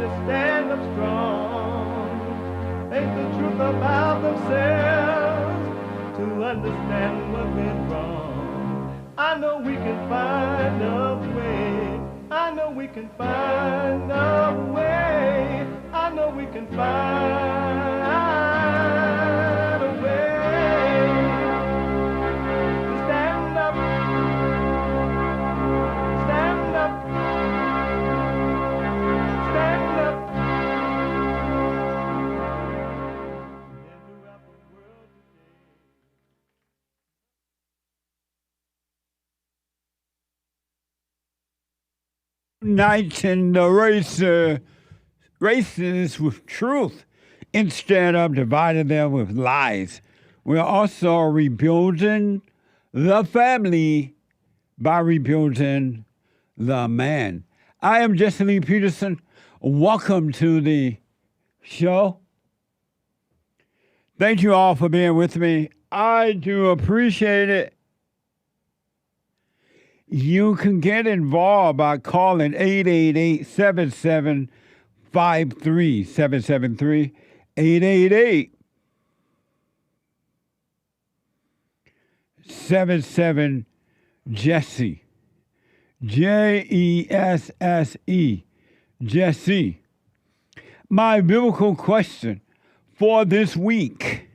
just stand up strong, face the truth about themselves, to understand what went wrong. I know we can find a way. I know we can find a way. I know we can find a way to stand up, stand up, stand up. And throughout the world today. Uniting the races with truth instead of dividing them with lies. We're also rebuilding the family by rebuilding the man. I am Jesse Lee Peterson. Welcome to the show. Thank you all for being with me. I do appreciate it. You can get involved by calling 888-7753-773, 888-77-JESSE, Jesse, Jesse. My biblical question for this week,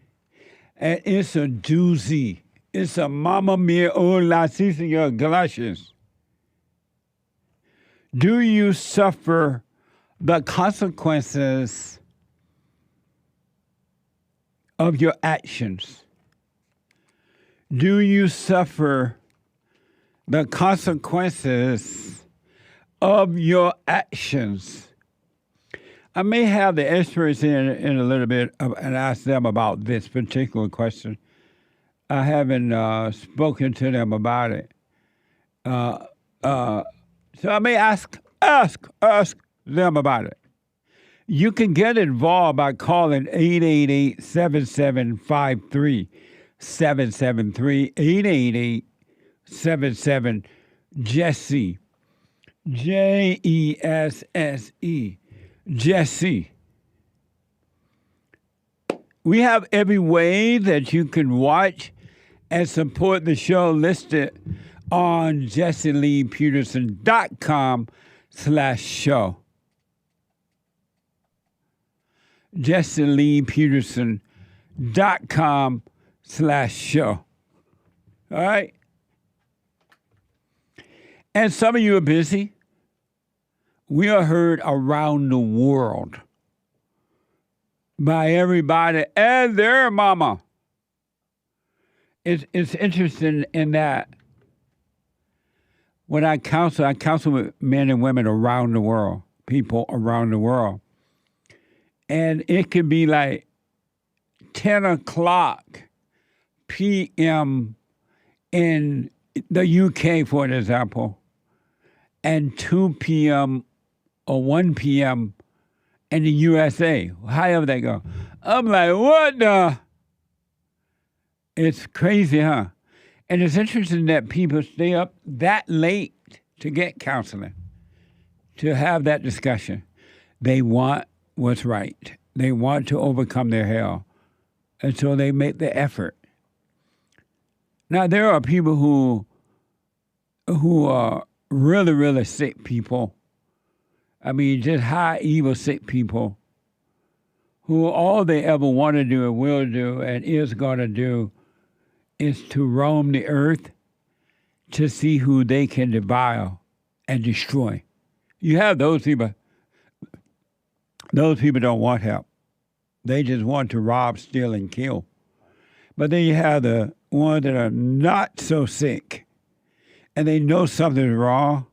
and it's a doozy. It's a Mamma Mia o la Cecilia Galatians. Do you suffer the consequences of your actions? Do you suffer the consequences of your actions? I may have the experts in a little bit and ask them about this particular question. I haven't spoken to them about it. So I may ask them about it. You can get involved by calling 888-7753-773, 888-77-JESSE, Jesse, Jesse. We have every way that you can watch and support the show listed on jesseleepeterson.com/show. jesseleepeterson.com/show. All right? And some of you are busy. We are heard around the world by everybody and their mama. It's interesting in that when I counsel with men and women around the world, people around the world. And it can be like 10 o'clock p.m. in the UK, for an example, and 2 p.m. or 1 p.m. in the USA, however they go. I'm like, what the? It's crazy, huh? And it's interesting that people stay up that late to get counseling, to have that discussion. They want what's right. They want to overcome their hell. And so they make the effort. Now, there are people who are really, really sick people. I mean, just high, evil, sick people who all they ever want to do and will do and is going to do is to roam the earth to see who they can devour and destroy. You have those people. Those people don't want help. They just want to rob, steal, and kill. But then you have the ones that are not so sick and they know something's wrong.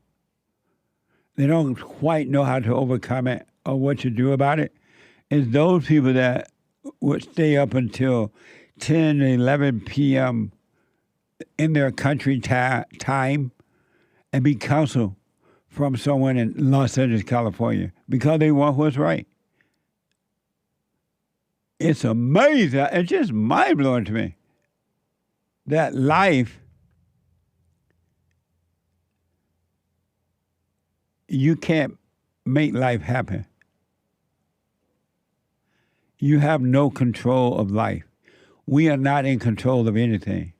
They don't quite know how to overcome it or what to do about it. It's those people that would stay up until 10, 11 p.m. in their country time and be counseled from someone in Los Angeles, California, because they want what's right. It's amazing. It's just mind-blowing to me that life, you can't make life happen. you have no control of life. We are not in control of anything.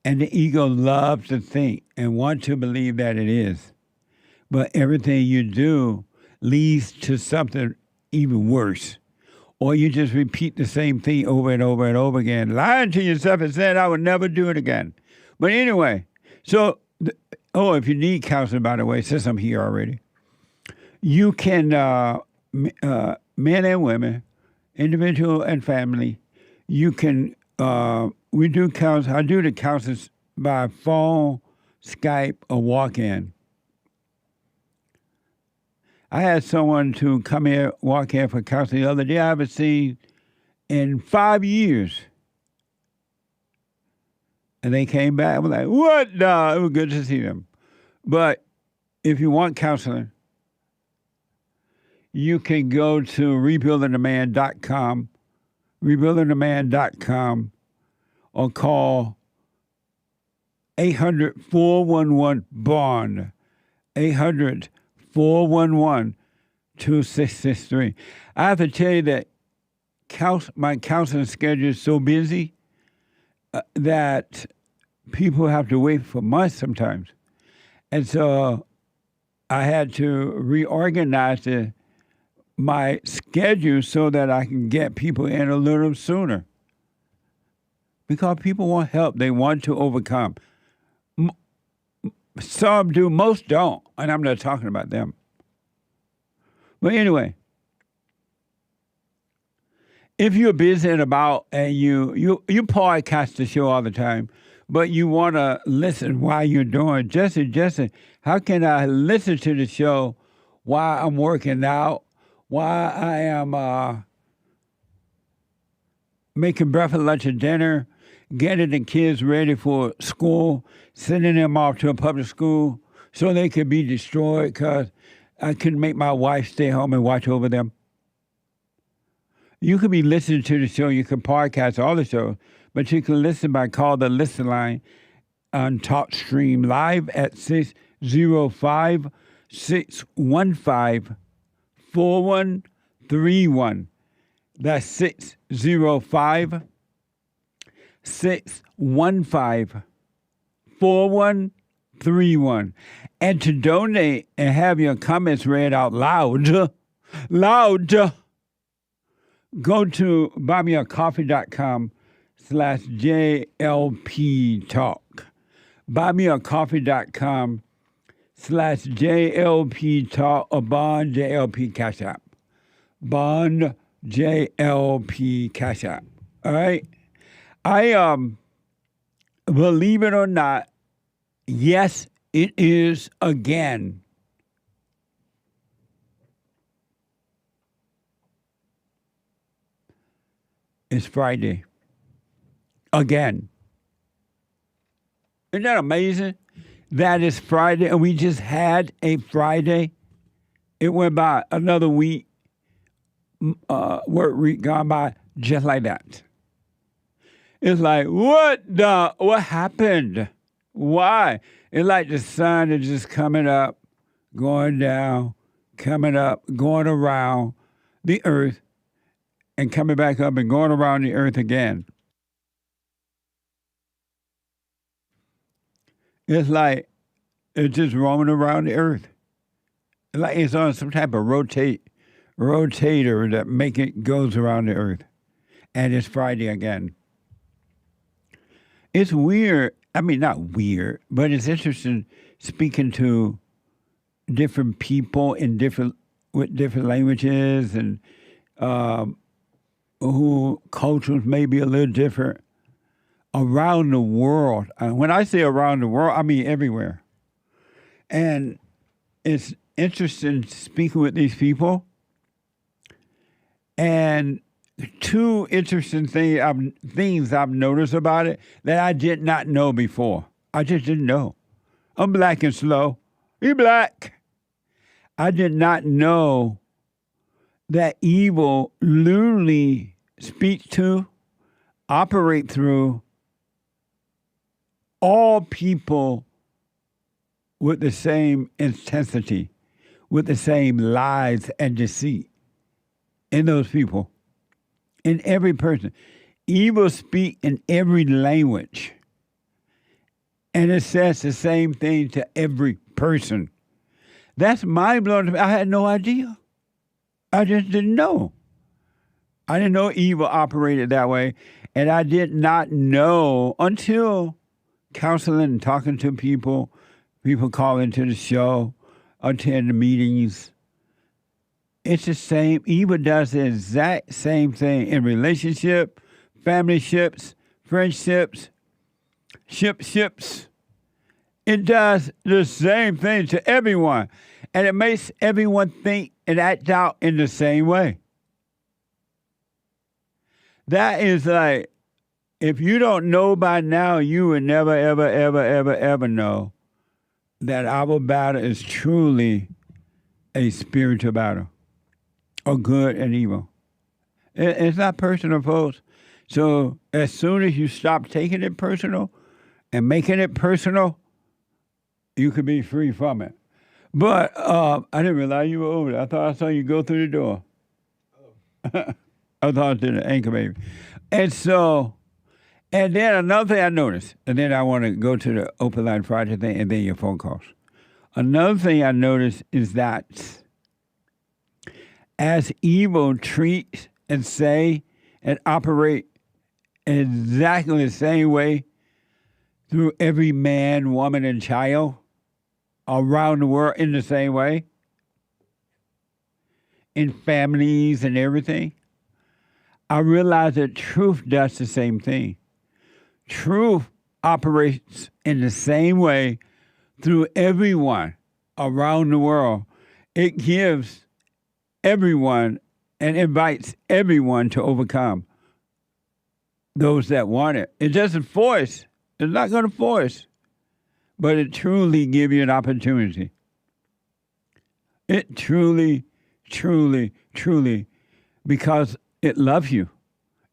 And the ego loves to think and want to believe that it is. But everything you do leads to something even worse. Or you just repeat the same thing over and over and over again, lying to yourself and saying, I would never do it again. But anyway, so, if you need counseling, by the way, since I'm here already, you can, men and women, individual and family, you can, we do counseling. I do the counseling by phone, Skype, or walk-in. I had someone to come here, walk here for counseling the other day I haven't seen in 5 years. And they came back. I was like, what? No, it was good to see them. But if you want counseling, you can go to rebuildingtheman.com, rebuildingtheman.com, or call 800-411-BOND, 800-411-2663. I have to tell you that my counseling schedule is so busy that people have to wait for months sometimes. And so I had to reorganize my schedule so that I can get people in a little sooner. Because people want help. They want to overcome. Some do, most don't. And I'm not talking about them. But anyway, if you're busy and about and you podcast the show all the time, but you want to listen while you're doing, Jesse, how can I listen to the show while I'm working out, while I am making breakfast, lunch, and dinner, getting the kids ready for school, sending them off to a public school so they could be destroyed because I couldn't make my wife stay home and watch over them? You could be listening to the show. You can podcast all the shows, but you can listen by call the listen line on TalkStream Live at 605-615-4131. That's 605-615-4131. And to donate and have your comments read out loud, go to buymeacoffee.com/JLP Talk. buymeacoffee.com/JLP Talk or Bond JLP Cash App. Bond JLP Cash App. All right? I believe it or not, yes, it is again. It's Friday. Again. Isn't that amazing? That is Friday, and we just had a Friday. It went by another week, work week gone by just like that. It's like, what happened? Why? It's like the sun is just coming up, going down, coming up, going around the earth, and coming back up and going around the earth again. It's like it's just roaming around the earth. It's like it's on some type of rotator that goes around the earth. And it's Friday again. It's weird. I mean, not weird, but it's interesting speaking to different people with different languages and who cultures may be a little different around the world. When I say around the world, I mean everywhere. And it's interesting speaking with these people. And two interesting things I've noticed about it that I did not know before. I just didn't know. I'm black and slow. You black. I did not know that evil literally speaks to, operate through all people with the same intensity, with the same lies and deceit in those people. in every person. Evil speak in every language. And it says the same thing to every person. That's mind-blowing to me. I had no idea. I just didn't know. I didn't know evil operated that way. And I did not know until counseling and talking to people calling to the show, attend the meetings. It's the same. Evil does the exact same thing in relationship, family ships, friendships, ships. It does the same thing to everyone. And it makes everyone think and act out in the same way. That is like, if you don't know by now, you will never, ever know that our battle is truly a spiritual battle of good and evil. It's not personal, folks. So as soon as you stop taking it personal and making it personal, you could be free from it. But I didn't realize you were over there. I thought I saw you go through the door. I thought it was the anchor baby. And then another thing I noticed, and then I want to go to the open line Friday thing and then your phone calls. Another thing I noticed is that as evil treats and say and operate exactly the same way through every man, woman, and child around the world in the same way, in families and everything, I realized that truth does the same thing. Truth operates in the same way through everyone around the world. It gives everyone and invites everyone to overcome those that want it. It doesn't force. It's not going to force. But it truly gives you an opportunity. It truly, because it loves you.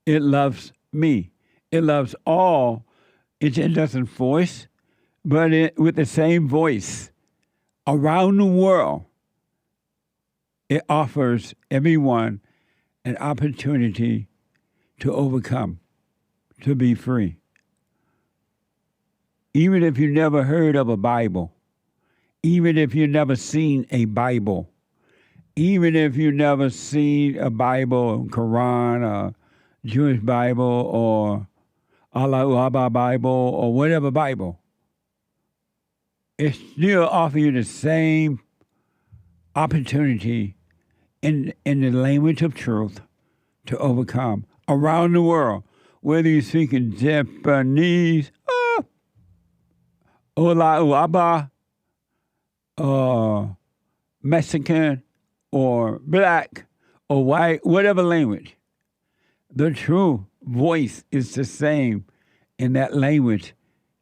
It loves me. It loves all. It doesn't force, but with the same voice around the world, it offers everyone an opportunity to overcome, to be free. Even if you never heard of a Bible, even if you never seen a Bible, even if you never seen a Bible, Quran, or Jewish Bible, or Allah Bible, or whatever Bible, it still offers you the same opportunity in the language of truth to overcome around the world, whether you speak in Japanese, Ola, or Mexican, or black, or white, whatever language. The true voice is the same in that language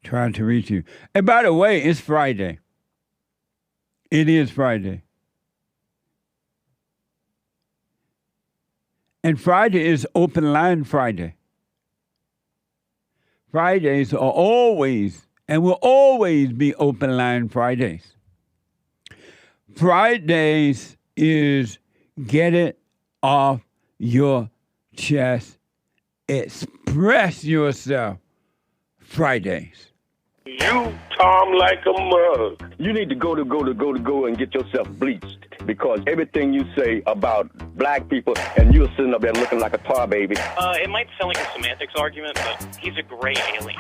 trying to reach you. And by the way, it's Friday. It is Friday. And Friday is Open Line Friday. Fridays are always and will always be Open Line Fridays. Fridays is get it off your chest, express yourself. Fridays. You Tom like a mug. You need to go and get yourself bleached, because everything you say about black people, and you're sitting up there looking like a tar baby. It might sound like a semantics argument, but he's a gray alien.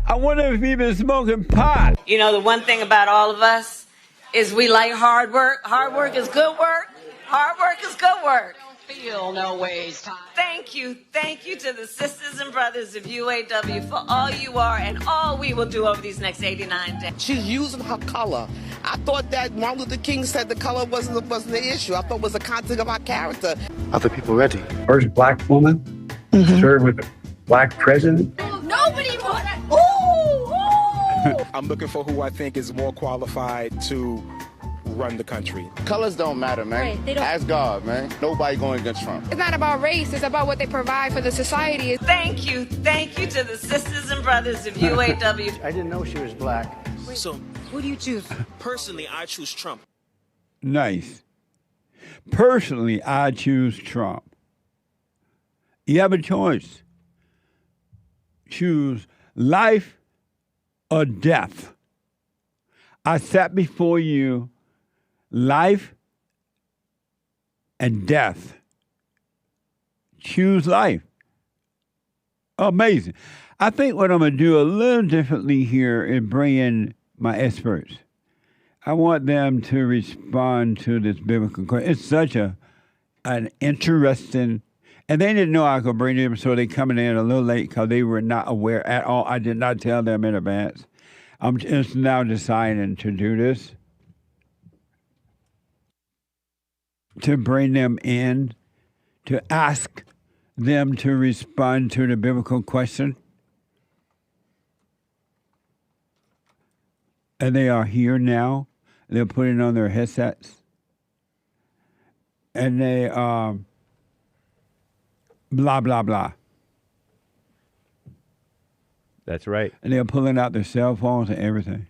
I wonder if he's been smoking pot. You know, the one thing about all of us is we like hard work. Hard work is good work. Hard work is good work. Feel no waste time. Thank you to the sisters and brothers of UAW for all you are and all we will do over these next 89 days. She's using her color. I thought that Martin Luther King said the color wasn't the issue. I thought it was the content of our character. Are the people ready? First black woman served with a black president. Nobody wanted. I'm looking for who I think is more qualified to run the country. Colors don't matter, man. Right, Ask God, man. Nobody going against Trump. It's not about race. It's about what they provide for the society. Thank you to the sisters and brothers of UAW. I didn't know she was black. So, who do you choose? Personally, I choose Trump. Nice. Personally, I choose Trump. You have a choice. Choose life or death. I set before you life and death. Choose life. Amazing. I think what I'm going to do a little differently here is bring in my experts. I want them to respond to this biblical question. It's such an interesting, and they didn't know I could bring them, so they coming in a little late because they were not aware at all. I did not tell them in advance. I'm just now deciding to do this, to bring them in, to ask them to respond to the biblical question. And they are here now. They're putting on their headsets. And they blah, blah, blah. That's right. And they're pulling out their cell phones and everything.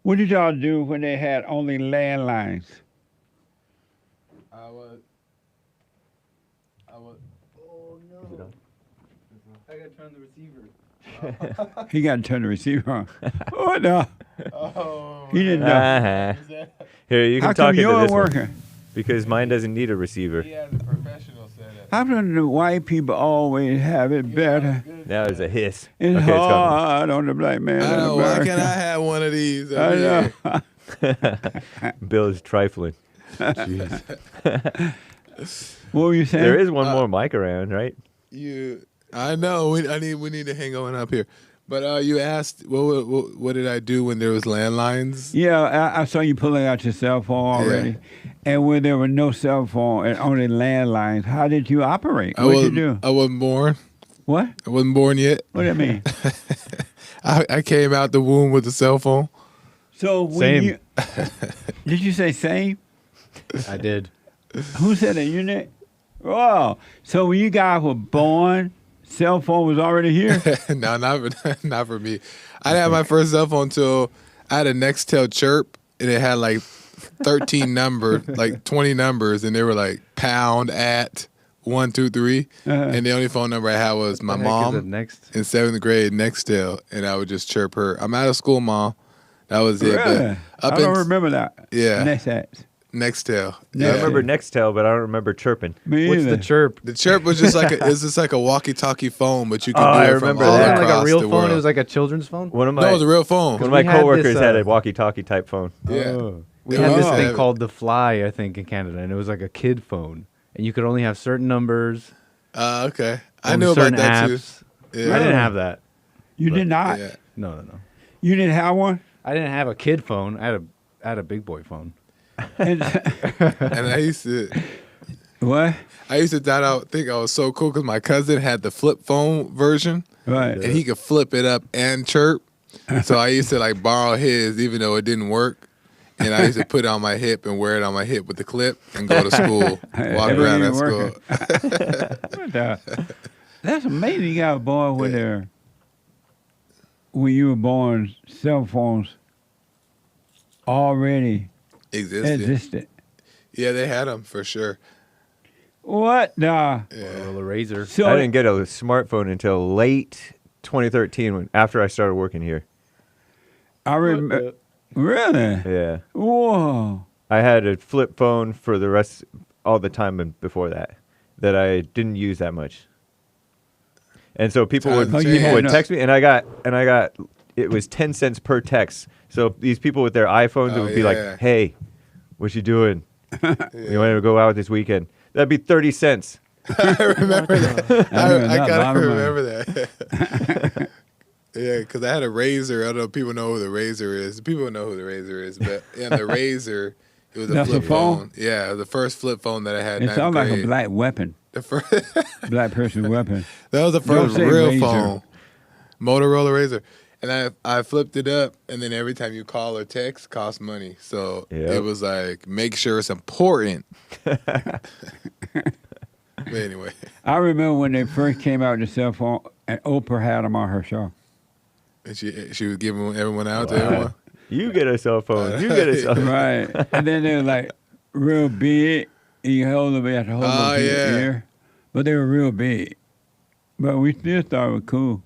What did y'all do when they had only landlines? Oh no. I gotta turn the receiver. He got to turn the receiver on. Oh, no. Oh, he didn't know. Here, you can How talk come into yours this working? one. Because mine doesn't need a receiver. He has a professional setup. How come the white people always have it better? Now there's a hiss. It's Okay, hard on the black man. I in know. Why America. can't I have one of these? I know. Bill is trifling. Jeez. What were you saying? There is one more mic around, right? I know. We need to hang on up here. But you asked, what did I do when there was landlines? Yeah, I saw you pulling out your cell phone already. Yeah. And when there were no cell phone and only landlines, how did you operate? What did you do? I wasn't born. What? I wasn't born yet. What do that mean? I came out the womb with a cell phone. So when you did you say same? I did. Who said that? You did? Oh, so when you guys were born, cell phone was already here? No, not for me. I didn't have my first cell phone until I had a Nextel Chirp, and it had like 13 numbers, like 20 numbers, and they were like pound at 123. And the only phone number I had was my mom in 7th grade, Nextel, and I would just chirp her. I'm out of school, Mom. That was it. Really? I don't remember that. Yeah. Nextel. I remember Nextel, but I don't remember chirping. What's the chirp? The chirp was just like it's just like a walkie-talkie phone, but you could do I it remember from all that. across Like a real the phone? world. It was like a children's phone? No, it was a real phone. One of my coworkers had a walkie-talkie type phone. Yeah. We had this thing called the Fly, I think, in Canada, and it was like a kid phone, and you could only have certain numbers. Okay. I knew about that apps. too. Yeah. I didn't have that. You did not? Yeah. No. You didn't have one? I didn't have a kid phone. I had a big boy phone. And I used to. What? I used to think I was so cool because my cousin had the flip phone version, right? And he could flip it up and chirp. So I used to like borrow his, even though it didn't work. And I used to put it on my hip and wear it on my hip with the clip and go to school, walk around at school. That's amazing. You got a boy when you were born, cell phones already existed. Yeah, they had them for sure. What? Nah. Motorola Razor. So I didn't get a smartphone until late 2013 after I started working here. I remember. Really? Yeah. Whoa. I had a flip phone for the rest, all the time before that I didn't use that much. And so people would text me, and I got it was 10 cents per text. So these people with their iPhones would be like, "Hey, what you doing? You want to go out this weekend?" That'd be 30 cents. I remember that. I gotta remember that. Yeah, because I had a Razor. I don't know if people know who the Razor is. People know who the Razor is, but the Razor, it was a flip phone. Yeah, the first flip phone that I had. It sounds like a black weapon. The first black person weapon. That was the first real phone. Motorola Razor. And I flipped it up, and then every time you call or text, cost money. So it was like, make sure it's important. But anyway. I remember when they first came out with the cell phone, and Oprah had them on her show. And she was giving everyone out to everyone. You get a cell phone. You get a cell phone. Right. And then they were like real big, and you hold them, you have to hold them to your ear. but they were real big. But we still thought it was cool.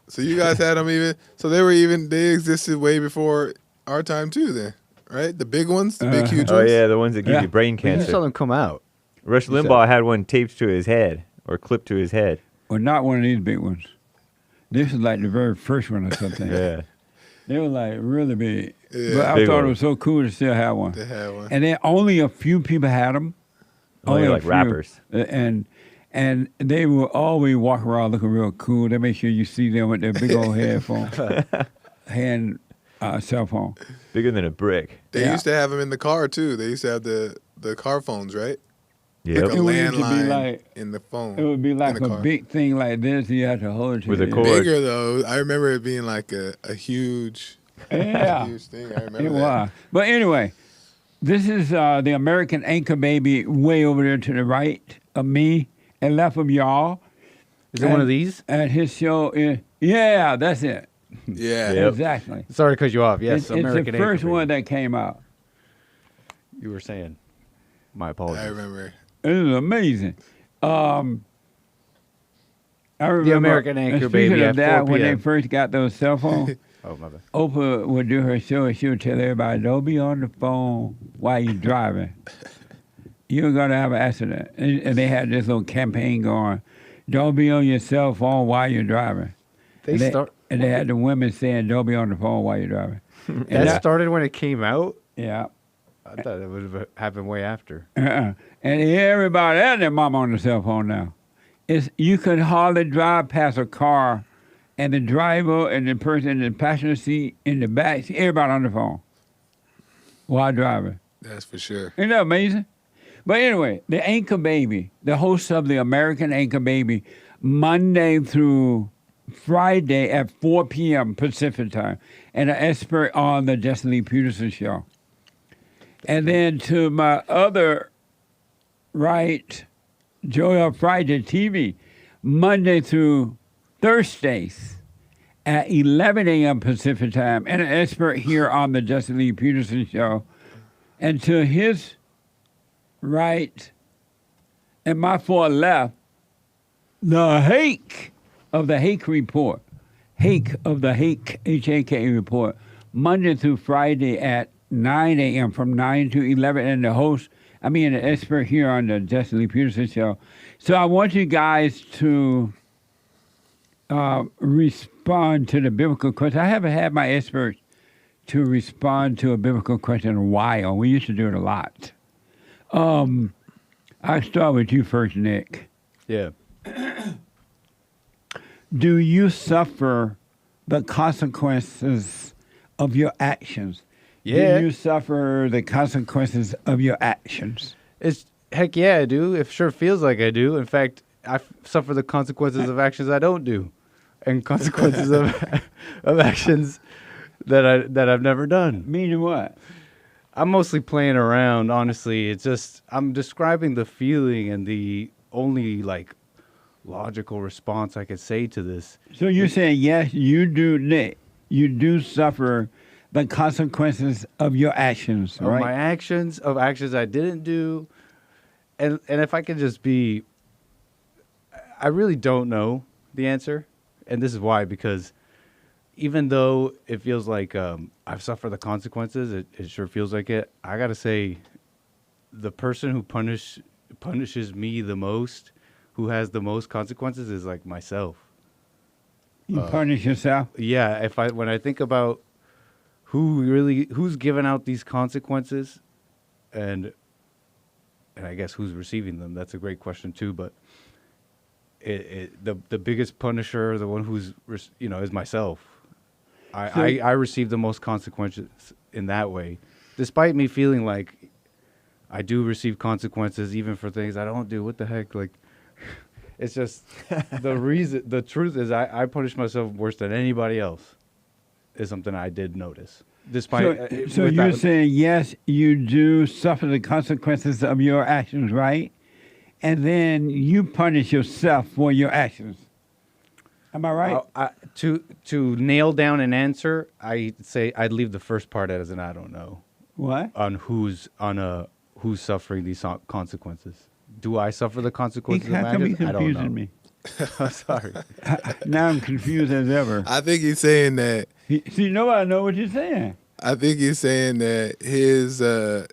So you guys had them even. So they existed way before our time too. Then, right? The big ones, the big huge Oh ones. yeah, the ones that give you brain You cancer. saw them come out. Rush Limbaugh had one taped to his head or clipped to his head. Well, not one of these big ones. This is like the very first one or something. Yeah. They were like really big. Yeah. But I Big thought one. it was so cool to still have one. They had one. And then only a few people had them. Only a like few. rappers. And they will always walk around looking real cool. They make sure you see them with their big old cell phone. Bigger than a brick. They used to have them in the car too. They used to have the car phones, right? Yep. Like a It would used to be landline like- in the phone. It would be like in the a car. big thing like this. You have to hold it to With a your cord. ear. Bigger though. I remember it being like a huge, Yeah. huge thing. I remember It that. was. But anyway, this is the American Anchor Baby way over there to the right of me and left of y'all. Is it one of these? And his show is, yeah, that's it. Yeah. Yep. Exactly. Sorry to cut you off. Yes, It's American the first Anchor one that came out. Baby. You were saying. My apologies. I remember. It was amazing. I remember American Anchor and speaking Baby of at that, 4 when they p.m. first got those cell phones, Oh, my bad. Oprah would do her show and she would tell everybody, don't be on the phone while you're driving. You're going to have an accident. And they had this little campaign going, don't be on your cell phone while you're driving. And they had the women saying, don't be on the phone while you're driving. That started when it came out? Yeah. I thought it would have happened way after. And everybody and their mama on the cell phone now. You could hardly drive past a car and the driver and the person in the passenger seat in the back, everybody on the phone while driving. That's for sure. Isn't that amazing? But anyway, the Anchor Baby, the host of the American Anchor Baby, Monday through Friday at 4 p.m. Pacific time, and an expert on the Jesse Lee Peterson show. And then to my other right, JLP Fri TV, Monday through Thursdays at 11 a.m. Pacific time, and an expert here on the Jesse Lee Peterson show. And to his right and my far left, the Hake of the Hake Report. Hake of the Hake, H-A-K Report, Monday through Friday at 9 a.m. from 9 to 11, and the expert here on the Jesse Lee Peterson show. So I want you guys to respond to the biblical question. I haven't had my experts to respond to a biblical question in a while. We used to do it a lot. I'll start with you first, Nick. Yeah. Do you suffer the consequences of your actions? Yeah. Do you suffer the consequences of your actions? Heck yeah, I do. It sure feels like I do. In fact, I suffer the consequences of actions I don't do, and consequences of actions that I've never done. Meaning what? I'm mostly playing around, honestly. It's just I'm describing the feeling and the only logical response I could say to this. So you're saying yes, you do, Nick. You do suffer the consequences of your actions, Of right? my actions, of actions I didn't do. And if I could just be, I really don't know the answer. And this is why, because even though it feels like I've suffered the consequences, it sure feels like it. I got to say, the person who punishes me the most, who has the most consequences, is like myself. You punish yourself? Yeah. When I think about who's giving out these consequences, and I guess who's receiving them, that's a great question too. But the biggest punisher, the one who's is myself. I receive the most consequences in that way, despite me feeling like I do receive consequences even for things I don't do. What the heck? It's just the truth is I punish myself worse than anybody else is something I did notice. Despite so you're saying yes, you do suffer the consequences of your actions, right? And then you punish yourself for your actions. Am I right? To nail down an answer, I'd say I'd leave the first part as an I don't know. What? On who's suffering these consequences. do I suffer the consequences of my How come actions? you I don't know. confusing me? I'm sorry. Now I'm confused as ever. I think he's saying that. See, nobody know what you're saying. I think he's saying that his the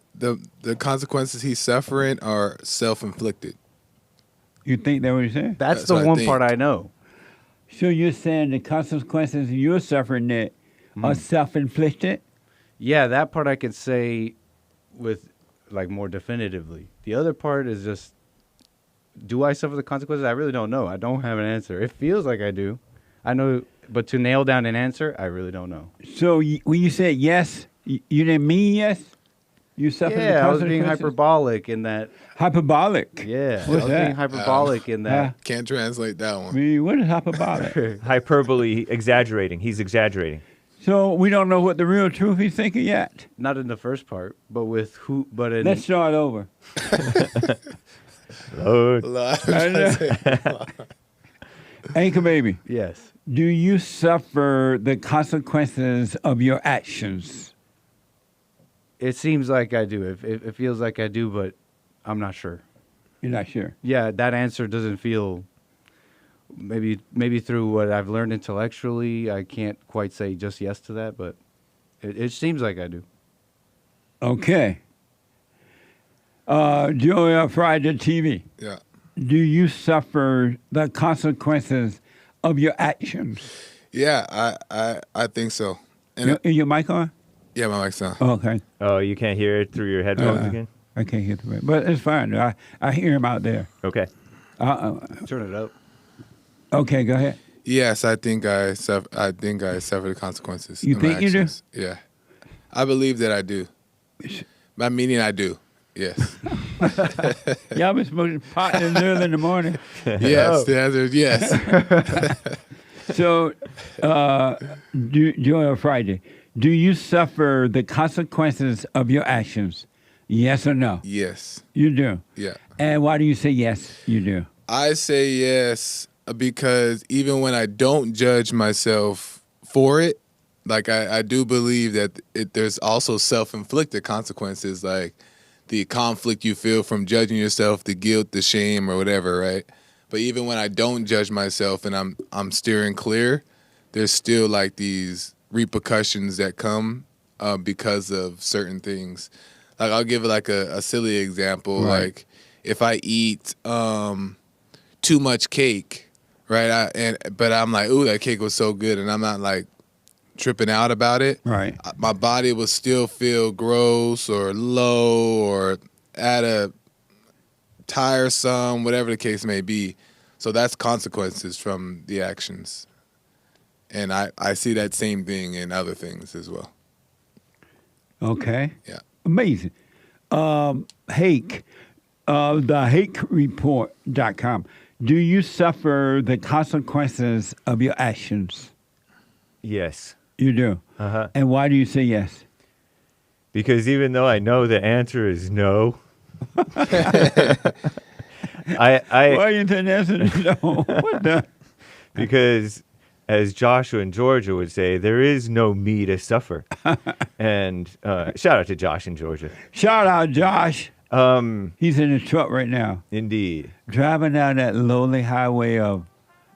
consequences he's suffering are self-inflicted. You think that's what you're saying? That's the one part I know. So you're saying the consequences you're suffering that are self-inflicted? Yeah, that part I could say with like more definitively. The other part is just, do I suffer the consequences? I really don't know. I don't have an answer. It feels like I do. I know, but to nail down an answer, I really don't know. So when you said yes, you didn't mean yes? You suffered the consequences? I was being hyperbolic in that. Hyperbolic? Yeah. What's I was that? being hyperbolic in that. Can't translate that one. I mean, what is hyperbolic? Hyperbole, exaggerating. He's exaggerating. So we don't know what the real truth he's thinking yet? Not in the first part, but with who, but in. Let's start over. Lord. Anchor baby. Yes. Do you suffer the consequences of your actions? It seems like I do. It feels like I do, but I'm not sure. You're not sure? Yeah, that answer doesn't feel. Maybe through what I've learned intellectually, I can't quite say just yes to that, but it seems like I do. Okay. JLP Fri TV. Yeah. Do you suffer the consequences of your actions? Yeah, I think so. And your mic on? Yeah, my mic's on. Oh, okay. Oh, you can't hear it through your headphones again? I can't hear through it, but it's fine. I hear him out there. Okay. Turn it up. Okay, go ahead. Yes, I think I suffer the consequences. You of my think you do? actions. Yeah, I believe that I do. By meaning, I do. Yes. Y'all been smoking pot early in the morning. Yes, the answer is yes. So, JLP Friday, do you suffer the consequences of your actions? Yes or no? Yes. You do? Yeah. And why do you say yes, you do? I say yes because even when I don't judge myself for it, like I do believe that there's also self-inflicted consequences, like the conflict you feel from judging yourself, the guilt, the shame, or whatever, right? But even when I don't judge myself and I'm steering clear, there's still like these repercussions that come because of certain things. Like I'll give like a silly example, Right. like if I eat too much cake, right? But I'm like, ooh, that cake was so good, and I'm not like tripping out about it. Right. My body will still feel gross or low or at a tiresome, whatever the case may be. So that's consequences from the actions. And I see that same thing in other things as well. Okay. Yeah. Amazing. Hake, the HakeReport.com. Do you suffer the consequences of your actions? Yes. You do? Uh-huh. And why do you say yes? Because even though I know the answer is no, why are you saying the answer is no? What the? Because as Joshua in Georgia would say, there is no me to suffer. And shout out to Josh in Georgia. Shout out, Josh. He's in his truck right now. Indeed. Driving down that lonely highway of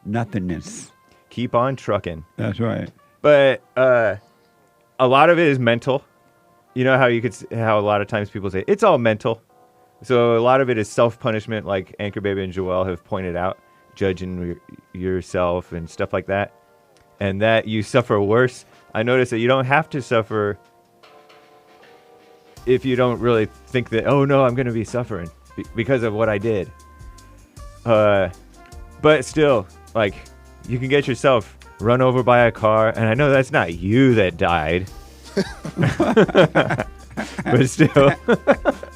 nothingness. Keep on trucking. That's right. But a lot of it is mental. You know how how a lot of times people say it's all mental. So a lot of it is self-punishment, like Anchor Baby and Joel have pointed out, judging yourself and stuff like that, and that you suffer worse. I notice that you don't have to suffer if you don't really think that, oh no, I'm going to be suffering because of what I did. But still, like, you can get yourself run over by a car, and I know that's not you that died. But still,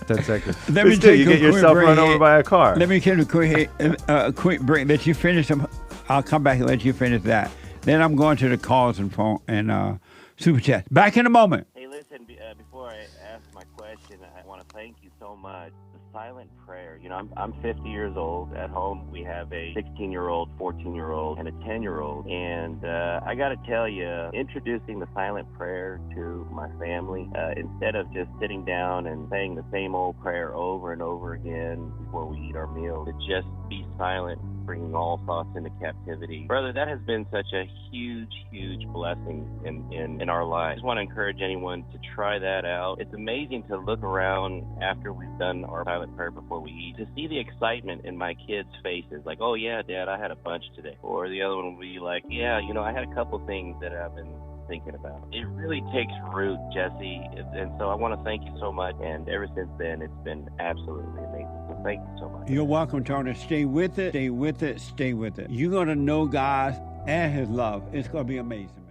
10 seconds. Let me still, take you get yourself run over by a car. Let me take a quick break. Let you finish them. I'll come back and let you finish that. Then I'm going to the calls and phone and super chat. Back in a moment. Hey, listen. Before I ask my question, I want to thank you so much. The silent prayer. You know, I'm 50 years old. At home, we have a 16-year-old, 14-year-old, and a 10-year-old. And I got to tell you, introducing the silent prayer to my family, instead of just sitting down and saying the same old prayer over and over again before we eat our meal, to just be silent, bringing all thoughts into captivity. Brother, that has been such a huge, huge blessing in our lives. I just want to encourage anyone to try that out. It's amazing to look around after we've done our silent prayer before we eat, to see the excitement in my kids' faces, like, oh yeah, Dad, I had a bunch today. Or the other one will be like, yeah, you know, I had a couple things that I've been thinking about. It really takes root, Jesse, and so I want to thank you so much, and ever since then, it's been absolutely amazing. So thank you so much. You're welcome, Tony. Stay with it, stay with it, stay with it. You're going to know God and his love. It's going to be amazing, man.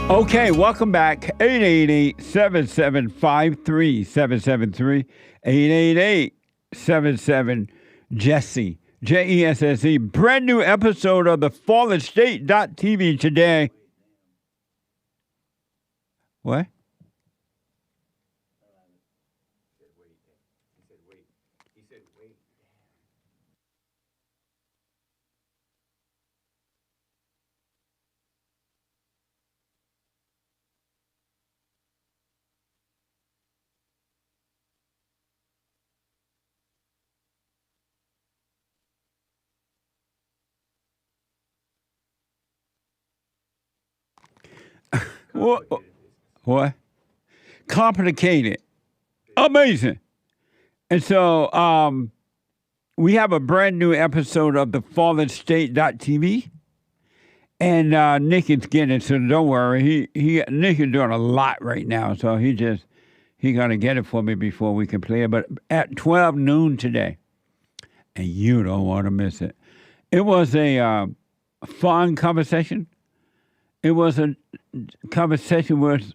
Okay, welcome back. 888-7753-773. 888-77-JESSE. Jesse. Brand new episode of the FallenState.tv today. What? What? Complicated. Amazing. And so we have a brand new episode of the FallenState.tv. And Nick is getting it, so don't worry. Nick is doing a lot right now, so he's going to get it for me before we can play it. But at 12 noon today, and you don't want to miss it. It was a fun conversation. It was a conversation with,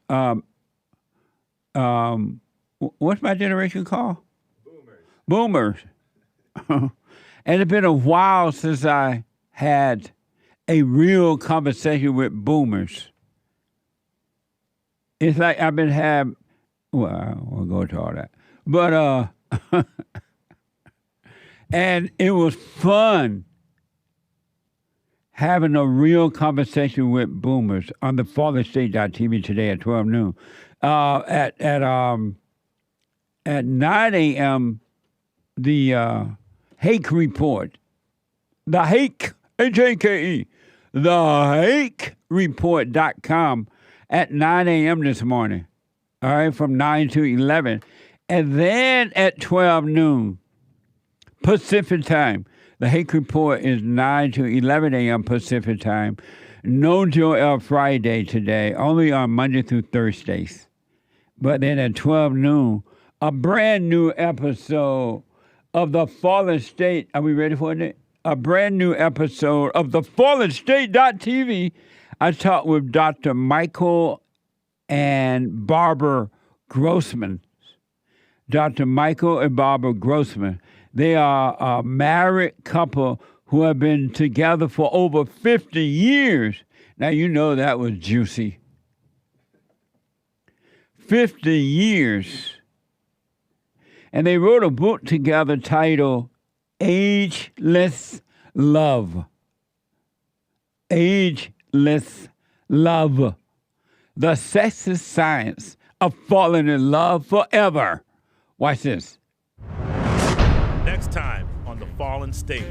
what's my generation called? Boomers. And it's been a while since I had a real conversation with boomers. It's like I've been having, well, I won't go to all that. But, and it was fun having a real conversation with boomers on the FallenState.tv today at 12 noon. At 9 a.m., the Hake report, the Hake, H-A-K-E, the HakeReport.com at 9 a.m. this morning, all right, from 9 to 11. And then at 12 noon, Pacific time, the Hake Report is 9 to 11 a.m. Pacific time. No JLP Friday today, only on Monday through Thursdays. But then at 12 noon, a brand new episode of the Fallen State. Are we ready for it? A brand new episode of the FallenState.tv. I talked with Dr. Michael and Barbara Grossman. Dr. Michael and Barbara Grossman. They are a married couple who have been together for over 50 years. Now, you know that was juicy. 50 years. And they wrote a book together titled Ageless Love. Ageless Love. The sexist science of falling in love forever. Watch this. Next time on the fallen state.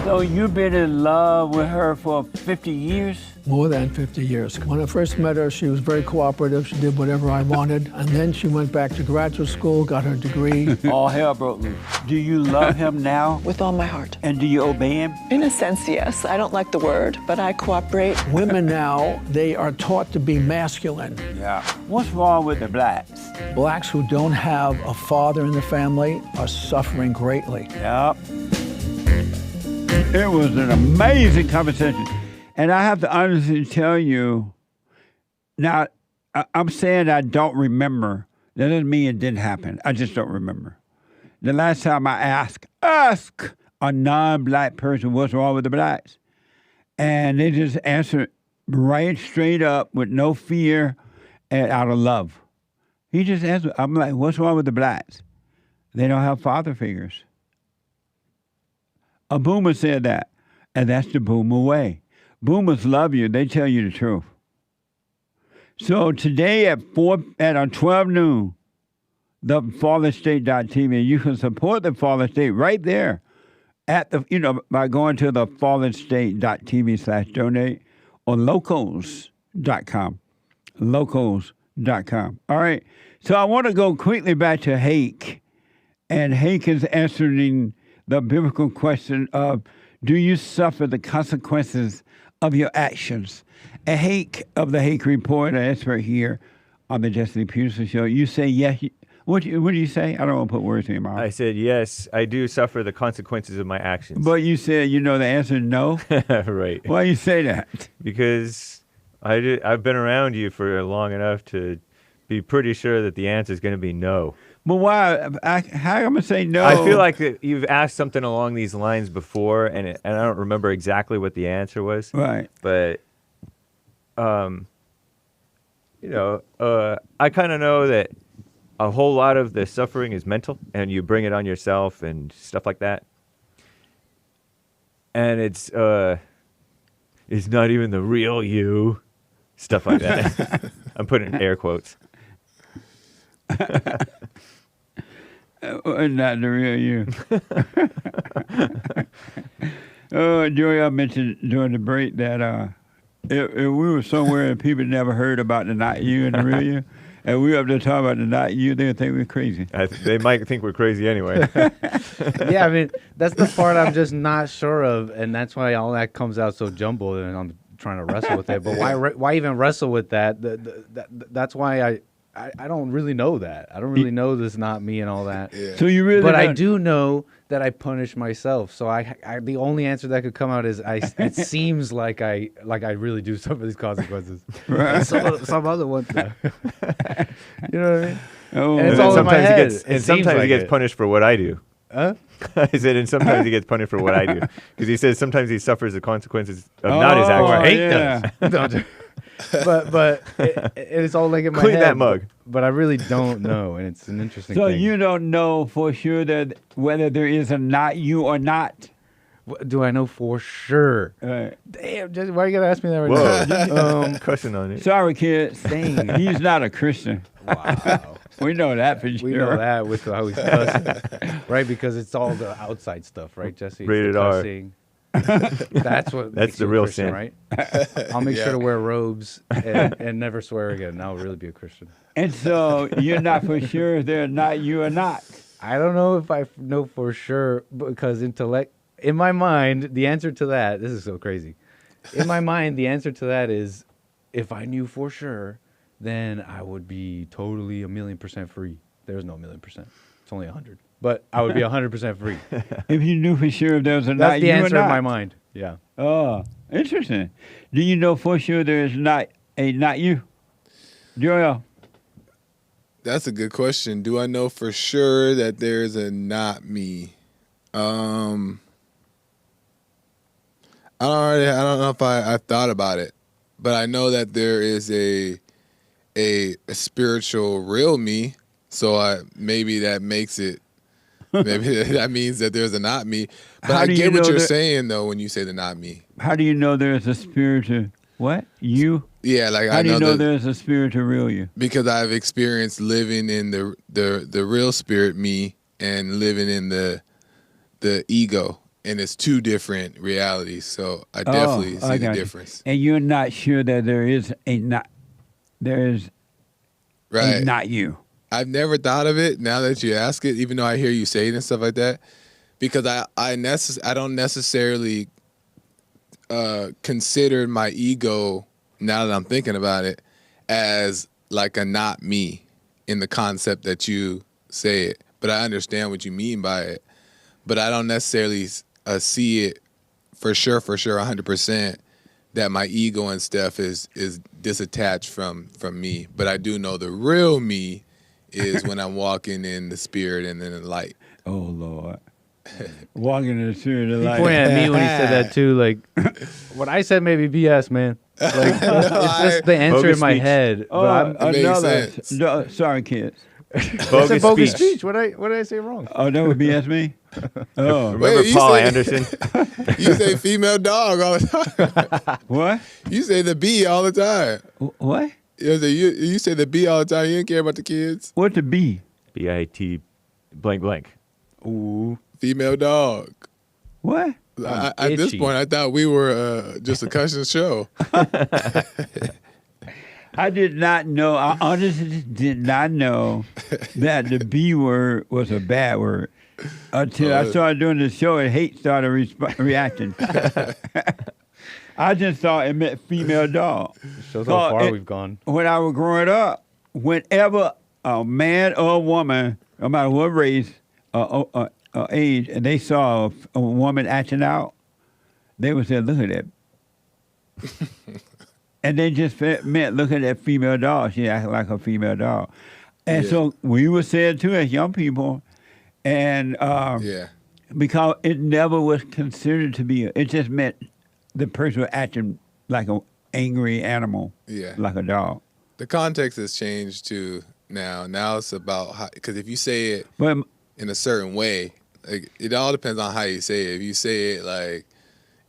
So you've been in love with her for 50 years? More than 50 years. When I first met her, she was very cooperative. She did whatever I wanted. And then she went back to graduate school, got her degree. All hell broke loose. Do you love him now? With all my heart. And do you obey him? In a sense, yes. I don't like the word, but I cooperate. Women now, they are taught to be masculine. Yeah. What's wrong with the blacks? Blacks who don't have a father in the family are suffering greatly. Yep. It was an amazing conversation. And I have to honestly tell you, now, I'm saying I don't remember. That doesn't mean it didn't happen. I just don't remember. The last time I asked a non-black person what's wrong with the blacks, and they just answered right straight up with no fear and out of love. He just answered. I'm like, what's wrong with the blacks? They don't have father figures. A boomer said that, and that's the boomer way. Boomers love you. They tell you the truth. So today at 12 noon, the fallenstate.tv, you can support the Fallen State right there at the, by going to the fallenstate.tv/donate or locals.com. Locals.com. All right. So I want to go quickly back to Hake. And Hake is answering the biblical question of, do you suffer the consequences of your actions? And Hake of the Hake Report, an expert here on the Jesse Peterson Show, you say yes. What do you say? I don't want to put words in your mouth. I said, yes, I do suffer the consequences of my actions. But you said, the answer is no? Right. Why you say that? Because I've been around you for long enough to be pretty sure that the answer is going to be no. But why? How am I going to say no? I feel like that you've asked something along these lines before, and I don't remember exactly what the answer was. Right. But, I kind of know that a whole lot of the suffering is mental, and you bring it on yourself and stuff like that. And it's not even the real you, stuff like that. I'm putting in air quotes. Not the real you. Joey, I mentioned during the break that if we were somewhere and people never heard about the not you and the real you, and we were up there talking about the not you, they would think we're crazy. They might think we're crazy anyway. Yeah, I mean, that's the part I'm just not sure of, and that's why all that comes out so jumbled, and I'm trying to wrestle with it. But why even wrestle with that? That's why I don't really know that. I don't really know this not me and all that. Yeah. So you really But I do know that I punish myself. So I the only answer that could come out is it seems like I really do some of these consequences. Right. Some other ones though. You know what I mean? Oh, and it's all in my head. Sometimes he gets punished for what I do. Huh? I said, and sometimes he gets punished for what I do. Because he says sometimes he suffers the consequences of not his actions. Hate does. But it's all like in my head. Clean that mug. But I really don't know, and it's an interesting so thing. You don't know for sure that whether there is a not you or not? Do I know for sure? Damn, Jesse, why are you going to ask me that right now? Cussing on it. Sorry, kids. Dang. He's not a Christian. Wow. We know that for sure. We know that with how he's cussing. Right, because it's all the outside stuff, right, Jesse? It's Rated the R. cussing. That's what That's makes the you a real Christian, sin. right? I'll make sure to wear robes and never swear again. I'll really be a Christian. And so you're not for sure if they're not you or not. I don't know if I know for sure because in my mind, the answer to that, this is so crazy. In my mind, the answer to that is if I knew for sure, then I would be totally 1,000,000% free. There's no 1,000,000%. It's only 100. But I would be 100% free. If you knew for sure if there was a not That's the you answer or in not. my mind. Yeah. Oh, interesting. Do you know for sure there is not a not you? Joel? That's a good question. Do I know for sure that there's a not me? I don't know if I've thought about it, but I know that there is a spiritual real me. So maybe that makes it. Maybe that means that there's a not me. But I get what you're saying though when you say the not me. How do you know there's a spiritual what you? Yeah, like how do you know there's a spiritual real you? Because I've experienced living in the real spirit me and living in the ego and it's two different realities. So I definitely see the difference. And you're not sure that there is a not you. I've never thought of it now that you ask it, even though I hear you say it and stuff like that, because I don't necessarily consider my ego, now that I'm thinking about it, as like a not me in the concept that you say it. But I understand what you mean by it. But I don't necessarily see it for sure, 100%, that my ego and stuff is disattached from me. But I do know the real me is when I'm walking in the spirit and in the light. Oh, Lord. Walking in the spirit of the light. He pointed at me when he said that, too. Like, what I said may be BS, man. Like, it's just the answer in my head. Oh, another. Sorry, kids. It's a bogus speech. What did I say wrong? Oh, that would BS me? Oh. Remember Paul Anderson? You say female dog all the time. What? You say the B all the time. What? You say the B all the time. You didn't care about the kids. What's the B? B-I-T blank blank. Ooh. Female dog. What? At this point, I thought we were just a cussing show. I did not know. I honestly did not know that the B word was a bad word until I started doing the show and Hake started reacting. I just thought it meant female dog. Shows how far we've gone. When I was growing up, whenever a man or a woman, no matter what race or age, and they saw a woman acting out, they would say, "Look at that." And they just meant, look at that female dog. She acted like a female dog. And so we would say it too as young people. And because it never was considered to be, it just meant the person was acting like an angry animal, like a dog. The context has changed too now. Now it's about how, because if you say it in a certain way, like, it all depends on how you say it. If you say it like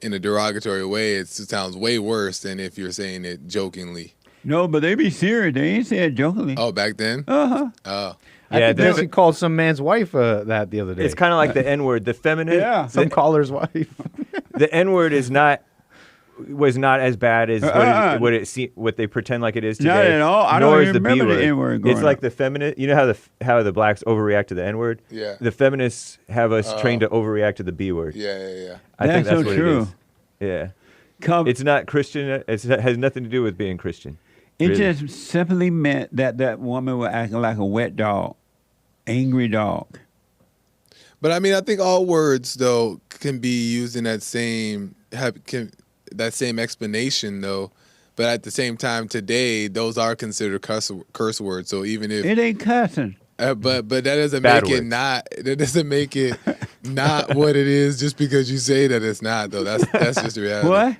in a derogatory way, it sounds way worse than if you're saying it jokingly. No, but they be serious. They ain't say it jokingly. Oh, back then? Uh-huh. Oh. I think she called some man's wife that the other day. It's kind of like the N-word. The feminine. Yeah, some caller's wife. The N-word was not as bad as what they pretend like it is today. Not at all. I don't even remember the N-word going It's like the feminist. You know how the blacks overreact to the N-word? Yeah. The feminists have us trained to overreact to the B-word. Yeah. I think that's so what true. it is. Yeah. It's not Christian. It has nothing to do with being Christian. It just simply meant that woman was acting like a wet dog, angry dog. But I mean, I think all words though can be used in that same explanation though. But at the same time, today those are considered curse words. So even if it ain't cussing, but that doesn't make it not. That doesn't make it not what it is just because you say that it's not though. That's just the reality. What?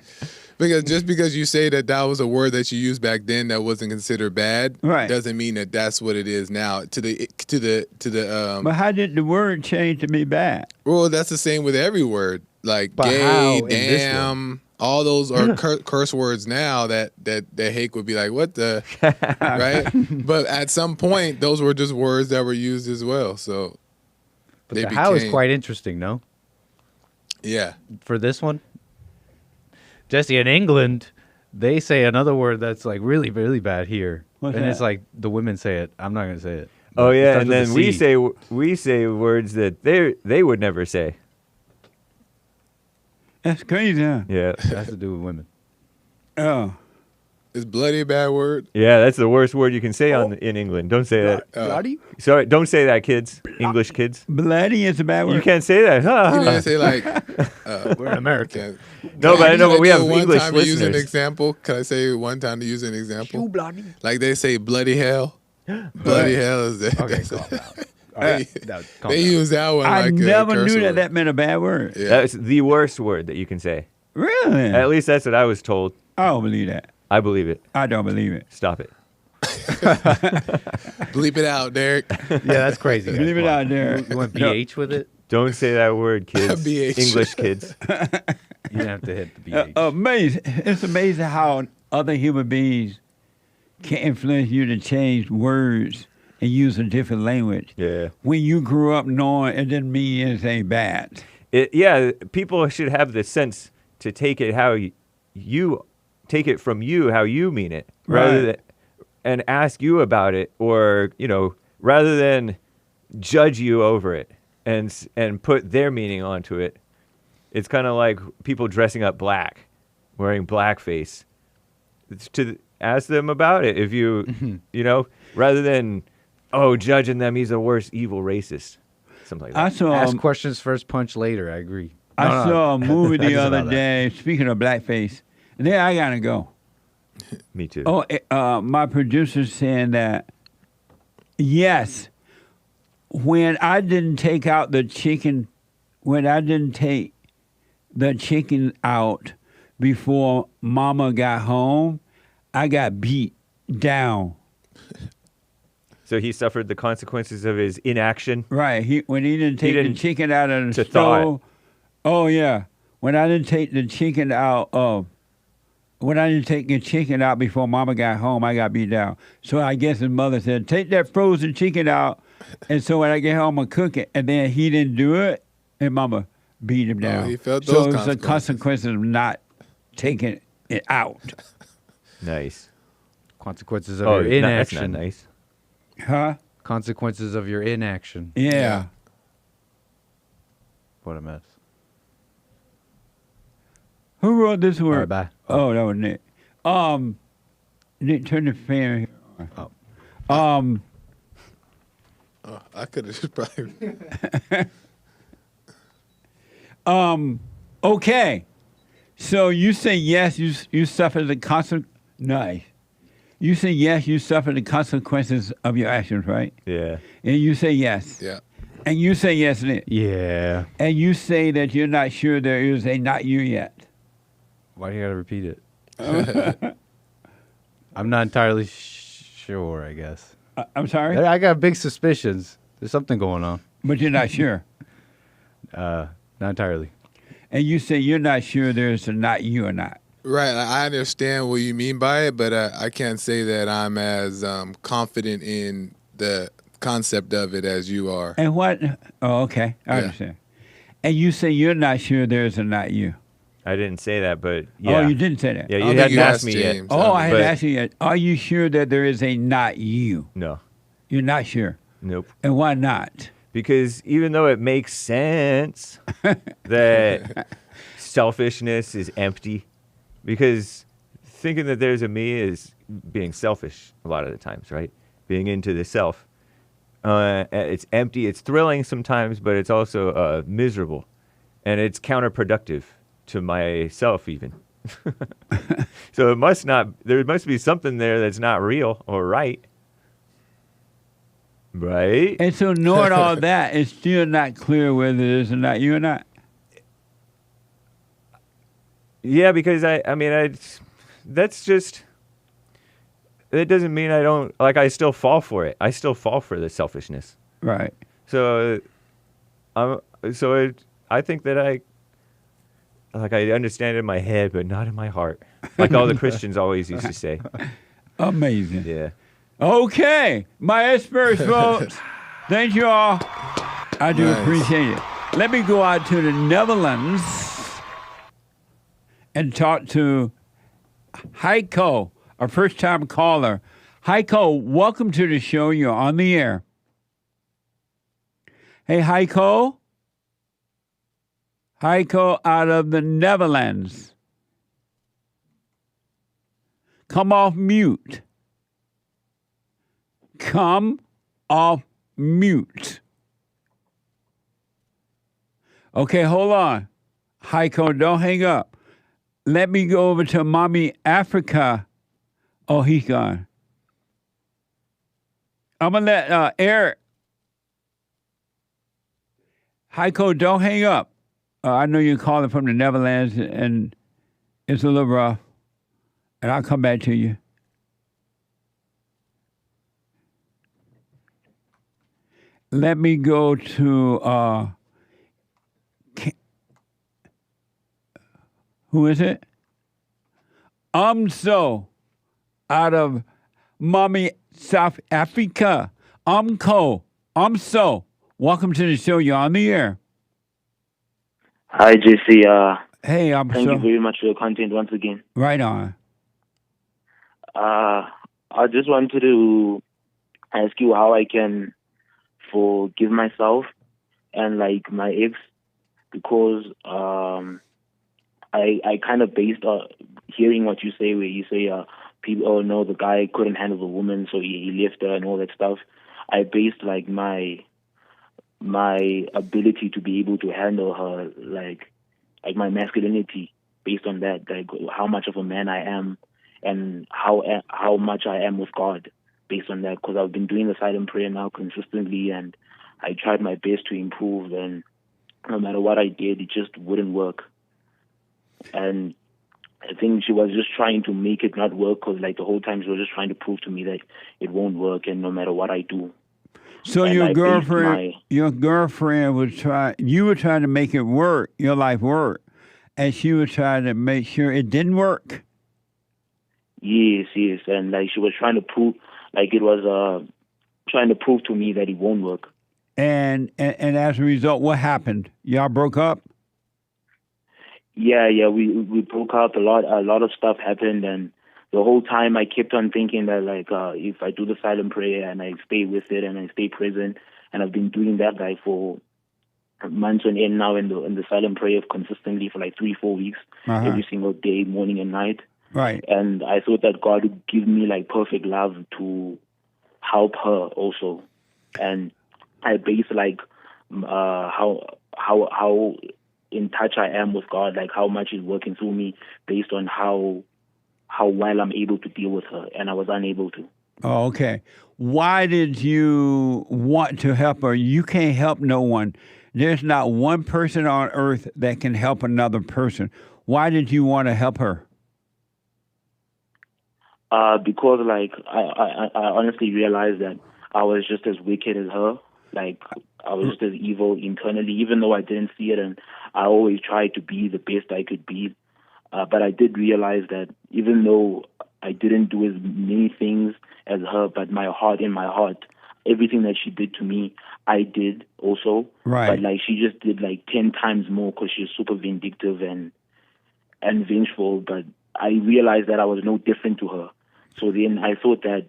Because just because you say that was a word that you used back then that wasn't considered bad, doesn't mean that that's what it is now. To the. But how did the word change to be bad? Well, that's the same with every word, like gay, damn. All those are curse words now that Hake would be like, what the, right? But at some point, those were just words that were used as well. So, but the how is quite interesting, no? Yeah. For this one. Jesse, in England, they say another word that's like really, really bad here. What's and that? it's like the women say it. I'm not going to say it. Oh, yeah, and then we say words that they would never say. That's crazy, huh? Yeah. It has to do with women. Oh. Is bloody a bad word? Yeah, that's the worst word you can say in England. Don't say that. Bloody? Sorry, don't say that, kids. English kids. Bloody is a bad word. You can't say that. You didn't say like... we're in America. No, but I know, but we have English time listeners. To use an example? Can I say one time to use an example? You bloody. Like they say bloody hell. Bloody hell is that. Okay, calm down. They use that one like I never a curse knew word. that meant a bad word. Yeah. That's the worst word that you can say. Really? At least that's what I was told. I don't believe that. I believe it. I don't believe it. Stop it. Bleep it out, Derrick. Yeah, that's crazy. Leave it out there. You want BH with it? Don't say that word, kids. BH. English kids. You have to hit the BH. Amazing. It's amazing how other human beings can influence you to change words and use a different language. Yeah. When you grew up knowing it didn't mean anything bad. people should have the sense to take it how you take it from you how you mean it, rather than and ask you about it, or rather than judge you over it and put their meaning onto it. It's kind of like people dressing up black, wearing blackface. It's to ask them about it if rather than judging them, he's the worst evil racist. Something like that. Ask questions first, punch later. I agree. I saw a movie the other day, speaking of blackface, and then I gotta go. Me too. My producer's saying that, yes, when I didn't take out the chicken, out before Mama got home, I got beat down. So he suffered the consequences of his inaction? Right. When he didn't take the chicken out of the stove. Oh, yeah. When I didn't take the chicken out before Mama got home, I got beat down. So I guess his mother said, take that frozen chicken out. And so when I get home, I'll cook it. And then he didn't do it, and Mama beat him down. He felt so those it's the consequences of not taking it out. Nice. Consequences of your inaction. That's not nice. Huh? Consequences of your inaction. Yeah. What a mess. Who wrote this word? All right, bye. Oh, that was Nick. Nick, turn the fan here. Oh. I could have just probably. Okay. So you say yes, you suffer the Nice. You say yes, you suffer the consequences of your actions, right? Yeah. And you say yes. Yeah. And you say yes, Nick. Yeah. And you say that you're not sure there is a not you yet. Why do you got to repeat it? I'm not entirely sure, I guess. I'm sorry? I got big suspicions. There's something going on. But you're not sure? Not entirely. And you say you're not sure there's a not you or not. Right. I understand what you mean by it, but I can't say that I'm as confident in the concept of it as you are. And what? Oh, okay. I understand. And you say you're not sure there's a not you. I didn't say that, but yeah. Oh, you didn't say that? Yeah, you hadn't asked me yet. Oh, I hadn't asked you yet. Are you sure that there is a not you? No. You're not sure? Nope. And why not? Because even though it makes sense that selfishness is empty, because thinking that there's a me is being selfish a lot of the times, right? Being into the self. It's empty. It's thrilling sometimes, but it's also miserable. And it's counterproductive to myself even. So there must be something there that's not real or right. Right? And so knowing all that, it's still not clear whether there's a not you or not. Yeah, because that's just, it doesn't mean I don't, I still fall for it. I still fall for the selfishness. Right. So, I think that I understand it in my head, but not in my heart. Like all the Christians always used to say. Amazing. Yeah. Okay. My experts, folks. Thank you all. I do appreciate it. Let me go out to the Netherlands and talk to Heyco, our first-time caller. Heyco, welcome to the show. You're on the air. Hey, Heyco. Heyco out of the Netherlands. Come off mute. Come off mute. Okay, hold on. Heyco, don't hang up. Let me go over to Mommy Africa. Oh, he's gone. I'm going to let Eric. Heyco, don't hang up. I know you're calling from the Netherlands, and it's a little rough. And I'll come back to you. Let me go to, who is it? Umso, out of Mommy South Africa. Umso, welcome to the show. You're on the air. Hi, JC. Hey, thank you very much for your content once again. Right on. I just wanted to ask you how I can forgive myself and like my ex, because I kind of based hearing what you say, where you say people, oh no, the guy couldn't handle the woman, so he left her and all that stuff. I based like my ability to be able to handle her, like my masculinity, based on that, like how much of a man I am and how much I am with God, based on that, because I've been doing the silent prayer now consistently, and I tried my best to improve, and no matter what I did, it just wouldn't work. And I think she was just trying to make it not work, because like the whole time she was just trying to prove to me that it won't work, and no matter what I do. So and your girlfriend was you were trying to make it work, your life work, and she was trying to make sure it didn't work. Yes, and like she was trying to prove, like it was trying to prove to me that it won't work. And as a result, what happened? Y'all broke up? Yeah, we broke up. A lot of stuff happened, and the whole time I kept on thinking that like if I do the silent prayer and I stay with it and I stay present, and I've been doing that like for months on end now in the silent prayer consistently for like 3-4 weeks, every single day, morning and night. Right. And I thought that God would give me like perfect love to help her also, and I base like how in touch I am with God, like how much He's working through me, based on how well I'm able to deal with her, and I was unable to. Oh, okay. Why did you want to help her? You can't help no one. There's not one person on earth that can help another person. Why did you want to help her? Because like I honestly realized that I was just as wicked as her. Like I was just as evil internally, even though I didn't see it, and I always tried to be the best I could be. But I did realize that even though I didn't do as many things as her, but in my heart, everything that she did to me, I did also. Right. But like she just did like 10 times more, because she's super vindictive and vengeful. But I realized that I was no different to her. So then I thought that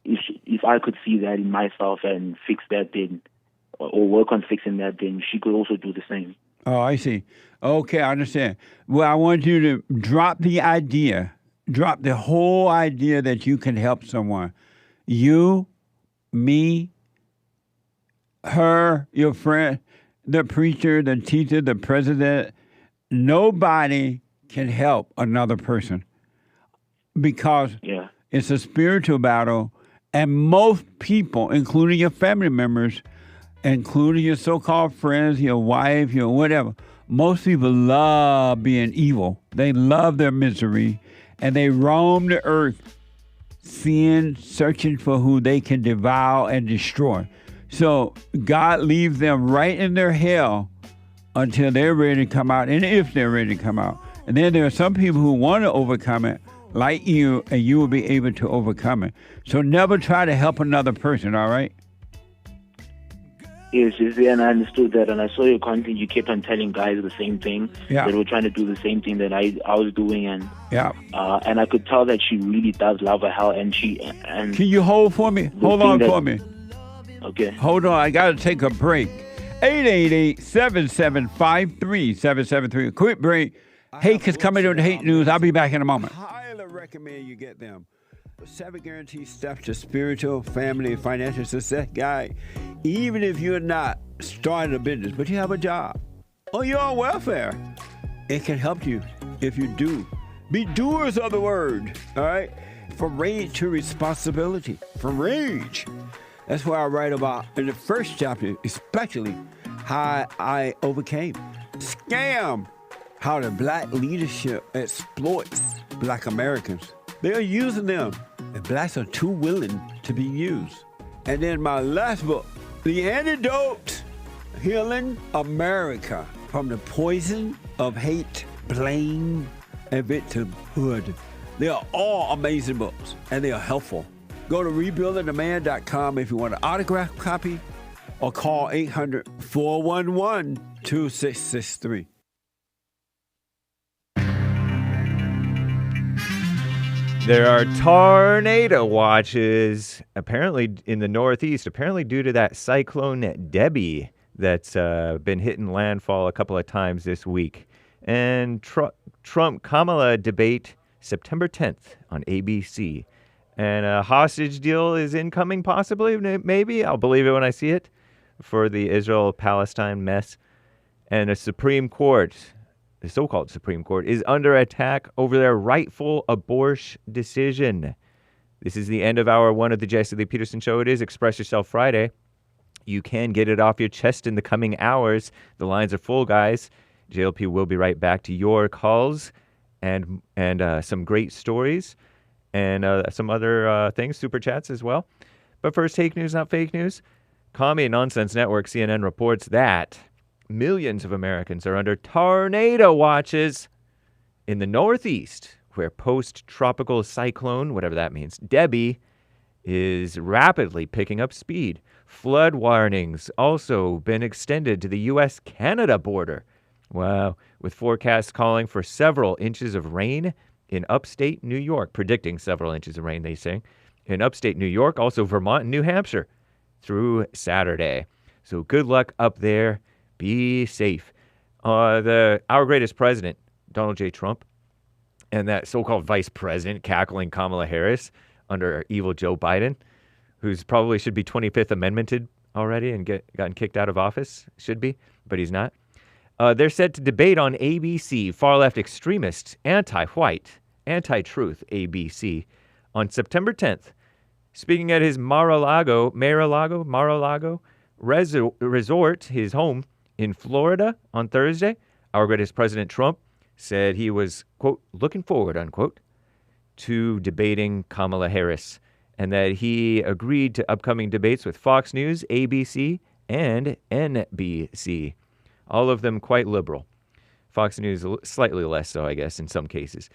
if I could see that in myself and fix that, then or work on fixing that, then she could also do the same. Oh, I see. Okay, I understand. Well, I want you to drop the whole idea that you can help someone. You, me, her, your friend, the preacher, the teacher, the president, nobody can help another person, because it's a spiritual battle, and most people, including your family members, including your so-called friends, your wife, your whatever, most people love being evil. They love their misery, and they roam the earth, searching for who they can devour and destroy. So God leaves them right in their hell until they're ready to come out, and if they're ready to come out. And then there are some people who want to overcome it, like you, and you will be able to overcome it. So never try to help another person, all right? Yes, and I understood that, and I saw your content. You kept on telling guys the same thing. Yeah. They were trying to do the same thing that I was doing, and yeah. And I could tell that she really does love her hell, and Can you hold for me? Hold on for me. Okay. Hold on, I got to take a break. 888-7753-773. A quick break. Hake is coming on the Hake News. I'll be back in a moment. Highly recommend you get them. 7 guaranteed steps to spiritual, family, and financial success guide. Even if you're not starting a business, but you have a job or you're on welfare, it can help you if you do. Be doers of the word, all right? From rage to responsibility. From rage. That's what I write about in the first chapter, especially how I overcame. Scam. How the black leadership exploits black Americans. They're using them, and blacks are too willing to be used. And then my last book, The Antidote, Healing America from the Poison of Hate, Blame, and Victimhood. They are all amazing books, and they are helpful. Go to rebuildingtheman.com if you want an autographed copy, or call 800-411-2663. There are tornado watches apparently in the Northeast, apparently due to that cyclone Debbie that's been hitting landfall a couple of times this week. And Trump-Kamala debate September 10th on ABC. And a hostage deal is incoming, possibly, maybe. I'll believe it when I see it, for the Israel-Palestine mess. And a Supreme Court, the so-called Supreme Court, is under attack over their rightful abortion decision. This is the end of hour one of the Jesse Lee Peterson Show. It is Express Yourself Friday. You can get it off your chest in the coming hours. The lines are full, guys. JLP will be right back to your calls and some great stories and some other things, super chats as well. But first, Hake News, not fake news. Commie Nonsense Network, CNN, reports that millions of Americans are under tornado watches in the Northeast, where post-tropical cyclone, whatever that means, Debbie, is rapidly picking up speed. Flood warnings also been extended to the U.S.-Canada border. Wow, with forecasts calling for several inches of rain in upstate New York, predicting several inches of rain, they say, in upstate New York, also Vermont and New Hampshire through Saturday. So good luck up there. Be safe. Our greatest president, Donald J. Trump, and that so-called vice president, cackling Kamala Harris under evil Joe Biden, who's probably should be 25th Amendmented already and gotten kicked out of office. Should be, but he's not. They're set to debate on ABC, far-left extremist, anti-white, anti-truth ABC, on September 10th. Speaking at his Mar-a-Lago resort, his home in Florida on Thursday, our greatest President Trump said he was, quote, looking forward, unquote, to debating Kamala Harris, and that he agreed to upcoming debates with Fox News, ABC, and NBC. All of them quite liberal. Fox News slightly less so, I guess, in some cases.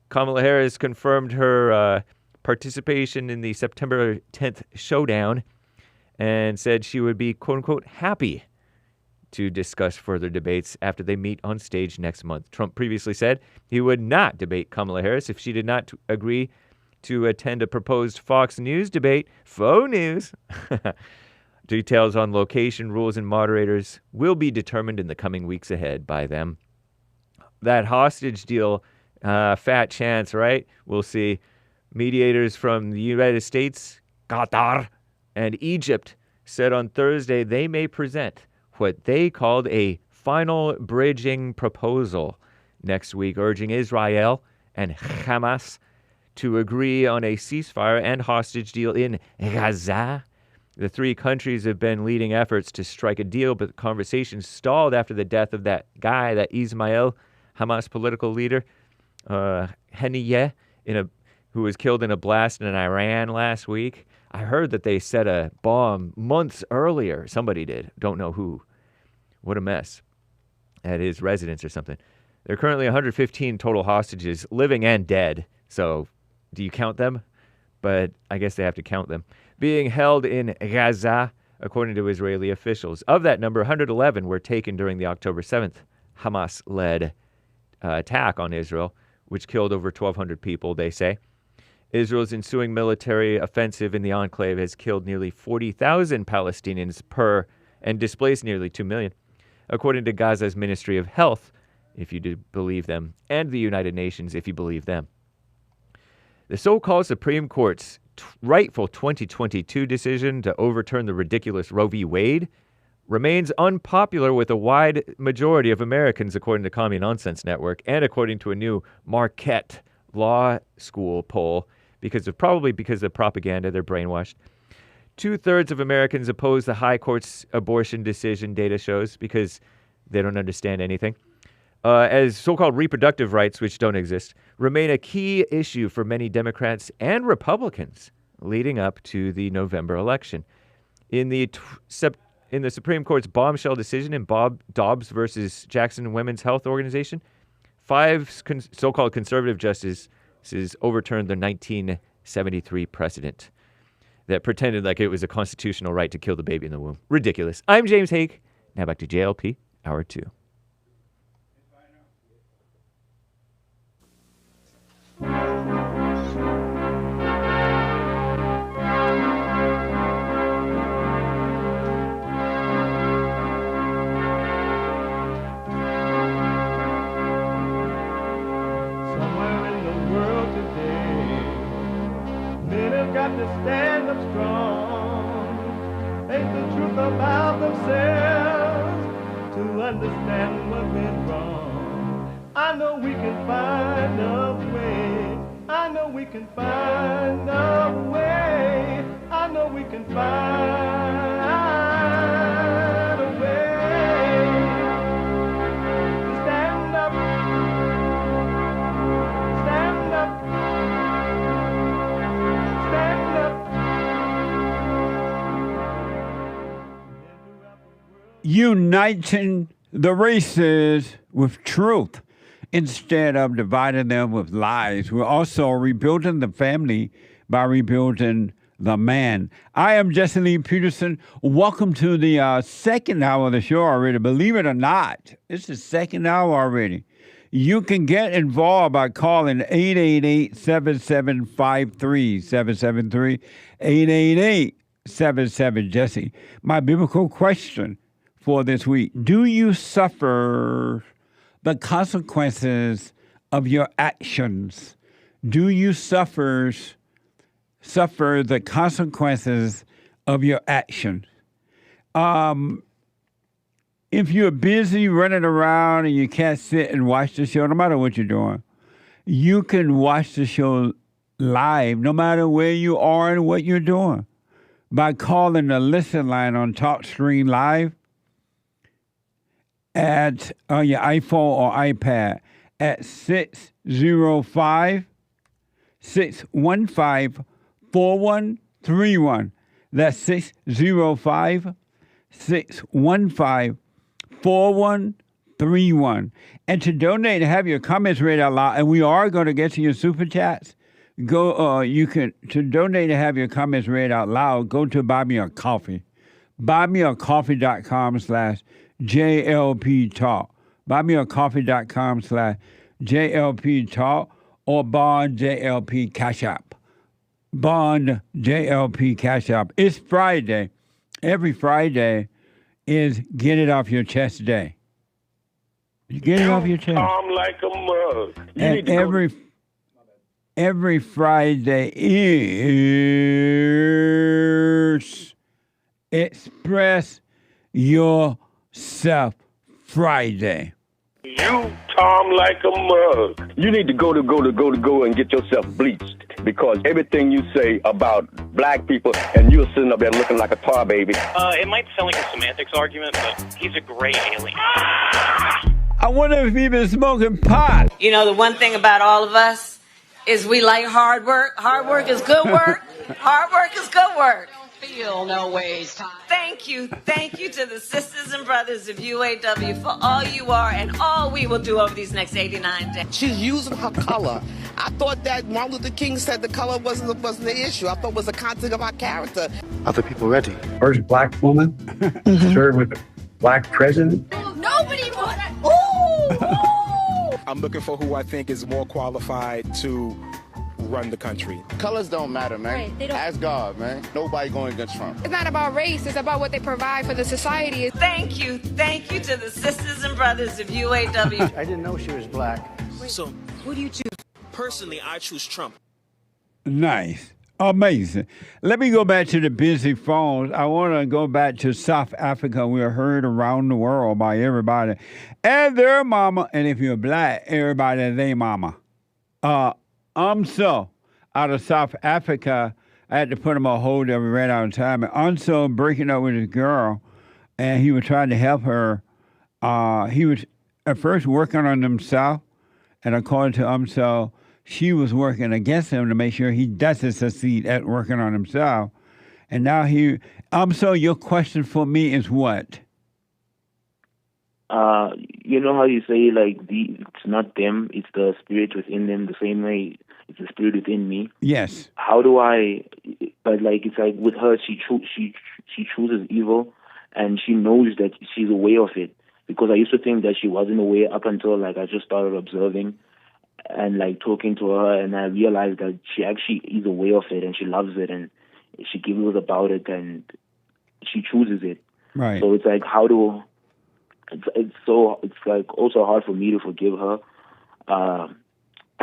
Kamala Harris confirmed her participation in the September 10th showdown and said she would be, quote-unquote, happy to discuss further debates after they meet on stage next month. Trump previously said he would not debate Kamala Harris if she did not agree to attend a proposed Fox News debate. Faux news. Details on location, rules, and moderators will be determined in the coming weeks ahead by them. That hostage deal, fat chance, right? We'll see. Mediators from the United States, Qatar, and Egypt said on Thursday they may present what they called a final bridging proposal next week, urging Israel and Hamas to agree on a ceasefire and hostage deal in Gaza. The three countries have been leading efforts to strike a deal, but the conversations stalled after the death of that guy, that Ismail, Hamas political leader, Haniyeh, who was killed in a blast in Iran last week. I heard that they set a bomb months earlier. Somebody did. Don't know who. What a mess. At his residence or something. There are currently 115 total hostages, living and dead. So do you count them? But I guess they have to count them. Being held in Gaza, according to Israeli officials. Of that number, 111 were taken during the October 7th Hamas-led attack on Israel, which killed over 1,200 people, they say. Israel's ensuing military offensive in the enclave has killed nearly 40,000 Palestinians and displaced nearly 2 million. According to Gaza's Ministry of Health, if you do believe them, and the United Nations, if you believe them. The so-called Supreme Court's rightful 2022 decision to overturn the ridiculous Roe v. Wade remains unpopular with a wide majority of Americans, according to Commie Nonsense Network, and according to a new Marquette Law School poll, because of propaganda, they're brainwashed. 2/3 of Americans oppose the High Court's abortion decision, data shows, because they don't understand anything. As so-called reproductive rights, which don't exist, remain a key issue for many Democrats and Republicans leading up to the November election. In the Supreme Court's bombshell decision in Bob Dobbs versus Jackson Women's Health Organization, 5 so-called conservative justices overturned the 1973 precedent that pretended like it was a constitutional right to kill the baby in the womb. Ridiculous. I'm James Hake. Now back to JLP, Hour 2. to stand up strong, face the truth about themselves, to understand what went wrong. I know we can find a way. I know we can find a way. I know we can find a way to stand up, stand up, stand up. Uniting the races with truth instead of dividing them with lies. We're also rebuilding the family by rebuilding the man. I am Jesse Lee Peterson. Welcome to the second hour of the show already. Believe it or not, it's the second hour already. You can get involved by calling 888-7753-773, 888-77-JESSE. My biblical question for this week: do you suffer the consequences of your actions? Do you suffer the consequences of your actions? If you're busy running around and you can't sit and watch the show, no matter what you're doing, you can watch the show live, no matter where you are and what you're doing, by calling the listen line on TalkStream Live at on your iPhone or iPad at 605-615-4131. That's 605-615-4131. And to donate and have your comments read out loud, and we are going to get to your super chats. To donate and have your comments read out loud, go to Buy Me a Coffee. buymeacoffee.com/JLP Talk. buymeacoffee.com/JLP Talk or Bond JLP Cash App. Bond JLP Cash App. It's Friday. Every Friday is Get It Off Your Chest Day. Get it off your chest. Calm like a mug. And every Friday is Express Yourself Friday. You calm like a mug. You need to go and get yourself bleached, because everything you say about black people, and you're sitting up there looking like a tar baby. It might sound like a semantics argument, but he's a great alien. I wonder if he's been smoking pot. You know, the one thing about all of us is we like hard work. Hard work is good work. Hard work is good work. Feel no waste time. Thank you to the sisters and brothers of UAW for all you are and all we will do over these next 89 days. She's using her color. I thought that Martin Luther King said the color wasn't the issue. I thought it was the content of our character. Are the people ready? First black woman served with a black president. Nobody wanted. I'm looking for who I think is more qualified to run the country. Colors don't matter, man. Right, they don't. Ask God, man. Nobody going against Trump. It's not about race, it's about what they provide for the society. Thank you to the sisters and brothers of UAW. I didn't know she was black. So, Who do you choose? personally, I choose Trump. Nice. Amazing. Let me go back to the busy phones. I want to go back to South Africa. We are heard around the world by everybody and their mama. And if you're black, everybody and their mama. Umso out of South Africa. I had to put him on hold there. We ran out of time. And Umso breaking up with his girl, and he was trying to help her. He was at first working on himself, and according to Umso, she was working against him to make sure he doesn't succeed at working on himself. And now so your question for me is what? You know how you say, like, it's not them, it's the spirit within them, the same way it's the spirit within me? Yes. How do I, but like, it's like with her, she chooses evil, and she knows that she's aware of it. Because I used to think that she wasn't aware up until, like, I just started observing and, like, talking to her, and I realized that she actually is aware of it, and she loves it, and she giggles about it, and she chooses it. Right. So it's like, it's like also hard for me to forgive her,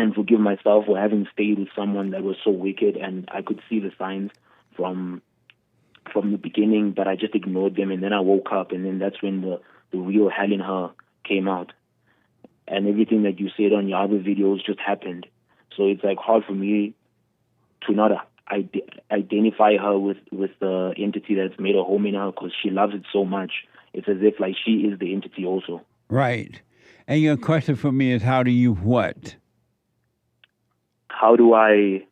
and forgive myself for having stayed with someone that was so wicked, and I could see the signs from the beginning, but I just ignored them, and then I woke up, and then that's when the real hell in her came out. And everything that you said on your other videos just happened. So it's like hard for me to not identify her with the entity that's made a home in her, because she loves it so much. It's as if like she is the entity also. Right. And your question for me is, how do you what? How do I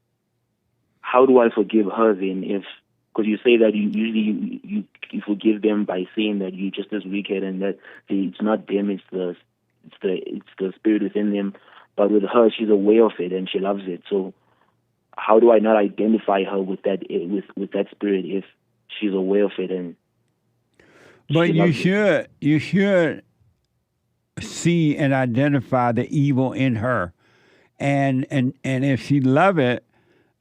forgive her then? Because you say that you usually you forgive them by saying that you're just as wicked and that it's not them, it's the spirit within them. But with her, she's aware of it and she loves it. So how do I not identify her with that spirit if she's aware of it and? But you should see and identify the evil in her, and if she love it,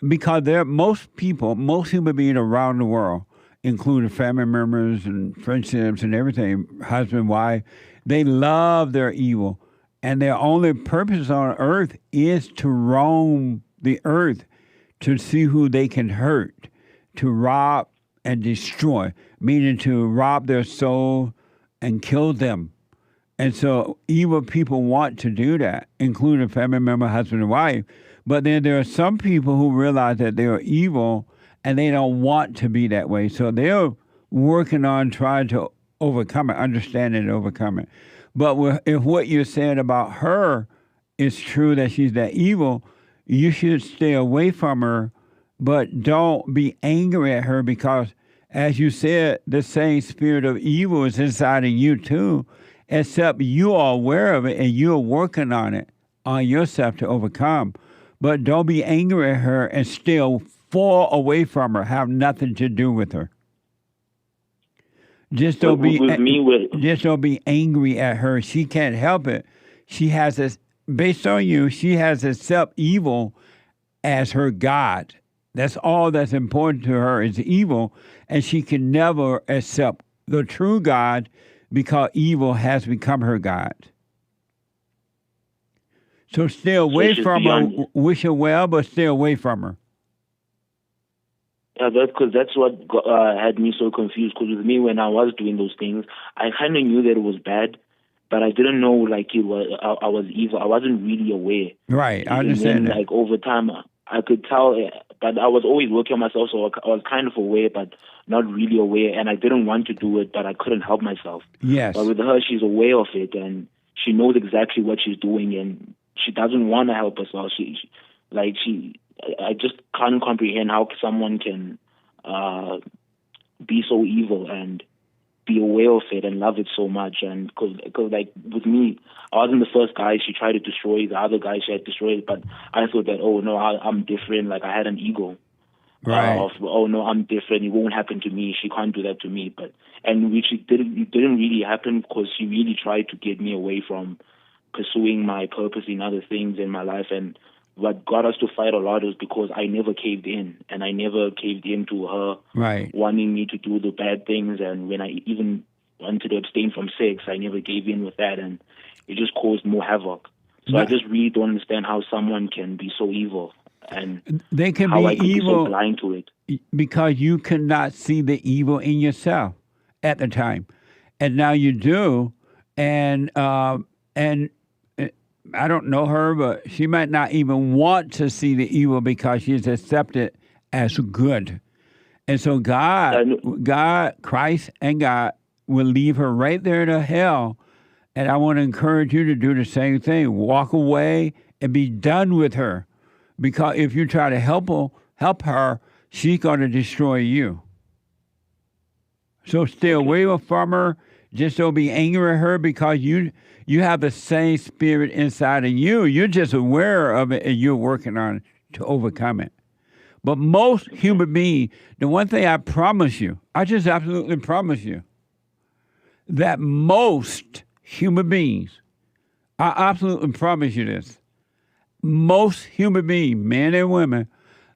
because most human beings around the world, including family members and friendships and everything, husband, wife, they love their evil, and their only purpose on earth is to roam the earth, to see who they can hurt, to rob and destroy, meaning to rob their soul and kill them. And so evil people want to do that, including family member, husband, and wife. But then there are some people who realize that they are evil and they don't want to be that way. So they're working on trying to overcome it, understand it and overcome it. But if what you're saying about her is true, that she's that evil, you should stay away from her, but don't be angry at her, because, as you said, the same spirit of evil is inside of you too, except you are aware of it and you're working on it on yourself to overcome. But don't be angry at her and still fall away from her, have nothing to do with her. Just don't be angry at her. She can't help it. She has this, based on you, she has accept evil as her God. That's all that's important to her is evil, and she can never accept the true God because evil has become her God. So stay away from her. Wish her well, but stay away from her. Yeah, that's what had me so confused. Because with me, when I was doing those things, I kind of knew that it was bad, but I didn't know like it was. I was evil. I wasn't really aware. Right, I understand. And then, like over time, I could tell, but I was always working on myself, so I was kind of aware, but not really aware. And I didn't want to do it, but I couldn't help myself. Yes. But with her, she's aware of it, and she knows exactly what she's doing, and she doesn't want to help herself. I just can't comprehend how someone can be so evil and be aware of it and love it so much. And because like with me, I wasn't the first guy she tried to destroy. The other guy she had destroyed, but I thought that, oh no, I'm different. Like I had an ego. Right. Oh no, I'm different. It won't happen to me. She can't do that to me. It didn't really happen because she really tried to get me away from pursuing my purpose in other things in my life. And what got us to fight a lot was because I never caved in, and I never caved in to her wanting me to do the bad things. And when I even wanted to abstain from sex, I never gave in with that, and it just caused more havoc. So I just really don't understand how someone can be so evil, and they can how be I could evil be so blind to it. Because you could not see the evil in yourself at the time, and now you do, and I don't know her, but she might not even want to see the evil because she's accepted as good. And so God, Christ and God will leave her right there to hell. And I want to encourage you to do the same thing. Walk away and be done with her. Because if you try to help her, she's going to destroy you. So stay away from her. Just don't be angry at her because you have the same spirit inside of you. You're just aware of it and you're working on it to overcome it. But most human beings, the one thing I promise you, I just absolutely promise you, that most human beings, I absolutely promise you this, most human beings, men and women,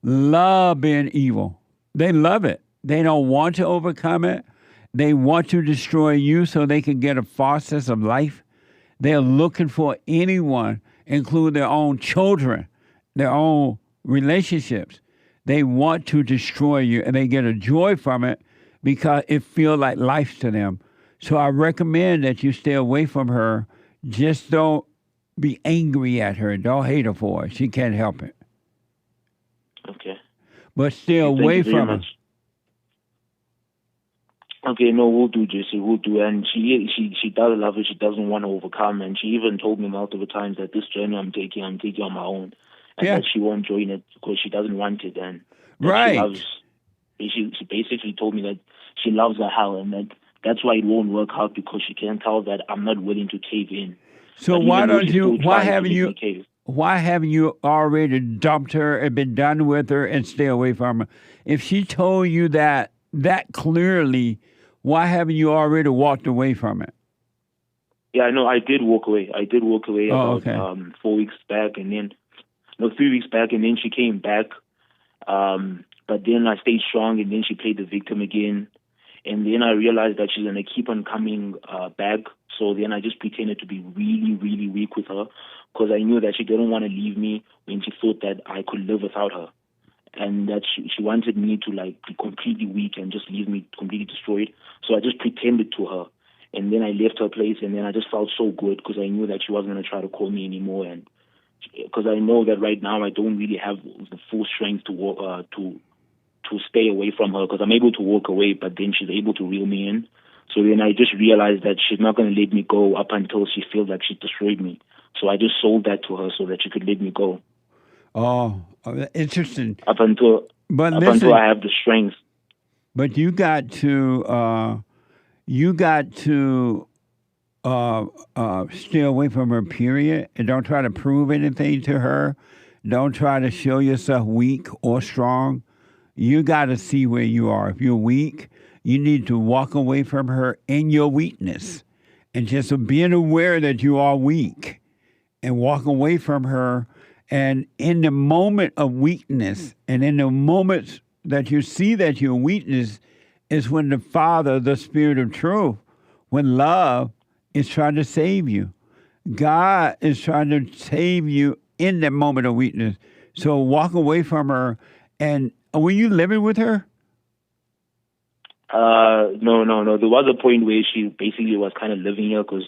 love being evil. They love it. They don't want to overcome it. They want to destroy you so they can get a false sense of life. They're looking for anyone, include their own children, their own relationships. They want to destroy you, and they get a joy from it because it feels like life to them. So I recommend that you stay away from her. Just don't be angry at her. Don't hate her for it. She can't help it. Okay. But stay away from her. Okay, no, we'll do, Jesse. We'll do. And she does love it. She doesn't want to overcome. And she even told me multiple times that this journey I'm taking on my own. And that she won't join it because she doesn't want it. And right. She basically told me that she loves the hell and that's why it won't work out because she can tell that I'm not willing to cave in. So why haven't you already dumped her and been done with her and stay away from her? If she told you that clearly, why haven't you already walked away from it? Yeah, I know. I did walk away. About 4 weeks back, and then 3 weeks back, and then she came back. But then I stayed strong, and then she played the victim again. And then I realized that she's gonna keep on coming back. So then I just pretended to be really, really weak with her because I knew that she didn't want to leave me when she thought that I could live without her. And that she wanted me to be completely weak and just leave me completely destroyed. So I just pretended to her. And then I left her place, and then I just felt so good because I knew that she wasn't going to try to call me anymore. And because I know that right now I don't really have the full strength to walk, to stay away from her because I'm able to walk away, but then she's able to reel me in. So then I just realized that she's not going to let me go up until she feels like she destroyed me. So I just sold that to her so that she could let me go. Oh, interesting. Up until I have the strength. But you got to stay away from her, period, and don't try to prove anything to her. Don't try to show yourself weak or strong. You got to see where you are. If you're weak, you need to walk away from her in your weakness, and just being aware that you are weak, and walk away from her. And in the moment of weakness, and in the moments that you see that you're weakness, is when the Father, the Spirit of truth, when love is trying to save you. God is trying to save you in that moment of weakness. So walk away from her. And were you living with her? No. There was a point where she basically was kind of living here because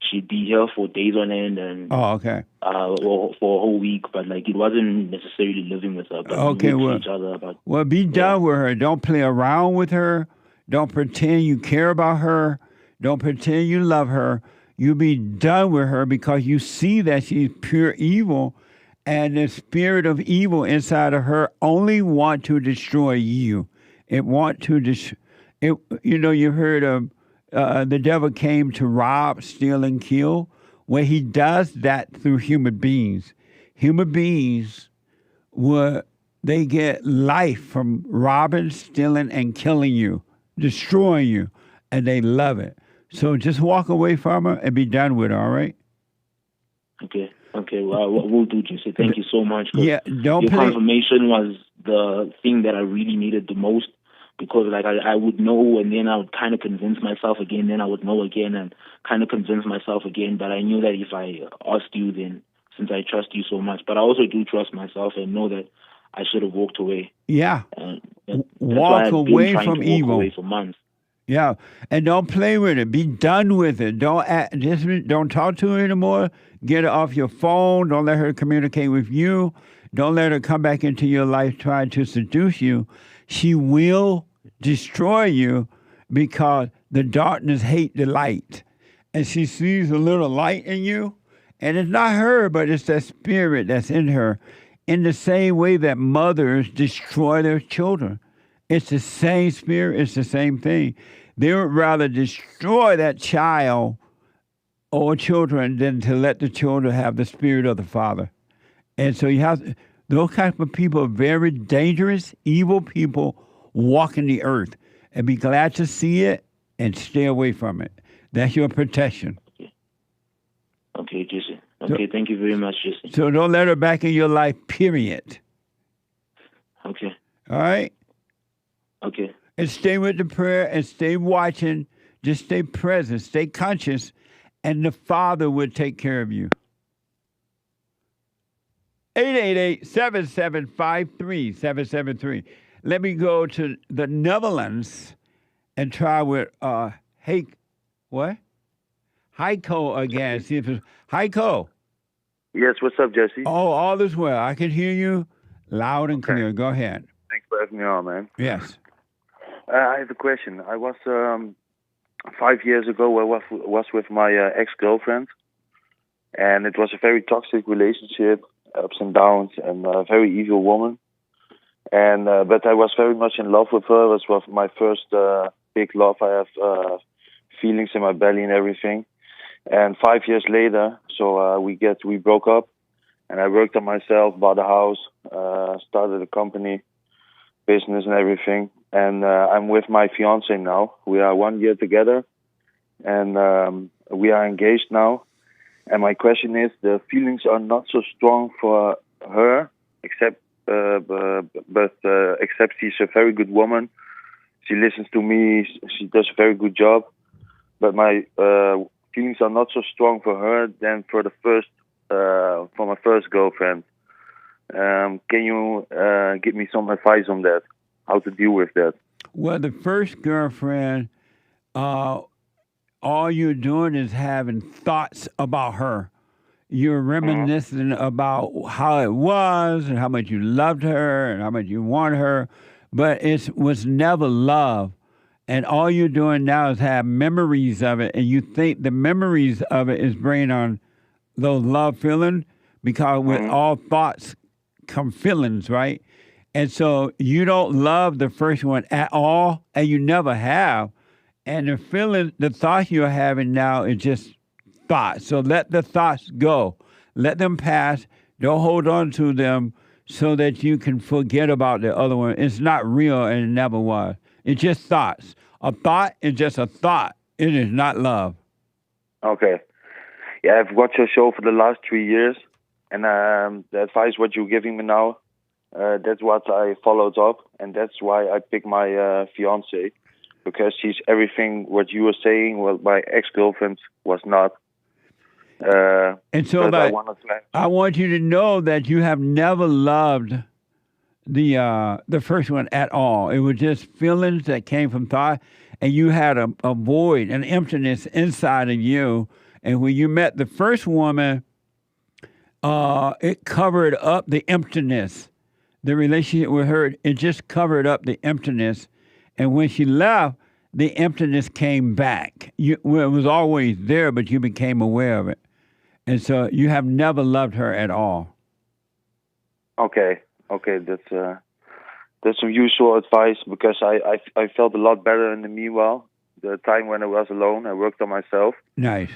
she'd be here for days on end and or for a whole week, but it wasn't necessarily living with her. But okay, we would see each other about. Well, be done with her. Don't play around with her. Don't pretend you care about her. Don't pretend you love her. You be done with her because you see that she's pure evil, and the spirit of evil inside of her only want to destroy you. It want to destroy. You heard of. The devil came to rob, steal, and kill. Well, he does that through human beings. Human beings, they get life from robbing, stealing, and killing you, destroying you, and they love it. So just walk away from her and be done with her, all right? Okay. Well, we'll do, Jesse. Thank you so much. Yeah, your confirmation was the thing that I really needed the most. Because I would know, and then I would kind of convince myself again, then I would know again and kind of convince myself again. But I knew that if I asked you, then since I trust you so much, but I also do trust myself and know that I should have walked away. Yeah, walk away from evil. Walk away for months. Yeah, and don't play with it. Be done with it. Don't talk to her anymore. Get her off your phone. Don't let her communicate with you. Don't let her come back into your life trying to seduce you. She will destroy you because the darkness hate the light. And she sees a little light in you, and it's not her, but it's that spirit that's in her. In the same way that mothers destroy their children. It's the same spirit, it's the same thing. They would rather destroy that child or children than to let the children have the spirit of the Father. And so those type of people are very dangerous, evil people walking the earth, and be glad to see it and stay away from it. That's your protection. Okay, Jesse. Okay, thank you very much, Jesse. So don't let her back in your life, period. Okay. All right? Okay. And stay with the prayer and stay watching. Just stay present, stay conscious, and the Father will take care of you. 888-775-3773. Let me go to the Netherlands and try with Hake. What? Heyco again. See if it's Heyco. Yes, what's up, Jesse? Oh, all is well. I can hear you loud and clear. Go ahead. Thanks for having me on, man. Yes. I have a question. I was 5 years ago. I was with my ex-girlfriend, and it was a very toxic relationship, ups and downs, and a very evil woman. And but I was very much in love with her. It was my first big love. I have feelings in my belly and everything. And 5 years later, so we broke up, and I worked on myself, bought a house, started a company, business and everything. And I'm with my fiancée now. We are 1 year together, and we are engaged now. And my question is, the feelings are not so strong for her, except she's a very good woman. She listens to me. She does a very good job. But my feelings are not so strong for her than for my first girlfriend. Can you give me some advice on that? How to deal with that? Well, the first girlfriend, all you're doing is having thoughts about her. You're reminiscing about how it was and how much you loved her and how much you want her, but it was never love. And all you're doing now is have memories of it, and you think the memories of it is bringing on those love feelings, because with all thoughts come feelings, right? And so you don't love the first one at all, and you never have. And the feeling, the thoughts you're having now is just thoughts. So let the thoughts go. Let them pass. Don't hold on to them so that you can forget about the other one. It's not real, and it never was. It's just thoughts. A thought is just a thought. It is not love. Okay. Yeah, I've watched your show for the last 3 years, and the advice what you're giving me now, that's what I followed up, and that's why I picked my fiancée, because she's everything what you were saying. Well, my ex-girlfriend was not. And so I want you to know that you have never loved the first one at all. It was just feelings that came from thought, and you had a void, an emptiness inside of you. And when you met the first woman, it covered up the emptiness. The relationship with her, it just covered up the emptiness. And when she left, the emptiness came back. It was always there, but you became aware of it. And so you have never loved her at all. Okay, that's some useful advice, because I felt a lot better in the meanwhile. The time when I was alone, I worked on myself. Nice.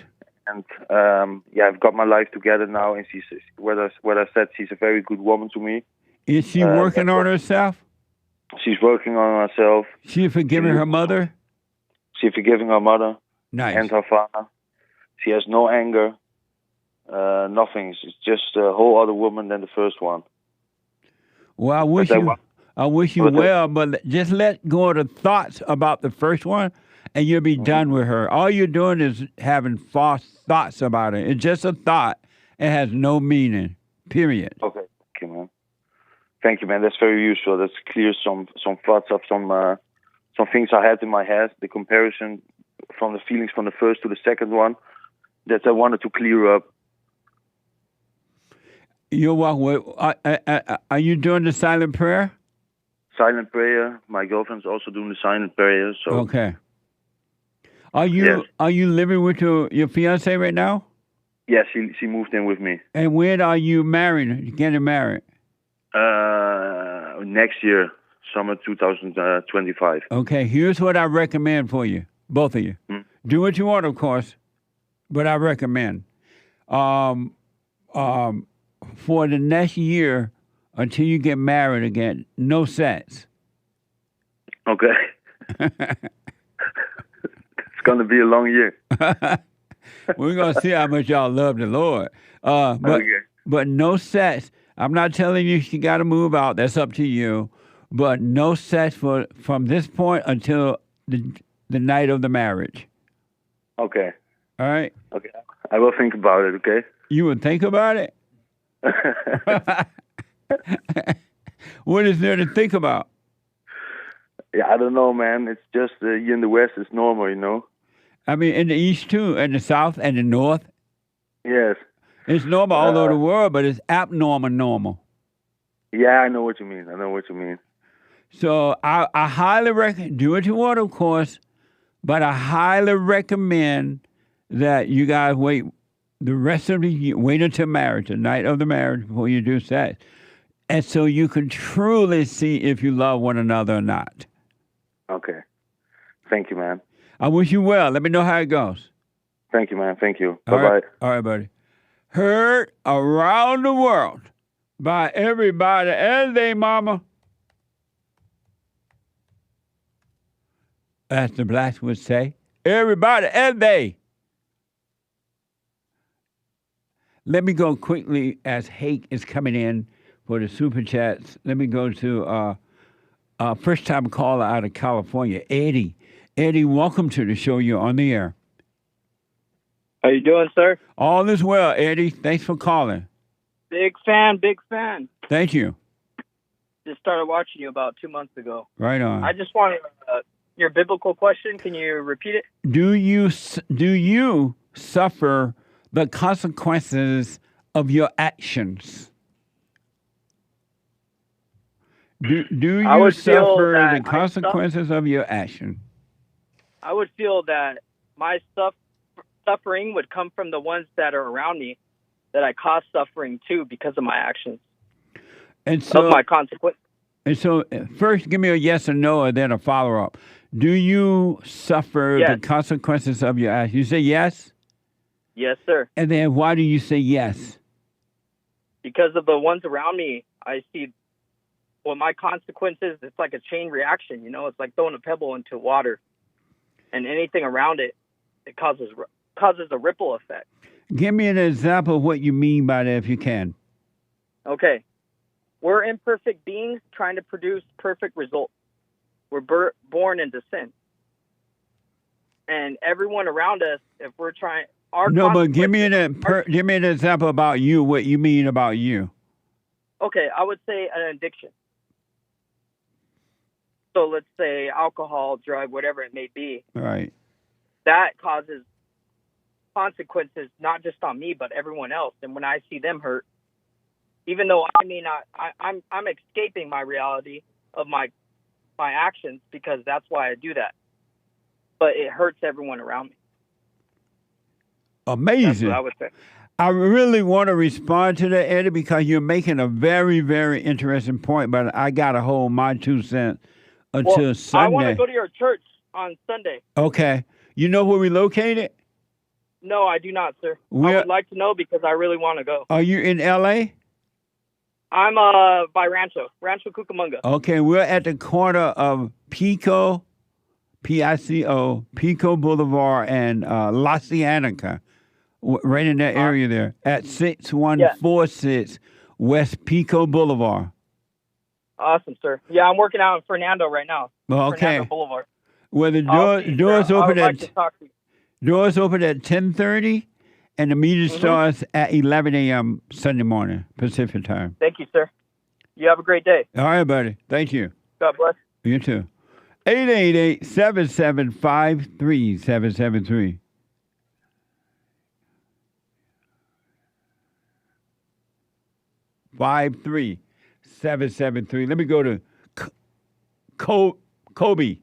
And I've got my life together now, and she's what I said. She's a very good woman to me. Is she working on herself? She's working on herself. She forgiving her mother? She's forgiving her mother. Nice. And her father. She has no anger. Nothing. She's just a whole other woman than the first one. Well, I wish you well, but just let go of the thoughts about the first one, and you'll be done with her. All you're doing is having false thoughts about it. It's just a thought. It has no meaning, period. Okay, thank you, man. Thank you, man. That's very useful. That's clear some thoughts of some things I had in my head, the comparison from the feelings from the first to the second one, that I wanted to clear up. You're welcome. Are you doing the silent prayer? Silent prayer. My girlfriend's also doing the silent prayer. So okay. Are you living with your fiancée right now? Yes, she moved in with me. And when are you married? Getting married? Next year, summer 2025. Okay. Here's what I recommend for you, both of you. Do what you want, of course, but I recommend. For the next year, until you get married again, no sex. Okay. It's going to be a long year. We're going to see how much y'all love the Lord. But no sex. I'm not telling you got to move out. That's up to you. But no sex from this point until the night of the marriage. Okay. All right? Okay. I will think about it, okay? You would think about it? What is there to think about? Yeah, I don't know, man. It's just here in the West, it's normal, you know. I mean, in the East too, and the South and the North. Yes. It's normal all over the world, but it's abnormal normal. Yeah, I know what you mean. I know what you mean. So I highly recommend, do what you want, of course, but I highly recommend that you guys wait the rest of the year, wait until marriage, the night of the marriage, before you do sex. And so you can truly see if you love one another or not. Okay. Thank you, man. I wish you well. Let me know how it goes. Thank you, man. Thank you. All Bye-bye. right. All right, buddy. Heard around the world by everybody and they mama. As the blacks would say, everybody and they. Let me go quickly as Hake is coming in for the super chats. Let me go to first time caller out of California, Eddie. Eddie, welcome to the show. You're on the air. How you doing, sir? All is well, Eddie. Thanks for calling. Big fan, big fan. Thank you. Just started watching you about 2 months ago. Right on. I just wanted your biblical question. Can you repeat it? Do you suffer the consequences of your actions? Do you suffer the consequences of your action? I would feel that my suffering would come from the ones that are around me, that I cause suffering to because of my actions. And so, of my consequence. And so, first, give me a yes or no, and then a follow-up. Do you suffer the consequences of your actions? You say yes? Yes, sir. And then why do you say yes? Because of the ones around me, I see my consequences, it's like a chain reaction, you know? It's like throwing a pebble into water. And anything around it, it causes a ripple effect. Give me an example of what you mean by that, if you can. Okay. We're imperfect beings trying to produce perfect results. We're born into sin. And everyone around us, if we're trying... but give me an example about you, what you mean about you. Okay, I would say an addiction. So let's say alcohol, drug, whatever it may be. Right. That causes consequences not just on me, but everyone else. And when I see them hurt, even though I may not, I'm escaping my reality of my actions because that's why I do that. But it hurts everyone around me. Amazing. That's what I would say. I really want to respond to that, Eddie, because you're making a very, very interesting point, but I got to hold my 2 cents until Sunday. I want to go to your church on Sunday. Okay. You know where we're located? No, I do not, sir. I would like to know because I really want to go. Are you in L.A.? I'm by Rancho Cucamonga. Okay, we're at the corner of Pico, P-I-C-O, Pico Boulevard and La Cienega, right in that area there, at 6146 West Pico Boulevard. Awesome, sir. Yeah, I'm working out in Fernando right now. Okay. Fernando Boulevard. Well, the doors open doors open at 10:30, and the meeting starts at 11 a.m. Sunday morning, Pacific time. Thank you, sir. You have a great day. All right, buddy. Thank you. God bless. You too. 888-775-3773. Five-3. 773. Let me go to Kobe.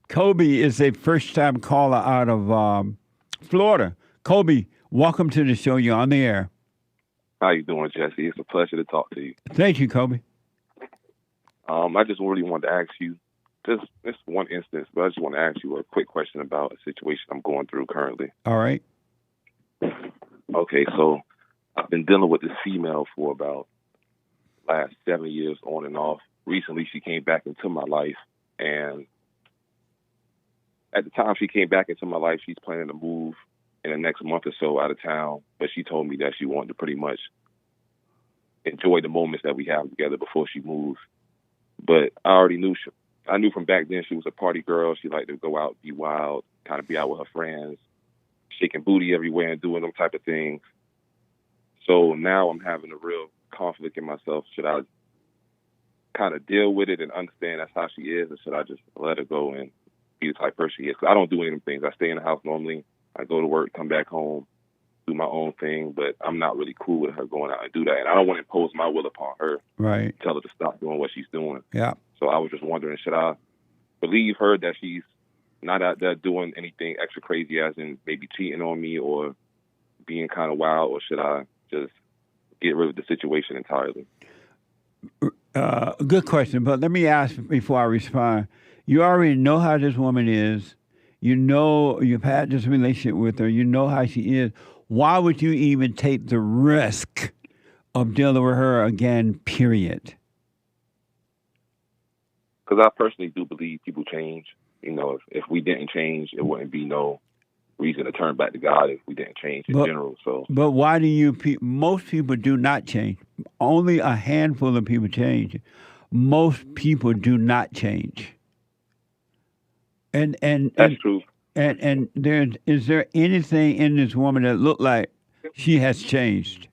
Kobe is a first-time caller out of Florida. Kobe, welcome to the show. You're on the air. How you doing, Jesse? It's a pleasure to talk to you. Thank you, Kobe. I just really wanted to ask you, just one instance, but I just want to ask you a quick question about a situation I'm going through currently. All right. Okay, so I've been dealing with this female for about last 7 years on and off. Recently, she came back into my life, and at the time she came back into my life, she's planning to move in the next month or so out of town, but she told me that she wanted to pretty much enjoy the moments that we have together before she moves. But I already knew I knew from back then she was a party girl. She liked to go out, be wild, kind of be out with her friends, shaking booty everywhere and doing them type of things. So now I'm having a real conflict in myself. Should I kind of deal with it and understand that's how she is, or should I just let her go and be the type of person she is? 'Cause I don't do any of them things. I stay in the house normally. I go to work, come back home, do my own thing, but I'm not really cool with her going out and do that. And I don't want to impose my will upon her. Right. Tell her to stop doing what she's doing. Yeah. So I was just wondering, should I believe her that she's not out there doing anything extra crazy, as in maybe cheating on me or being kind of wild, or should I just get rid of the situation entirely? Good question, but let me ask before I respond. You already know how this woman is. You know you've had this relationship with her. You know how she is. Why would you even take the risk of dealing with her again, period? Because I personally do believe people change. You know, if we didn't change, it wouldn't be no reason to turn back to God if we didn't change in general. So, but why do you? Most people do not change. Only a handful of people change. Most people do not change. And that's true. And is there anything in this woman that look like she has changed?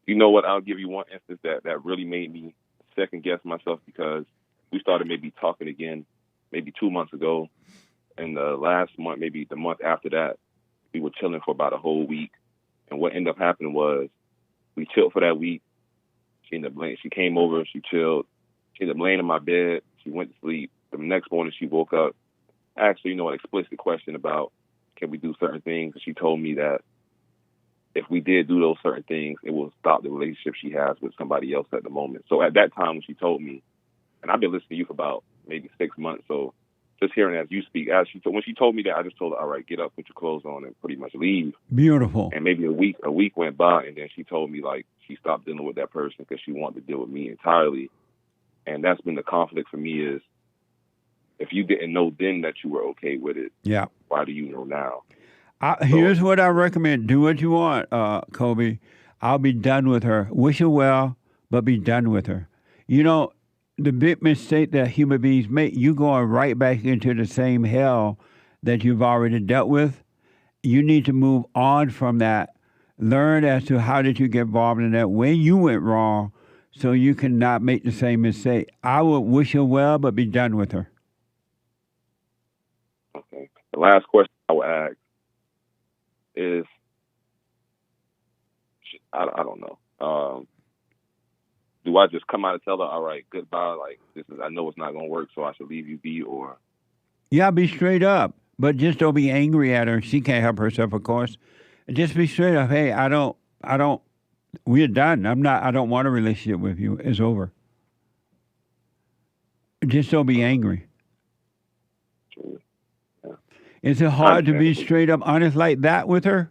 You know what? I'll give you one instance that really made me second guess myself, because we started maybe talking again maybe 2 months ago. And the last month, maybe the month after that, we were chilling for about a whole week. And what ended up happening was we chilled for that week. She came over, she chilled. She ended up laying in my bed. She went to sleep. The next morning she woke up. Actually, an explicit question about can we do certain things. And she told me that if we did do those certain things, it will stop the relationship she has with somebody else at the moment. So at that time when she told me, and I've been listening to you for about maybe 6 months, so just hearing as you speak, when she told me that, I just told her, all right, get up, put your clothes on, and pretty much leave. Beautiful. And maybe a week went by, and then she told me, like, she stopped dealing with that person because she wanted to deal with me entirely. And that's been the conflict for me is, if you didn't know then that you were okay with it, yeah, why do you know now? Here's what I recommend. Do what you want, Kobe. I'll be done with her. Wish her well, but be done with her. You know, the big mistake that human beings make, you going right back into the same hell that you've already dealt with. You need to move on from that. Learn as to how did you get involved in that, when you went wrong, so you cannot make the same mistake. I would wish her well, but be done with her. Okay. The last question I would ask is, I don't know. Do I just come out and tell her, all right, goodbye, like, I know it's not going to work, so I should leave you be, or? Yeah, be straight up, but just don't be angry at her. She can't help herself, of course. Just be straight up. Hey, we're done. I don't want a relationship with you. It's over. Just don't be angry. Yeah. Is it hard to be straight up honest like that with her?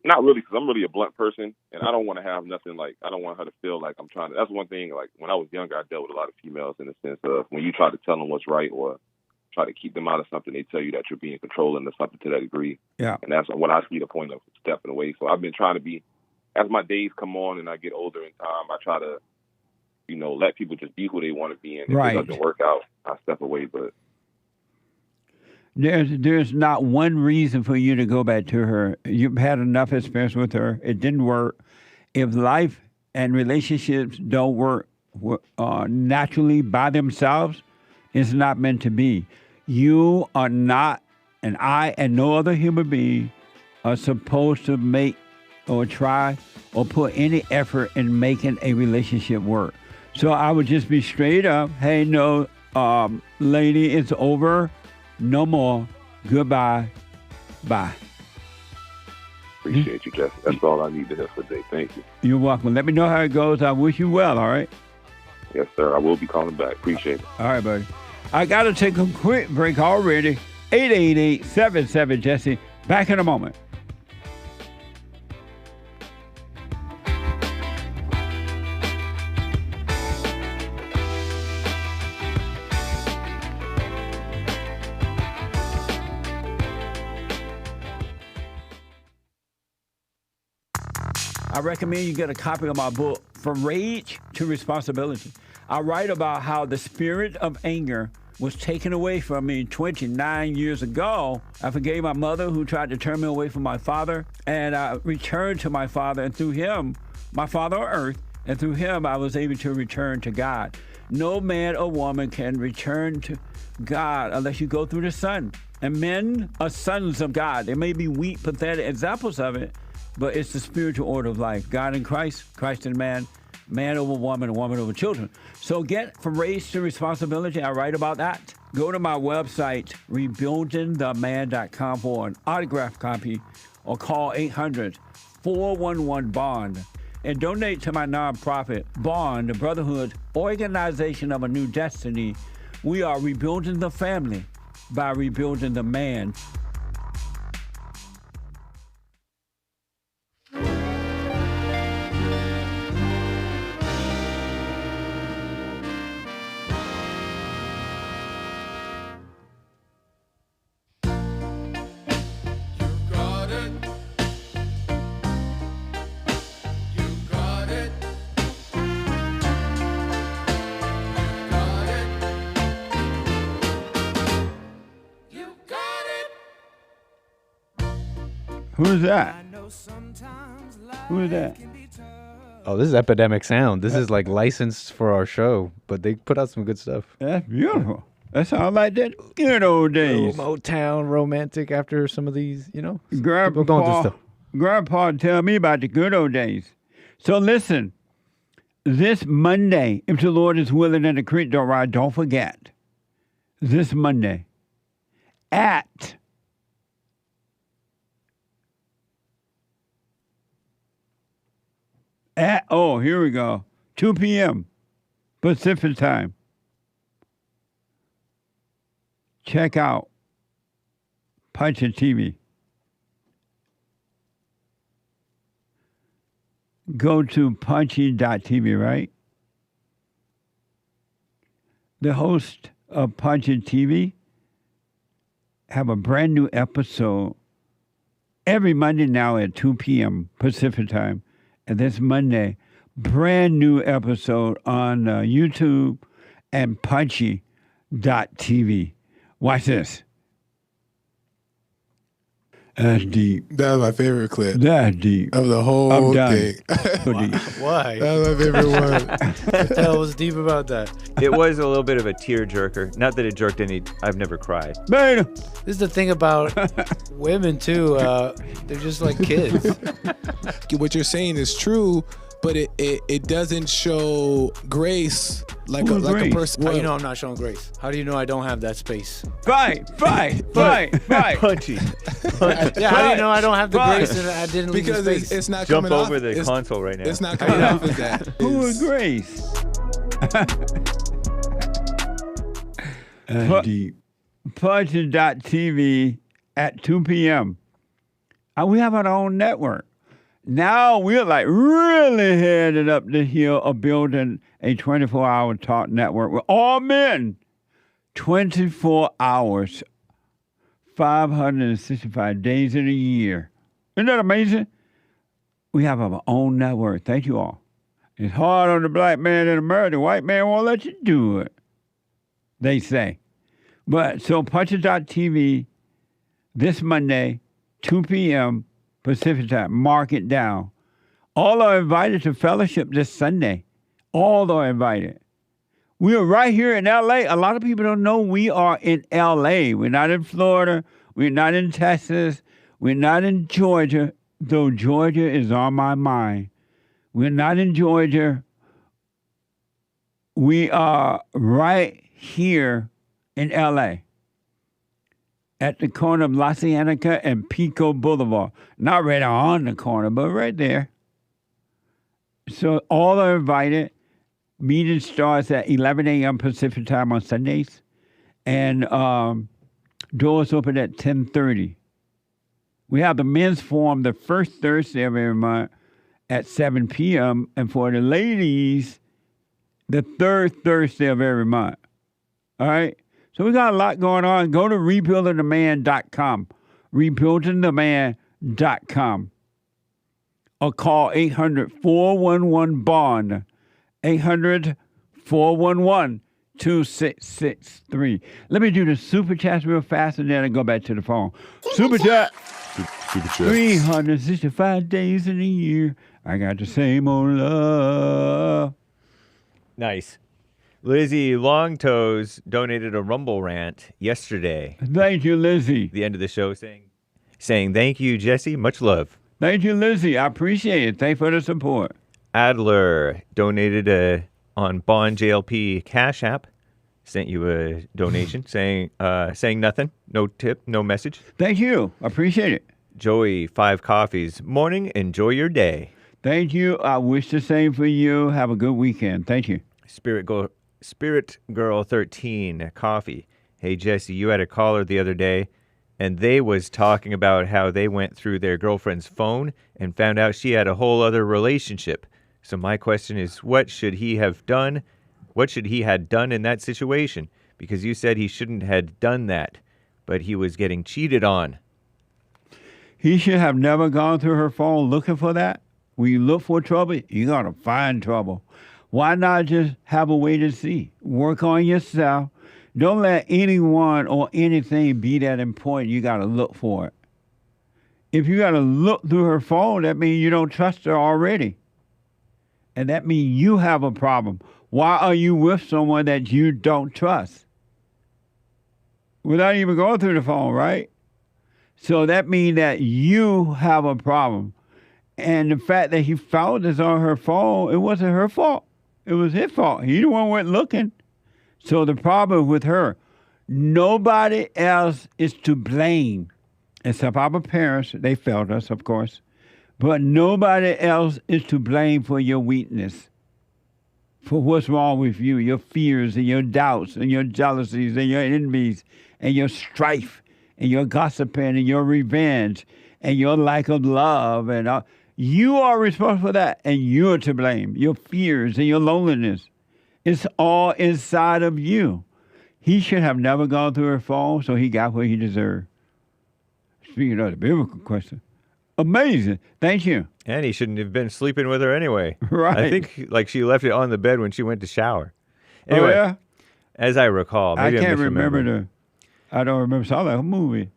Not really, because I'm really a blunt person, and I don't want to have nothing like, I don't want her to feel like I'm trying to. That's one thing, like, when I was younger, I dealt with a lot of females in the sense of when you try to tell them what's right or try to keep them out of something, they tell you that you're being controlling or something to that degree. Yeah. And that's when I see the point of stepping away. So I've been trying to be, as my days come on and I get older in time, I try to, let people just be who they want to be. And if it doesn't work out, I step away. But there's not one reason for you to go back to her. You've had enough experience with her. It didn't work. If life and relationships don't work naturally by themselves, it's not meant to be. You are not, and I and no other human being are supposed to make or try or put any effort in making a relationship work. So I would just be straight up, hey, no, lady, it's over. No more. Goodbye. Bye. Appreciate you, Jesse. That's all I need to hear for today. Thank you. You're welcome. Let me know how it goes. I wish you well, all right? Yes, sir. I will be calling back. Appreciate it. All right, buddy. I got to take a quick break already. 888-77-JESSE. Back in a moment. I recommend you get a copy of my book, From Rage to Responsibility. I write about how the spirit of anger was taken away from me 29 years ago. I forgave my mother who tried to turn me away from my father, and I returned to my father, and through him, my father on earth, and through him I was able to return to God. No man or woman can return to God unless you go through the Son. And men are sons of God. There may be weak, pathetic examples of it, but it's the spiritual order of life. God in Christ, Christ in man, man over woman, and woman over children. So get from race to responsibility. I write about that. Go to my website, rebuildingtheman.com for an autographed copy, or call 800-411-BOND. And donate to my nonprofit, Bond, the Brotherhood Organization of a New Destiny. We are rebuilding the family by rebuilding the man. Who's that? Who is that? Oh, this is Epidemic Sound. This is like licensed for our show, but they put out some good stuff. That's beautiful. That sounds like that good old days. Motown romantic after some of these, you know. Grandpa, going through stuff. Grandpa tell me about the good old days. So listen, this Monday, if the Lord is willing and the creek don't ride, don't forget, this Monday here we go, 2 p.m. Pacific time. Check out PunchieTV. Go to punchy.tv, right? The host of PunchieTV have a brand new episode every Monday now at 2 p.m. Pacific time. And this Monday, brand new episode on YouTube and punchy.tv. Watch this. That's deep. That was my favorite clip. That's deep. Of the whole thing. Why? That was my favorite one. What the hell was deep about that? It was a little bit of a tear jerker. Not that it jerked any. I've never cried. Beta. This is the thing about women too. They're just like kids. What you're saying is true, but it doesn't show grace like a person. How do you know I'm not showing grace? How do you know I don't have that space? Fight. Punchy. Yeah, how do you know I don't have the grace and I didn't leave the space? Because it's not Jump coming over off. the console right now. It's not coming off as that. Who is Grace? Deep. Punchy.tv at 2 p.m. We have our own network. Now we're like really headed up the hill of building a 24-hour talk network with all men. 24 hours, 565 days in a year. Isn't that amazing? We have our own network. Thank you all. It's hard on the black man in America. The white man won't let you do it, they say. But so Punchy.tv this Monday, 2 p.m. Pacific time. Mark it down. All are invited to fellowship this Sunday. All are invited. We are right here in L.A. A lot of people don't know we are in L.A. We're not in Florida. We're not in Texas. We're not in Georgia, though Georgia is on my mind. We're not in Georgia. We are right here in L.A. at the corner of La Cienega and Pico Boulevard. Not right on the corner, but right there. So all are invited. Meeting starts at 11 a.m. Pacific time on Sundays. And doors open at 10:30. We have the men's forum the first Thursday of every month at 7 p.m. And for the ladies, the third Thursday of every month. All right? So we got a lot going on. Go to rebuildingtheman.com. Rebuildingtheman.com. Or call 800-411-BOND. 800-411-TWO. 2663. Let me do the super chats real fast and then I go back to the phone. Super chat. Super chat. 365 days in a year. I got the same old love. Nice. Lizzie Longtoes donated a Rumble rant yesterday. Thank you, Lizzie. The end of the show saying thank you, Jesse. Much love. Thank you, Lizzie. I appreciate it. Thanks for the support. Adler donated on Bond JLP Cash App. Sent you a donation saying nothing. No tip, no message. Thank you. Appreciate it. Joey, 5 coffees. Morning, enjoy your day. Thank you. I wish the same for you. Have a good weekend. Thank you. Spirit Girl 13 coffee. Hey Jesse, you had a caller the other day and they was talking about how they went through their girlfriend's phone and found out she had a whole other relationship. So my question is, what should he have done? What should he had done in that situation? Because you said he shouldn't have done that, but he was getting cheated on. He should have never gone through her phone looking for that. When you look for trouble, you're going to find trouble. Why not just have a way to see? Work on yourself. Don't let anyone or anything be that important. You got to look for it. If you got to look through her phone, that means you don't trust her already. And that means you have a problem. Why are you with someone that you don't trust? Without even going through the phone, right? So that means that you have a problem. And the fact that he found this on her phone, it wasn't her fault. It was his fault. He the one went looking. So the problem with her, nobody else is to blame except our parents. They failed us, of course. But nobody else is to blame for your weakness, for what's wrong with you, your fears and your doubts and your jealousies and your envies and your strife and your gossiping and your revenge and your lack of love. And you are responsible for that, and you're to blame. Your fears and your loneliness. It's all inside of you. He should have never gone through her phone, so he got what he deserved. Speaking of the biblical question, amazing. Thank you. And he shouldn't have been sleeping with her anyway. Right. I think she left it on the bed when she went to shower. Anyway, yeah? As I recall, maybe I can't I remember I don't remember. It sounded like a movie.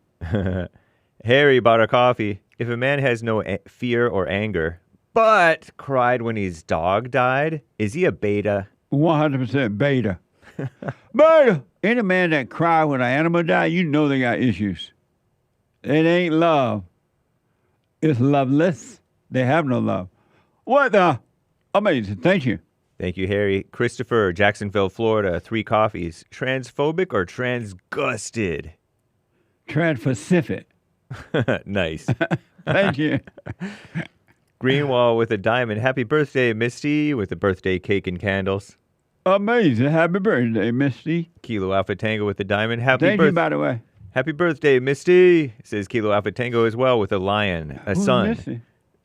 Harry bought a coffee. If a man has no fear or anger, but cried when his dog died, is he a beta? 100% beta. Beta! Any man that cry when an animal die, you know they got issues. It ain't love. It's loveless. They have no love. What the? Amazing. Thank you. Thank you, Harry. Christopher, Jacksonville, Florida, 3 coffees. Transphobic or transgusted? Trans-Pacific. Nice. Thank you. Greenwall with a diamond. Happy birthday, Misty, with a birthday cake and candles. Amazing. Happy birthday, Misty. Kilo Alpha Tango with a diamond. Thank you, by the way. Happy birthday, Misty, says Kilo Alpha Tango as well with a lion, a Who's son. Misty?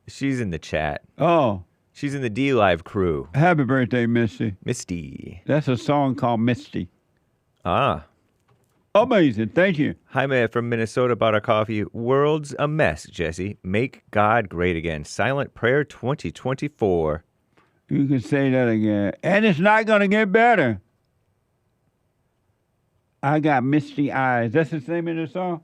She's in the chat. Oh. She's in the D-Live crew. Happy birthday, Misty. Misty. That's a song called Misty. Ah. Amazing. Thank you. Jaime from Minnesota bought a coffee. World's a mess, Jesse. Make God great again. Silent Prayer 2024. You can say that again. And it's not going to get better. I got misty eyes. That's the name of the song?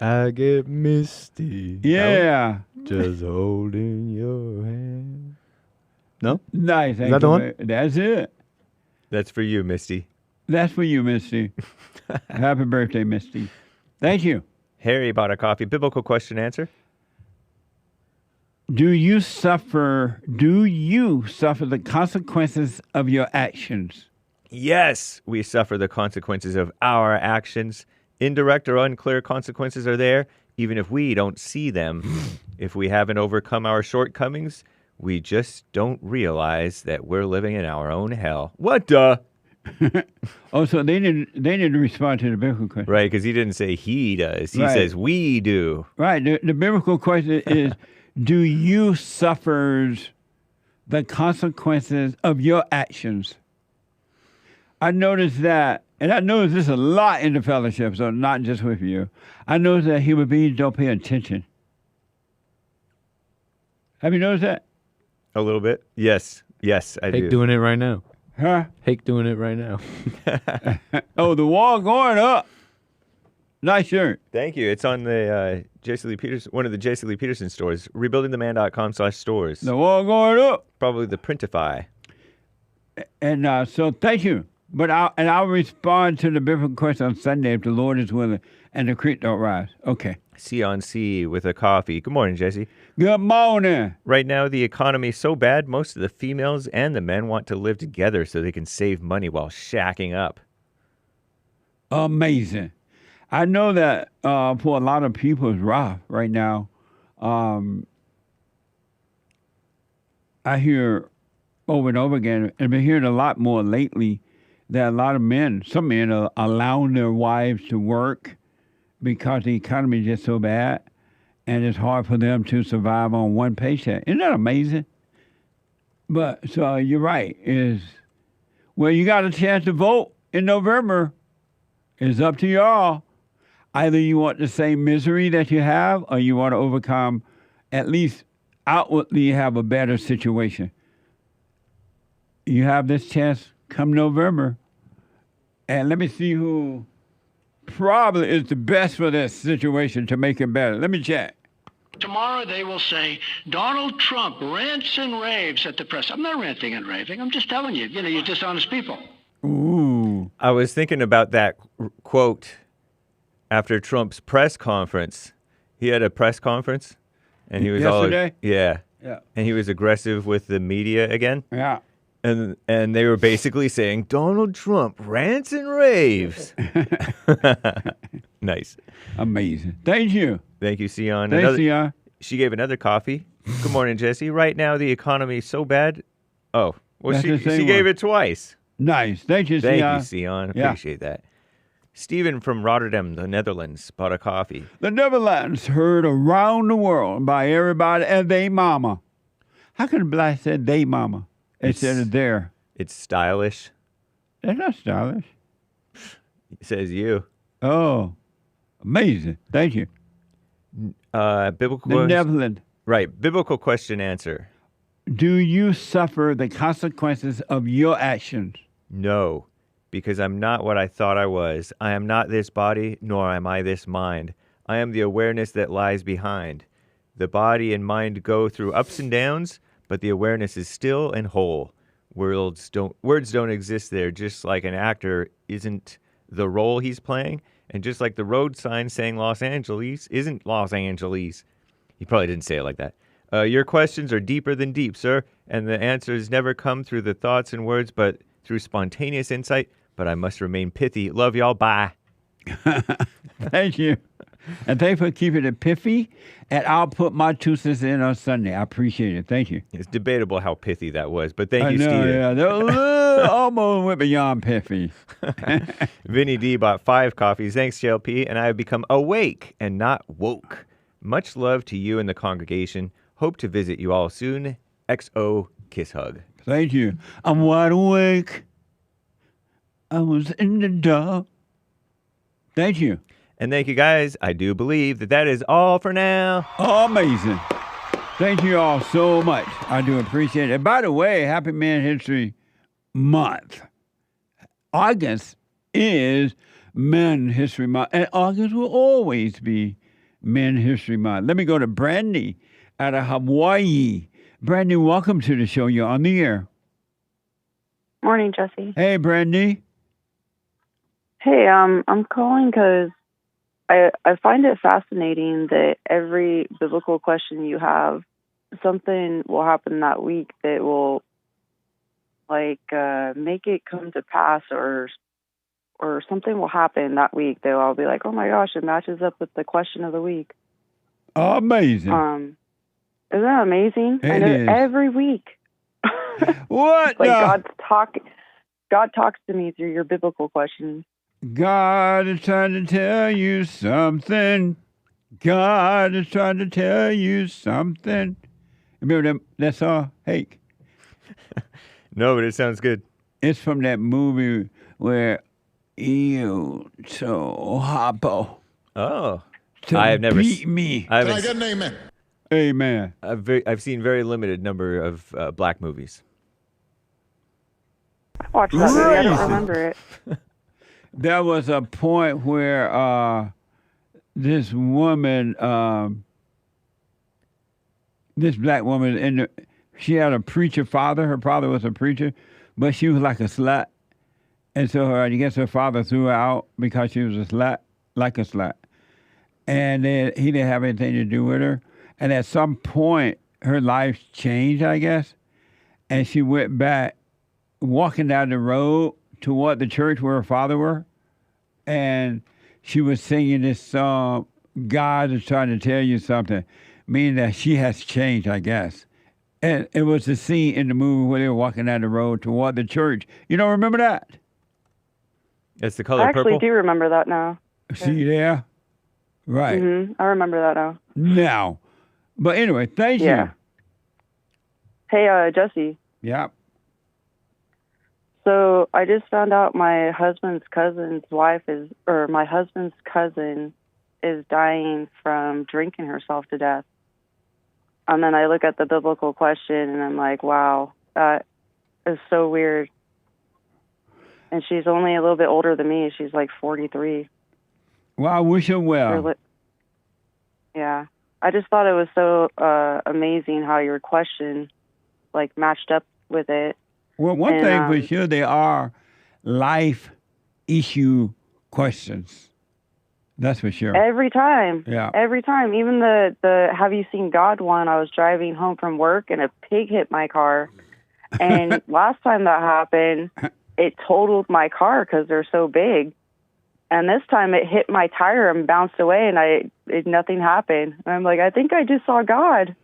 I get misty. Yeah. Just holding your hand. No? Nice. Is that the one? That's it. That's for you, Misty. That's for you, Misty. Happy birthday, Misty. Thank you. Harry bought a coffee. Biblical question answer. Do you suffer the consequences of your actions? Yes, we suffer the consequences of our actions. Indirect or unclear consequences are there, even if we don't see them. If we haven't overcome our shortcomings, we just don't realize that we're living in our own hell. What the? Oh, so they didn't respond to the biblical question. Right, because he didn't say he does. He says we do. Right. The biblical question is, do you suffer the consequences of your actions? I noticed that, and I noticed this a lot in the fellowship, so not just with you. I noticed that human beings don't pay attention. Have you noticed that? A little bit? Yes. Yes, I do. Doing it right now. Huh? Hake doing it right now. Oh, the wall going up. Nice shirt. Thank you. It's on the J.C. Lee Peterson, one of the J.C. Lee Peterson stores. Rebuildingtheman.com/stores. The wall going up. Probably the Printify. And so thank you. But I'll respond to the biblical question on Sunday if the Lord is willing and the creek don't rise. Okay. C on C with a coffee. Good morning, Jesse. Good morning. Right now, the economy is so bad, most of the females and the men want to live together so they can save money while shacking up. Amazing. I know that for a lot of people it's rough right now. I hear over and over again, and I've been hearing a lot more lately, that a lot of men, some men are allowing their wives to work because the economy is just so bad, and it's hard for them to survive on one paycheck. Isn't that amazing? But, so you're right, well, you got a chance to vote in November. It's up to y'all. Either you want the same misery that you have, or you want to overcome, at least outwardly have a better situation. You have this chance come November. And let me see who probably is the best for this situation to make it better. Let me check. Tomorrow they will say, Donald Trump rants and raves at the press. I'm not ranting and raving. I'm just telling you, you're dishonest people. Ooh. I was thinking about that quote after Trump's press conference. He had a press conference, and he was yesterday? all yeah, and he was aggressive with the media again. Yeah, and they were basically saying Donald Trump rants and raves. Nice, amazing. Thank you, Sion. Thanks, Sion. She gave another coffee. Good morning, Jesse. Right now the economy is so bad. Oh, well, she gave it twice. Nice. Thank you, Sion. Thank you, Sion. Appreciate that. Stephen from Rotterdam, the Netherlands, bought a coffee. The Netherlands heard around the world by everybody as they mama. How can the black say they mama instead of their? It's stylish. That's not stylish. It says you. Oh, amazing. Thank you. Biblical The Netherlands. Right. Biblical question answer. Do you suffer the consequences of your actions? No, because I'm not what I thought I was. I am not this body, nor am I this mind. I am the awareness that lies behind. The body and mind go through ups and downs, but the awareness is still and whole. Words don't exist there, just like an actor isn't the role he's playing, and just like the road sign saying Los Angeles isn't Los Angeles. He probably didn't say it like that. Your questions are deeper than deep, sir, and the answers never come through the thoughts and words, but through spontaneous insight. But I must remain pithy. Love y'all. Bye. Thank you. And thanks for keeping it pithy. And I'll put my 2 cents in on Sunday. I appreciate it. Thank you. It's debatable how pithy that was, but thank you, Steve. Yeah, that almost went beyond pithy. Vinny D bought 5 coffees. Thanks, JLP. And I have become awake and not woke. Much love to you and the congregation. Hope to visit you all soon. XO kiss hug. Thank you. I'm wide awake. I was in the dark. Thank you. And thank you, guys. I do believe that is all for now. Amazing. Thank you all so much. I do appreciate it. And by the way, Happy Man History Month. August is Men History Month. And August will always be Men History Month. Let me go to BRANDI out of Hawaii. BRANDI, welcome to the show. You're on the air. Morning, Jesse. Hey, BRANDI. Hey, I'm calling because I find it fascinating that every biblical question you have, something will happen that week that will, make it come to pass, or something will happen that week that I'll be like, oh my gosh, it matches up with the question of the week. Amazing. Isn't that amazing? It is. Every week. What? God talks to me through your biblical questions. God is trying to tell you something. God is trying to tell you something. Remember that song, Hake? No, but it sounds good. It's from that movie where you so hoppo. Oh. I have never beat me. Can I get an amen? Amen. I've seen very limited number of black movies. I watched that movie. I don't remember it. There was a point where this woman, this black woman, she had a preacher father. Her father was a preacher, but she was like a slut. And so I guess her father threw her out because she was a slut, like a slut. And then he didn't have anything to do with her. And at some point, her life changed, I guess. And she went back walking down the road toward the church where her father were. And she was singing this song, God is trying to tell you something, meaning that she has changed, I guess. And it was the scene in the movie where they were walking down the road toward the church. You don't remember that? It's the color I actually purple? do remember that now. See there? Right. I remember that now. Now. But anyway, thank you. Hey, Jesse. Yep. So I just found out my husband's cousin is dying from drinking herself to death. And then I look at the biblical question and I'm like, wow, that is so weird. And she's only a little bit older than me. She's like 43. Well, I wish her well. Yeah. I just thought it was so amazing how your question like matched up with it. Well, one thing for sure, they are life issue questions. That's for sure. Every time. Yeah. Every time. Even the Have You Seen God one, I was driving home from work and a pig hit my car. And last time that happened, it totaled my car because they're so big. And this time it hit my tire and bounced away and nothing happened. And I'm like, I think I just saw God.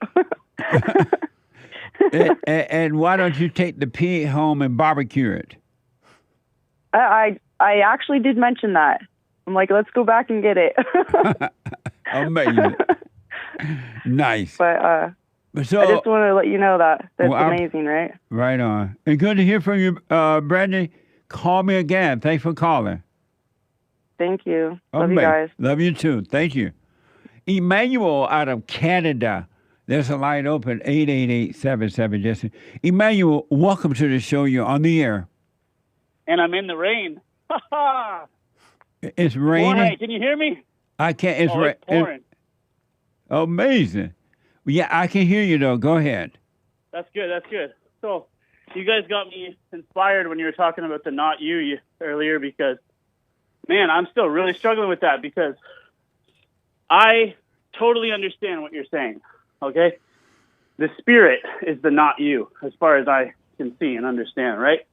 and why don't you take the pig home and barbecue it? I actually did mention that. I'm like, let's go back and get it. Amazing. Nice. But so, I just want to let you know that. That's amazing, right? Right on. And good to hear from you, Brandi. Call me again. Thanks for calling. Thank you. Love you guys. Love you too. Thank you. Emmanuel out of Canada. There's a line open, 888-77 Jesse. Emmanuel, welcome to the show. You're on the air. And I'm in the rain. It's raining. Boy, can you hear me? I can't. It's it's pouring. Amazing. Yeah, I can hear you though. Go ahead. That's good. That's good. So, you guys got me inspired when you were talking about the not you earlier because, man, I'm still really struggling with that because I totally understand what you're saying. Okay, the spirit is the not you, as far as I can see and understand. Right?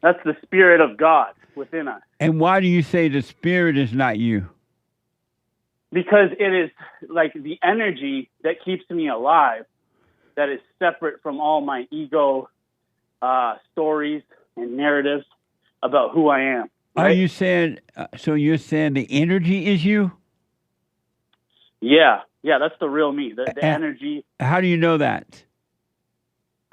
That's the spirit of God within us. And why do you say the spirit is not you? Because it is like the energy that keeps me alive that is separate from all my ego stories and narratives about who I am. Right? Are you saying, so you're saying the energy is you? Yeah, that's the real me, the energy. How do you know that?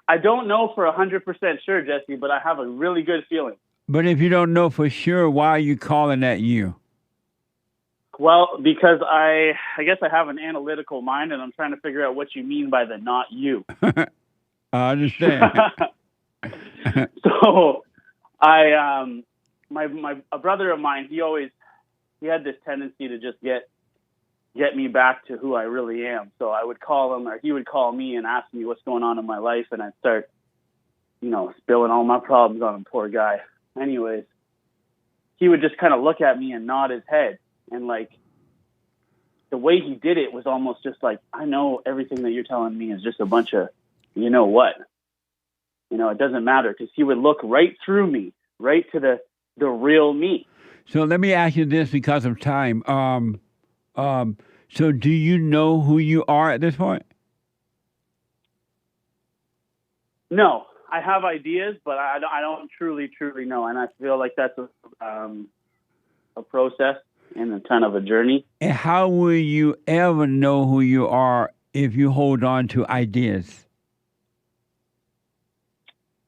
I don't know for 100% sure, Jesse, but I have a really good feeling. But if you don't know for sure, why are you calling that you? Well, because I guess I have an analytical mind, and I'm trying to figure out what you mean by the not you. I understand. So, a brother of mine, he had this tendency to just get me back to who I really am. So I would call him, or he would call me and ask me what's going on in my life, and I'd start, spilling all my problems on him, poor guy. Anyways, he would just kind of look at me and nod his head. And like the way he did it was almost just like, I know everything that you're telling me is just a bunch of, you know what? It doesn't matter, because he would look right through me, right to the real me. So let me ask you this because of time. So do you know who you are at this point? No, I have ideas, but I don't truly know. And I feel like that's a process and a kind of a journey. And how will you ever know who you are if you hold on to ideas?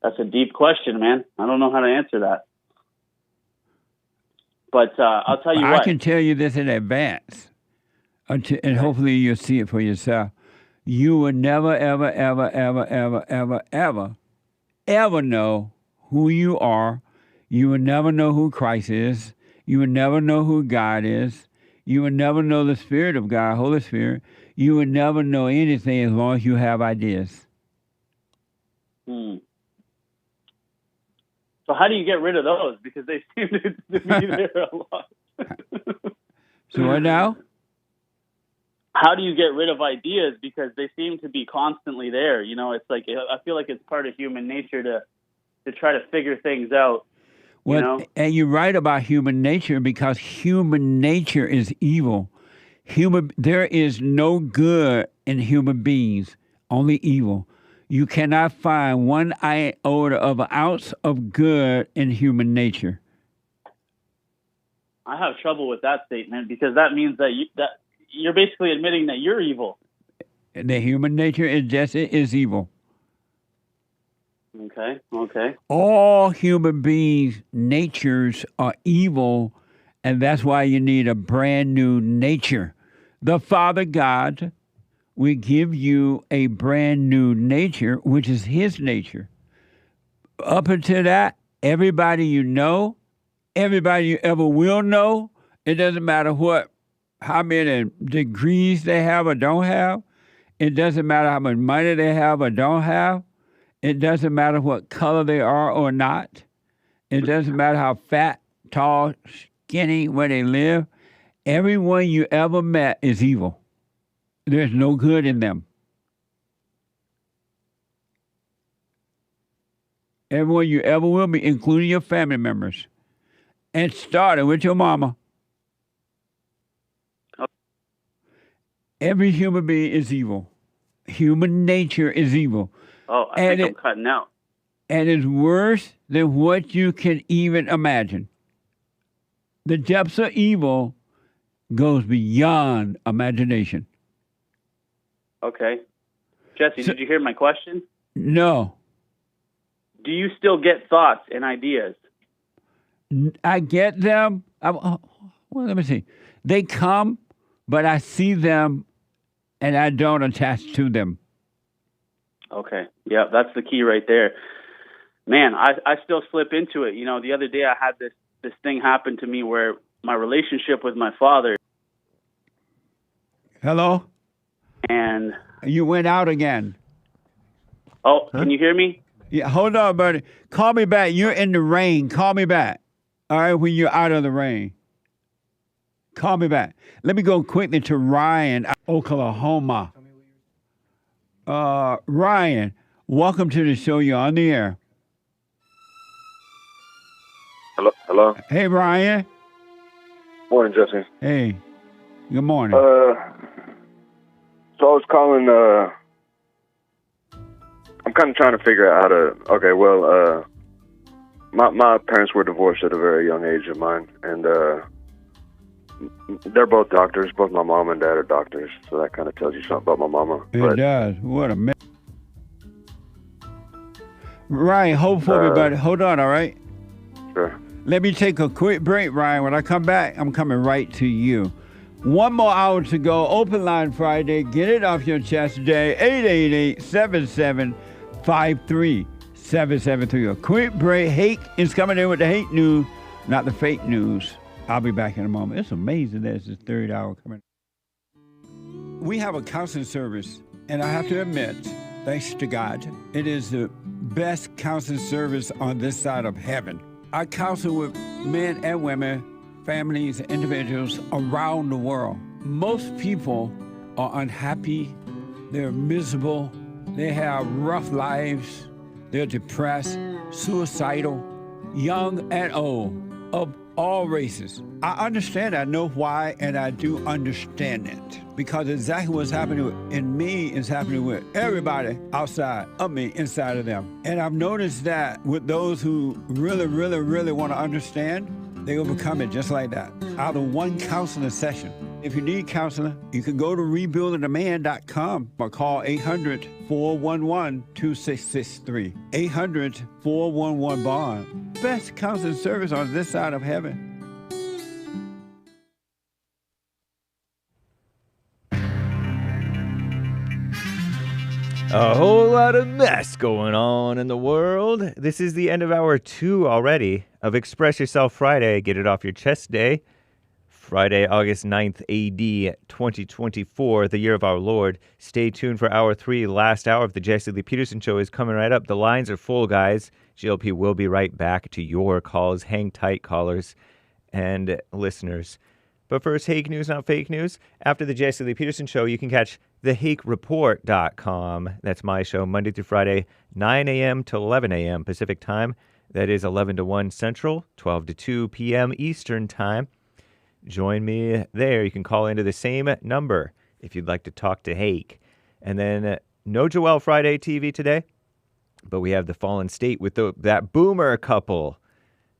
That's a deep question, man. I don't know how to answer that. But I'll tell you what. I can tell you this in advance, and hopefully you'll see it for yourself. You will never, ever, ever, ever, ever, ever, ever, ever know who you are. You will never know who Christ is. You will never know who God is. You will never know the Spirit of God, Holy Spirit. You will never know anything as long as you have ideas. So how do you get rid of those? Because they seem to be there a lot. So what now? How do you get rid of ideas? Because they seem to be constantly there. You know, it's like, I feel like it's part of human nature to try to figure things out. Well, you know? And you're right about human nature, because human nature is evil. There is no good in human beings, only evil. You cannot find one iota of an ounce of good in human nature. I have trouble with that statement, because that means that you're basically admitting that you're evil. The human nature is evil. Okay. All human beings' natures are evil, and that's why you need a brand new nature. The Father God will give you a brand new nature, which is His nature. Up until that, everybody you know, everybody you ever will know, it doesn't matter how many degrees they have or don't have. It doesn't matter how much money they have or don't have. It doesn't matter what color they are or not. It doesn't matter how fat, tall, skinny, where they live. Everyone you ever met is evil. There's no good in them. Everyone you ever will be, including your family members. And starting with your mama. Every human being is evil. Human nature is evil. Oh, I think I'm cutting out. And it's worse than what you can even imagine. The depths of evil goes beyond imagination. Okay. Jesse, did you hear my question? No. Do you still get thoughts and ideas? I get them. Well, let me see. They come, but I see them and I don't attach to them. Okay. Yeah, that's the key right there. Man, I still slip into it. You know, the other day I had this thing happen to me where my relationship with my father. Hello? And you went out again. Oh, Can you hear me? Yeah, hold on, buddy. Call me back. You're in the rain. Call me back. All right, when you're out of the rain. Call me back. Let me go quickly to Ryan, Oklahoma. Ryan, welcome to the show. You're on the air. Hello? Hey, Ryan. Morning, Jesse. Hey. Good morning. So I was calling, I'm kind of trying to figure out how to, my parents were divorced at a very young age of mine, and they're both doctors. Both my mom and dad are doctors, so that kind of tells you something about my mama. It does. What a mess. Ryan, hold for me, buddy. Hold on, all right? Sure. Let me take a quick break, Ryan. When I come back, I'm coming right to you. One more hour to go. Open line Friday. Get it off your chest today. 888-7753-773. A quick break. Hake is coming in with the hate news, not the fake news. I'll be back in a moment. It's amazing that it's the third hour coming. We have a counseling service, and I have to admit, thanks to God, it is the best counseling service on this side of heaven. I counsel with men and women, families, individuals around the world. Most people are unhappy, they're miserable, they have rough lives, they're depressed, suicidal, young and old, of all races. I understand, I know why, and I do understand it. Because exactly what's happening in me is happening with everybody outside of me, inside of them. And I've noticed that with those who really, really, really want to understand, they overcome it just like that, out of one counseling session. If you need counseling, you can go to rebuildingtheman.com or call 800-411-2663. 800-411-BOND. Best counseling service on this side of heaven. A whole lot of mess going on in the world. This is the end of hour 2 already of Express Yourself Friday, Get It Off Your Chest Day. Friday, August 9th, AD 2024, the year of our Lord. Stay tuned for hour 3. Last hour of the Jesse Lee Peterson Show is coming right up. The lines are full, guys. JLP will be right back to your calls. Hang tight, callers and listeners. But first, Hake News, not fake news. After the Jesse Lee Peterson Show, you can catch thehakereport.com. That's my show, Monday through Friday, 9 a.m. to 11 a.m. Pacific Time. That is 11 to 1 Central, 12 to 2 p.m. Eastern Time. Join me there. You can call into the same number if you'd like to talk to Hake. And then no Joel Friday TV today, but we have the Fallen State with that boomer couple.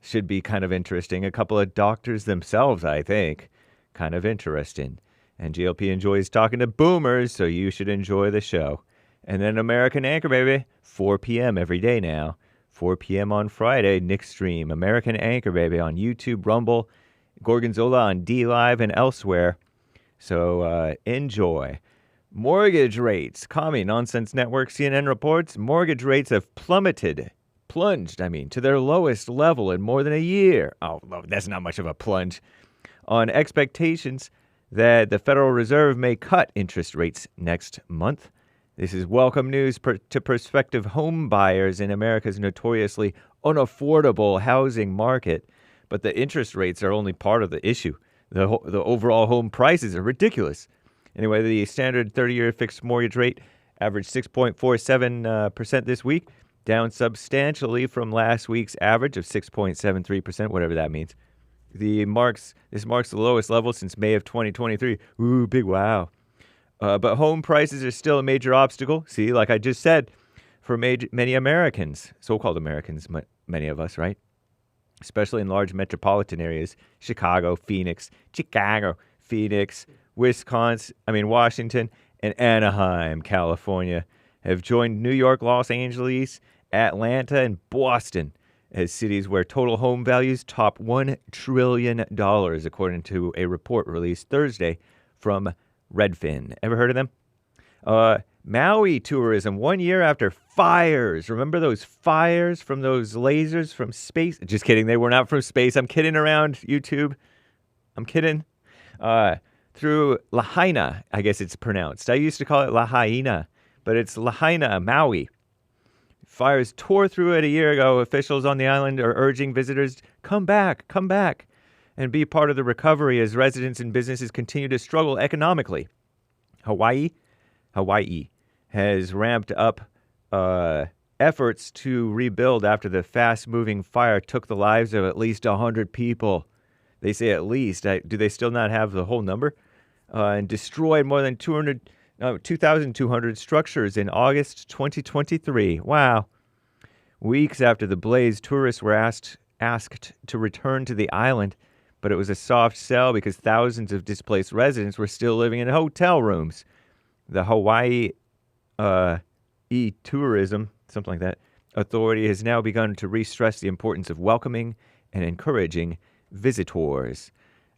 Should be kind of interesting. A couple of doctors themselves, I think. Kind of interesting. And JLP enjoys talking to boomers, so you should enjoy the show. And then American Anchor, baby. 4 p.m. every day now. 4 p.m. on Friday, Nick Stream. American Anchor, baby, on YouTube, Rumble, Gorgonzola on D-Live, and elsewhere. So enjoy. Mortgage rates. Commie Nonsense Network, CNN reports, mortgage rates have plunged, to their lowest level in more than a year. Oh, that's not much of a plunge. On expectations that the Federal Reserve may cut interest rates next month. This is welcome news to prospective home buyers in America's notoriously unaffordable housing market. But the interest rates are only part of the issue. The overall home prices are ridiculous. Anyway, the standard 30-year fixed mortgage rate averaged 6.47% this week, down substantially from last week's average of 6.73%, whatever that means. This marks the lowest level since May of 2023. Ooh, big wow. But home prices are still a major obstacle. See, like I just said, for many Americans, so-called Americans, many of us, right? Especially in large metropolitan areas, Chicago, Phoenix, Washington, and Anaheim, California, have joined New York, Los Angeles, Atlanta, and Boston as cities where total home values top $1 trillion, according to a report released Thursday from Redfin. Ever heard of them? Maui tourism 1 year after fires. Remember those fires from those lasers from space? Just kidding. They were not from space. I'm kidding around, YouTube. I'm kidding. Through Lahaina, I guess it's pronounced. I used to call it Lahaina, but it's Lahaina, Maui. Fires tore through it a year ago. Officials on the island are urging visitors, come back, and be part of the recovery as residents and businesses continue to struggle economically. Hawaii has ramped up efforts to rebuild after the fast-moving fire took the lives of at least 100 people. They say at least. Do they still not have the whole number? And destroyed more than 2,200 structures in August 2023. Wow. Weeks after the blaze, tourists were asked to return to the island, but it was a soft sell because thousands of displaced residents were still living in hotel rooms. The Hawaii tourism, something like that, authority has now begun to re-stress the importance of welcoming and encouraging visitors.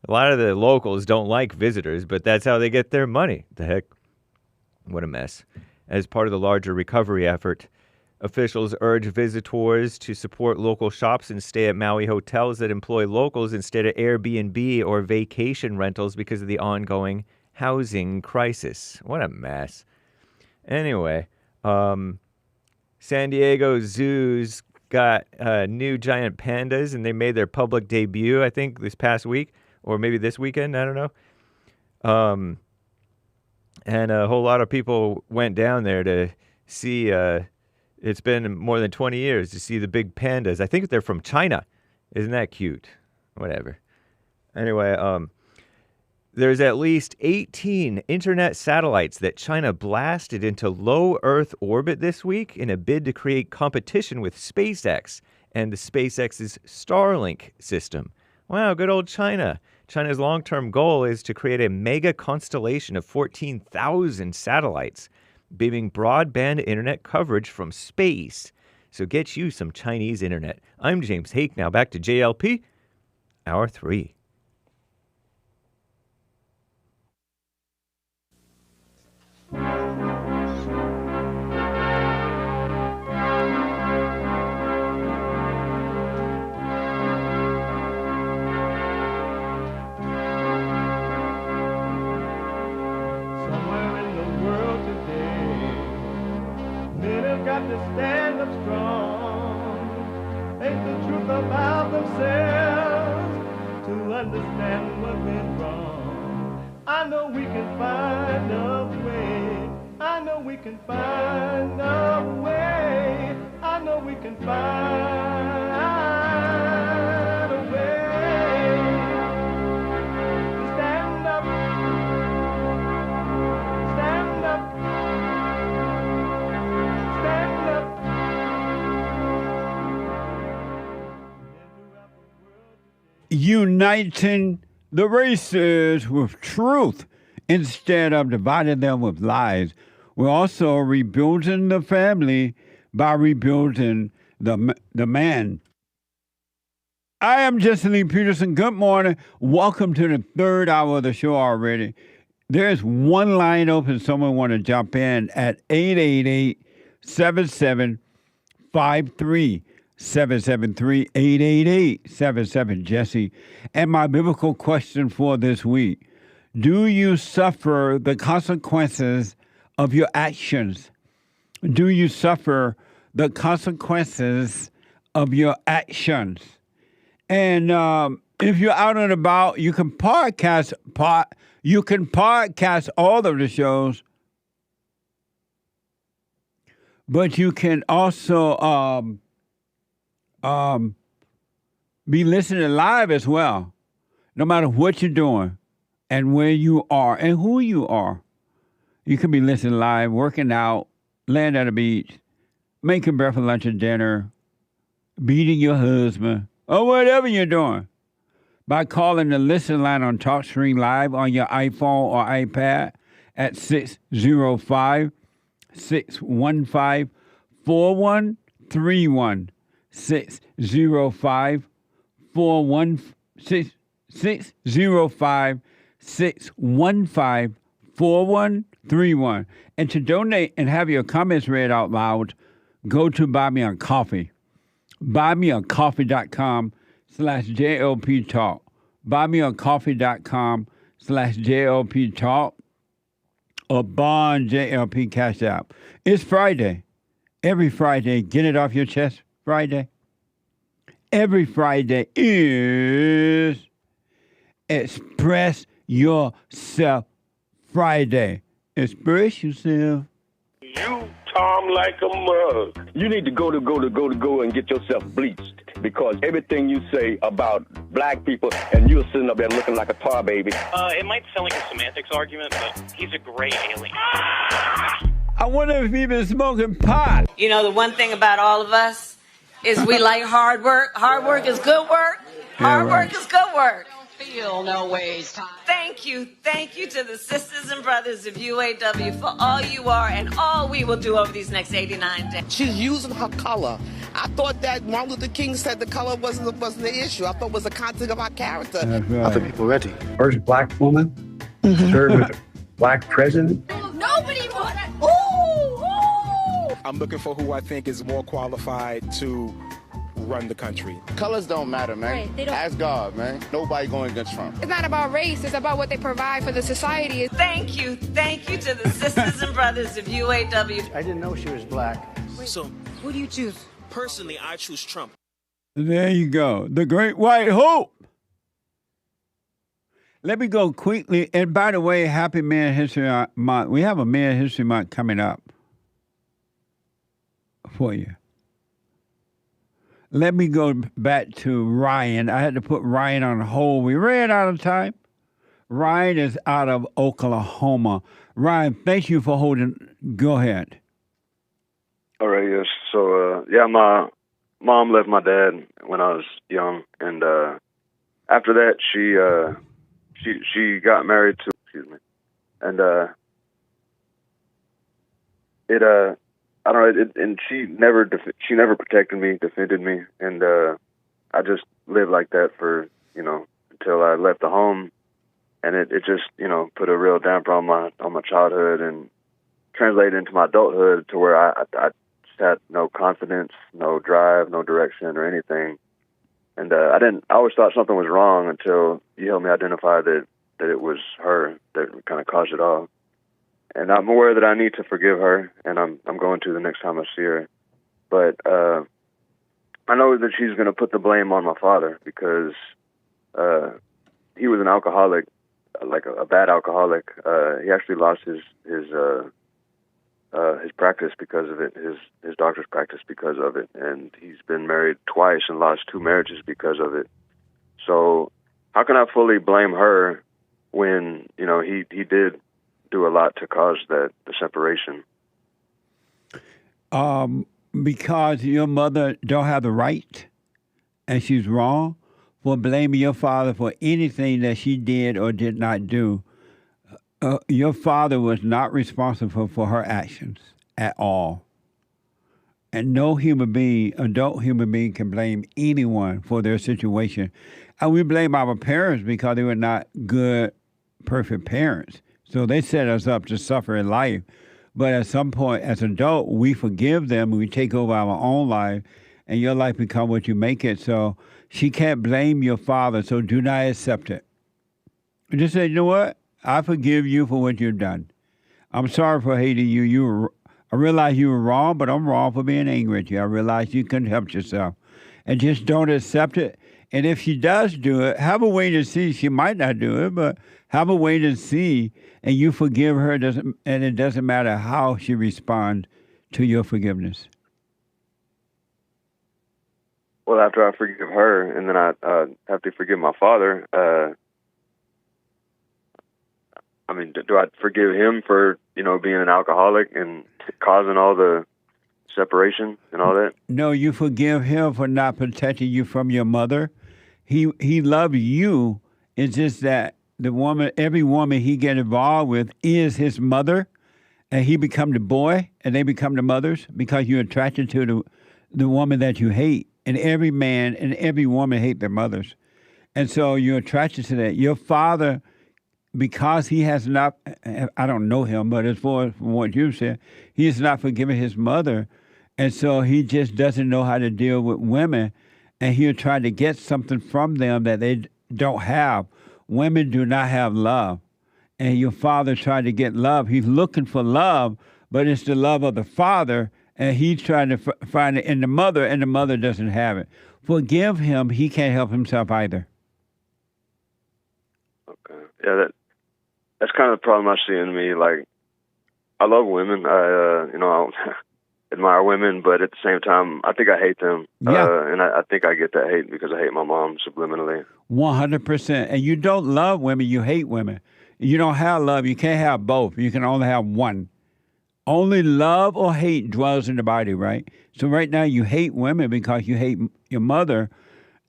A lot of the locals don't like visitors, but that's how they get their money. The heck? What a mess. As part of the larger recovery effort, officials urge visitors to support local shops and stay at Maui hotels that employ locals instead of Airbnb or vacation rentals because of the ongoing housing crisis. What a mess. Anyway, San Diego zoos got new giant pandas, and they made their public debut, I think, this past week, or maybe this weekend, I don't know. And a whole lot of people went down there to see, it's been more than 20 years to see the big pandas. I think they're from China. Isn't that cute? Whatever. Anyway, there's at least 18 internet satellites that China blasted into low Earth orbit this week in a bid to create competition with SpaceX and the SpaceX's Starlink system. Wow, good old China. China's long-term goal is to create a mega constellation of 14,000 satellites, beaming broadband internet coverage from space. So get you some Chinese internet. I'm James Hake. Now back to JLP, Hour 3. to stand up strong, face the truth about themselves, to understand what went wrong. I know we can find a way. I know we can find a way. I know we can find a way to stand up, stand up, stand up. Uniting the races with truth instead of dividing them with lies. We're also rebuilding the family by rebuilding the man. I am Jesse Lee Peterson. Good morning. Welcome to the third hour of the show already. There's one line open. Someone want to jump in at 888-7753. 773-888-77 And my biblical question for this week: do you suffer the consequences of your actions? Do you suffer the consequences of your actions? And if you're out and about, you can podcast all of the shows, but you can also be listening live as well, no matter what you're doing and where you are and who you are. You can be listening live, working out, laying at the beach, making breakfast, lunch, and dinner, beating your husband, or whatever you're doing, by calling the listen line on TalkStream Live on your iPhone or iPad at 605-615-4131. 605-615-4131. And to donate and have your comments read out loud, go to Buy Me a Coffee. BuyMeACoffee.com/JLP Talk. BuyMeACoffee.com/JLP Talk. Or Bond JLP Cash App. It's Friday. Every Friday, get it off your chest Friday. Every Friday is Express Yourself Friday. Express yourself. You Tom like a mug. You need to go and get yourself bleached, because everything you say about black people, and you're sitting up there looking like a tar baby. It might sound like a semantics argument, but he's a gray alien. I wonder if he's been smoking pot. You know, the one thing about all of us is we like hard work. Hard work is good work. Hard work is good work. Feel no waste time. Thank you to the sisters and brothers of UAW for all you are and all we will do over these next 89 days. She's using her color. I thought that Martin Luther King said the color wasn't the issue. I thought it was the content of our character. Right. I think people ready. First black woman served with a black president. Nobody wanted. I'm looking for who I think is more qualified to run the country. Colors don't matter, man. Right, they don't. Ask God, man. Nobody going against Trump. It's not about race, it's about what they provide for the society. Thank you to the sisters and brothers of UAW. I didn't know she was black. So, Who do you choose? personally, I choose Trump. There you go. The Great White Hope. Let me go quickly. And by the way, happy Man History Month. We have a Man History Month coming up for you. Let me go back to Ryan. I had to put Ryan on hold. We ran out of time. Ryan is out of Oklahoma. Ryan, thank you for holding. Go ahead. All right, yes. So, my mom left my dad when I was young, and after that, she got married to, and I don't know, and she never protected me, defended me, and I just lived like that for until I left the home, and it just put a real damper on my childhood and translated into my adulthood to where I just had no confidence, no drive, no direction or anything, and I always thought something was wrong until you helped me identify that it was her that kind of caused it all. And I'm aware that I need to forgive her, and I'm going to the next time I see her. but I know that she's going to put the blame on my father because he was an alcoholic, like a bad alcoholic. He actually lost his practice because of it, his doctor's practice because of it, and he's been married twice and lost 2 marriages because of it. So how can I fully blame her when, you know, he did do a lot to cause the separation? Because your mother don't have the right, and she's wrong for blaming your father for anything that she did or did not do. Your father was not responsible for her actions at all. And no human being, adult human being, can blame anyone for their situation. And we blame our parents because they were not good, perfect parents. So they set us up to suffer in life. But at some point, as an adult, we forgive them, we take over our own life, and your life becomes what you make it. So she can't blame your father, so do not accept it. Just say, you know what? I forgive you for what you've done. I'm sorry for hating you. I realize you were wrong, but I'm wrong for being angry at you. I realize you couldn't help yourself. And just don't accept it. And if she does do it, have a way to see. She might not do it, but have a way to see, and you forgive her, and it doesn't matter how she responds to your forgiveness. Well, after I forgive her, and then I have to forgive my father, I mean, do I forgive him for, you know, being an alcoholic and causing all the separation and all that? No, you forgive him for not protecting you from your mother. He loved you. It's just that every woman he get involved with is his mother, and he become the boy, and they become the mothers because you're attracted to the woman that you hate. And every man and every woman hate their mothers. And so you're attracted to that. Your father, because he has not, I don't know him, but as far as from what you said, he has not forgiven his mother. And so he just doesn't know how to deal with women. And he'll try to get something from them that they don't have. Women do not have love. And your father tried to get love. He's looking for love, but it's the love of the father. And he's trying to find it in the mother, and the mother doesn't have it. Forgive him. He can't help himself either. Okay. Yeah, that's kind of the problem I see in me. Like, I love women. I admire women, but at the same time, I think I hate them. Yeah. And I think I get that hate because I hate my mom subliminally. 100%. And you don't love women, you hate women. You don't have love. You can't have both. You can only have one. Only love or hate dwells in the body, right? So right now you hate women because you hate your mother,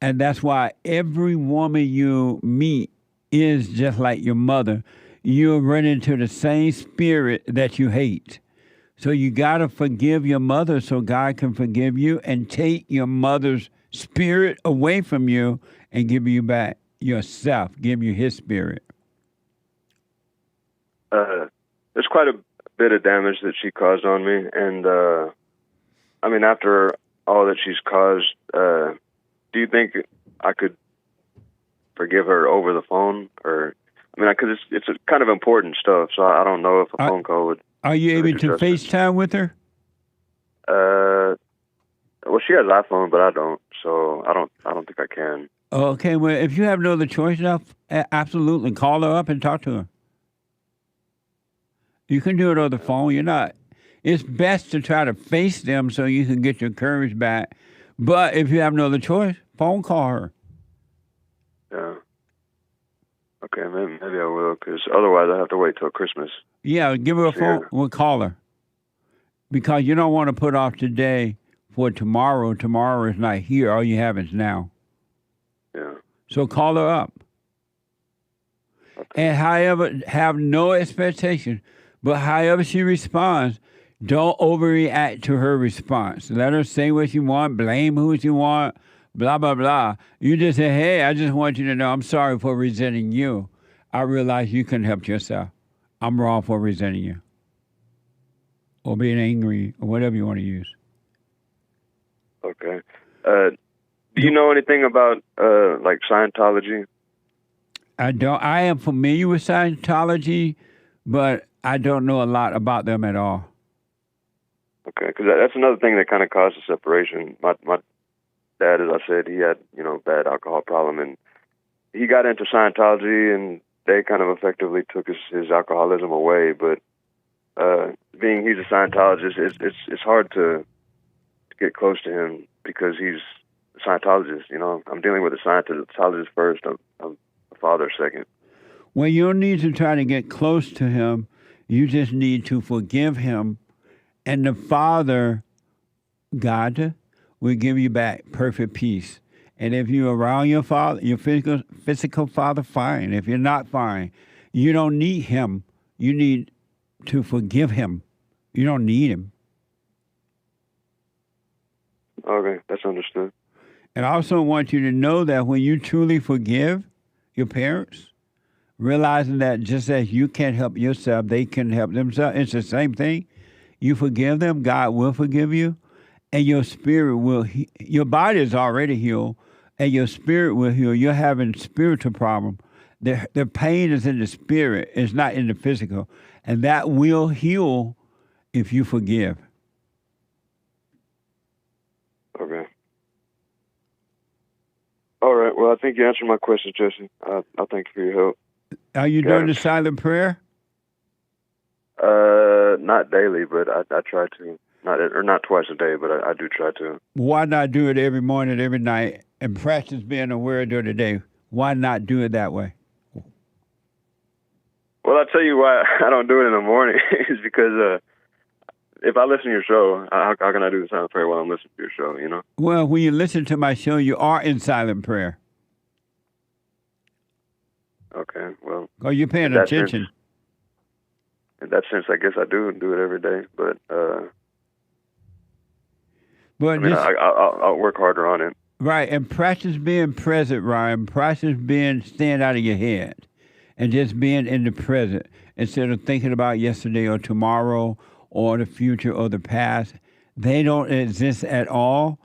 and that's why every woman you meet is just like your mother. You run into the same spirit that you hate. So you got to forgive your mother so God can forgive you and take your mother's spirit away from you and give you back yourself, give you his spirit. There's quite a bit of damage that she caused on me, and I mean, after all that she's caused, do you think I could forgive her over the phone? Or, I mean, because it's kind of important stuff, so I don't know if a phone call would. Are you able to FaceTime with her? Well, she has an iPhone, but I don't, so I don't think I can. Okay, well, if you have no other choice, absolutely call her up and talk to her. You can do it on the phone. It's best to try to face them so you can get your courage back. But if you have no other choice, phone call her. Yeah. Okay, maybe I will, because otherwise I have to wait till Christmas. Yeah, give her a phone. We'll call her. Because you don't want to put off today for tomorrow. Tomorrow is not here. All you have is now. Yeah. So call her up. Okay. And however, have no expectation. But however she responds, don't overreact to her response. Let her say what she wants, blame who she wants, blah, blah, blah. You just say, hey, I just want you to know I'm sorry for resenting you. I realize you couldn't help yourself. I'm wrong for resenting you. Or being angry, or whatever you want to use. Okay. Do you know anything about, like, Scientology? I don't. I am familiar with Scientology, but I don't know a lot about them at all. Okay, because that's another thing that kind of caused the separation. My dad, as I said, he had bad alcohol problem, and he got into Scientology, and they kind of effectively took his alcoholism away. But being he's a Scientologist, it's hard to get close to him because he's a Scientologist. I'm dealing with a Scientologist first. I'm a father second. Well, you don't need to try to get close to him. You just need to forgive him, and the Father, God, will give you back perfect peace. And if you're around your father, your physical father, fine. If you're not, fine. You don't need him. You need to forgive him. You don't need him. Okay, that's understood. And I also want you to know that when you truly forgive your parents, realizing that just as you can't help yourself, they can help themselves. It's the same thing. You forgive them, God will forgive you, and your spirit will your body is already healed, and your spirit will heal. You're having spiritual problem. The pain is in the spirit, it's not in the physical. And that will heal if you forgive. Okay. All right. Well, I think you answered my question, Jesse. I thank you for your help. Are you doing the silent prayer? Not daily, but I try to. Not twice a day, but I do try to. Why not do it every morning, every night, and practice being aware during the day? Why not do it that way? Well, I'll tell you why I don't do it in the morning. Is because if I listen to your show, how can I do the silent prayer while I'm listening to your show, Well, when you listen to my show, you are in silent prayer. Okay, well. Oh, you're paying attention. In that sense, I guess I do it every day, but I'll work harder on it. Right, and practice being present, Ryan. Practice staying out of your head and just being in the present instead of thinking about yesterday or tomorrow or the future or the past. They don't exist at all.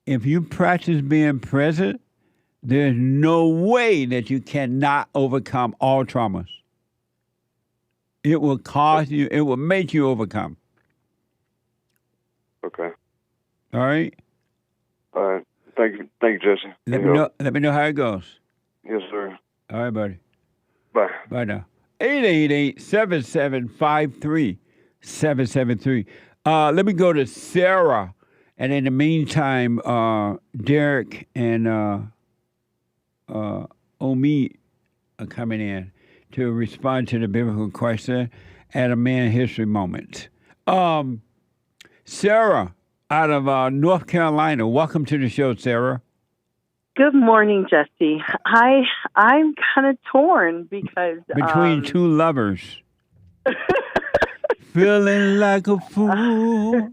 If you practice being present, there's no way that you cannot overcome all traumas. It will cause you, it will make you overcome. Okay. All right? All right. Thank you, Jesse. Let me know how it goes. Yes, sir. All right, buddy. Bye. Bye now. 888-7753-773. Let me go to Sarah. And in the meantime, Derrick and Omeed are coming in to respond to the biblical question at a man history moment. Sarah, out of North Carolina, welcome to the show, Sarah. Good morning, Jesse. I'm kind of torn because between two lovers, feeling like a fool.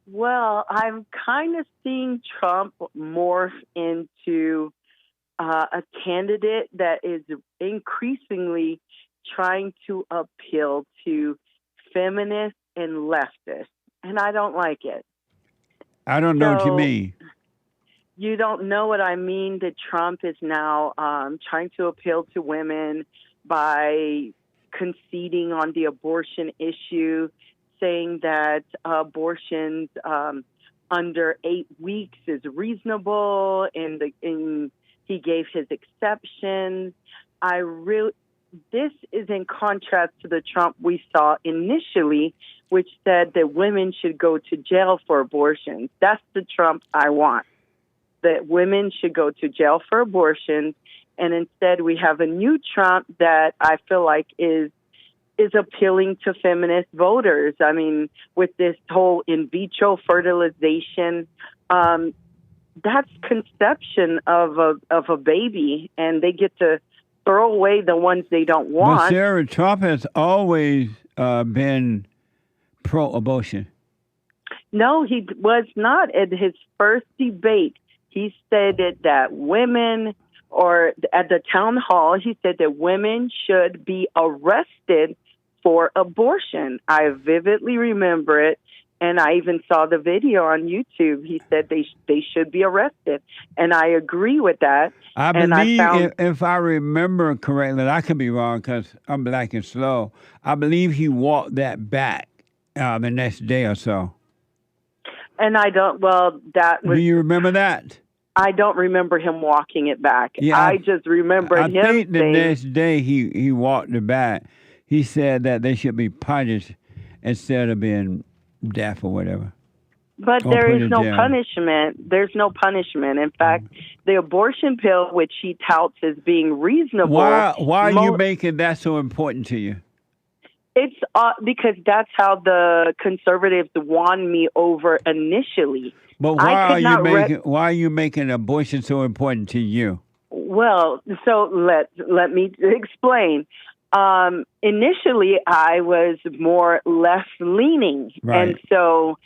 Well, I'm kind of seeing Trump morph into a candidate that is increasingly trying to appeal to feminists and leftists, and I don't like it. I don't know what you mean. You don't know what I mean, that Trump is now trying to appeal to women by conceding on the abortion issue, saying that abortions under 8 weeks is reasonable, and he gave his exceptions. This is in contrast to the Trump we saw initially, which said that women should go to jail for abortions. That's the Trump I want, that women should go to jail for abortions. And instead we have a new Trump that I feel like is appealing to feminist voters. I mean, with this whole in vitro fertilization, that's conception of a baby, and they get to throw away the ones they don't want. But Sarah, Trump has always been pro-abortion. No, he was not. At his first debate, he stated that women, or at the town hall, he said that women should be arrested for abortion. I vividly remember it, and I even saw the video on YouTube. He said they should be arrested, and I agree with that. I believe, if I remember correctly, and I could be wrong because I'm black and slow, I believe he walked that back the next day or so. And I don't. Well, that was. Do you remember that? I don't remember him walking it back. Yeah, I just remember I him think the saying, next day he walked it back. He said that they should be punished instead of being deaf or whatever. But Or there put is in no jail. punishment. There's no punishment. In fact, the abortion pill, which he touts as being reasonable. Why are you making that so important to you? It's because that's how the conservatives won me over initially. But why are you making abortion so important to you? Well, so let me explain. Initially, I was more left leaning, Right. and so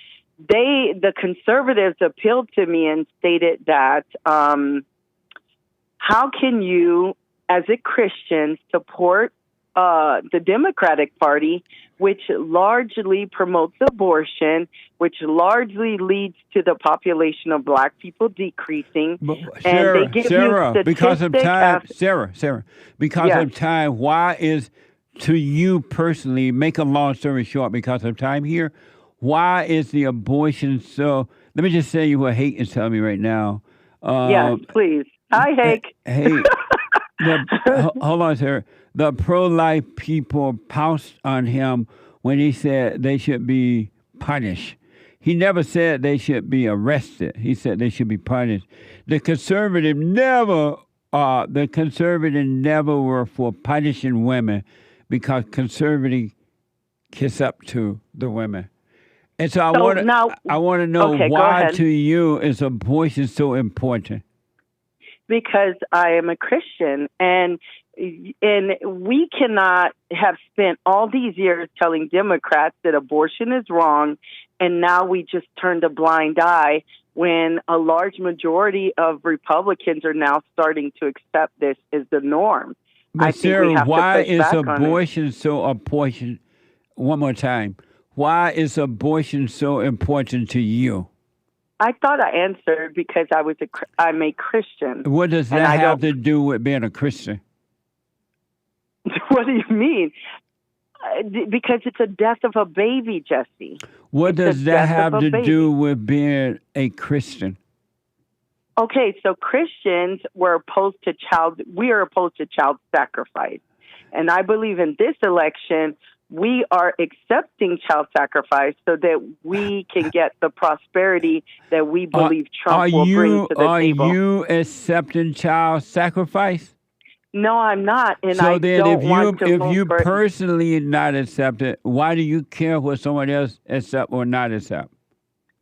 the conservatives appealed to me and stated that how can you, as a Christian, support the Democratic Party, which largely promotes abortion, which largely leads to the population of black people decreasing. Sarah, and they give Sarah, you because of time, Sarah, because Yes. of time, why is, to you personally, make a long story short, because of time here, why is the abortion so, let me just say you what Hake is telling me right now. Yes, please. Hi, Hake. Hey, hold on, Sarah. The pro-life people pounced on him when he said they should be punished. He never said they should be arrested. He said they should be punished. The conservative never were for punishing women because conservatives kiss up to the women. And so I want to know Okay, go why ahead. to you is abortion so important? Because I am a Christian, and we cannot have spent all these years telling Democrats that abortion is wrong, and now we just turned a blind eye when a large majority of Republicans are now starting to accept this as the norm. But I think Sarah, we have why to push is back on it. abortion so important? One more time. Why is abortion so important to you? I thought I answered because I'm a Christian. What does and that I have don't- to do with being a Christian? What do you mean? Because it's a death of a baby, Jesse. What It's a does that death have of a to baby. do with being a Christian? Okay, so Christians we are opposed to child sacrifice. And I believe in this election, we are accepting child sacrifice so that we can get the prosperity that we believe Trump will bring to the table. Are you accepting child sacrifice? No, I'm not, and So I then don't want to if vote you for it. personally not accept it, why do you care what someone else accept or not accept?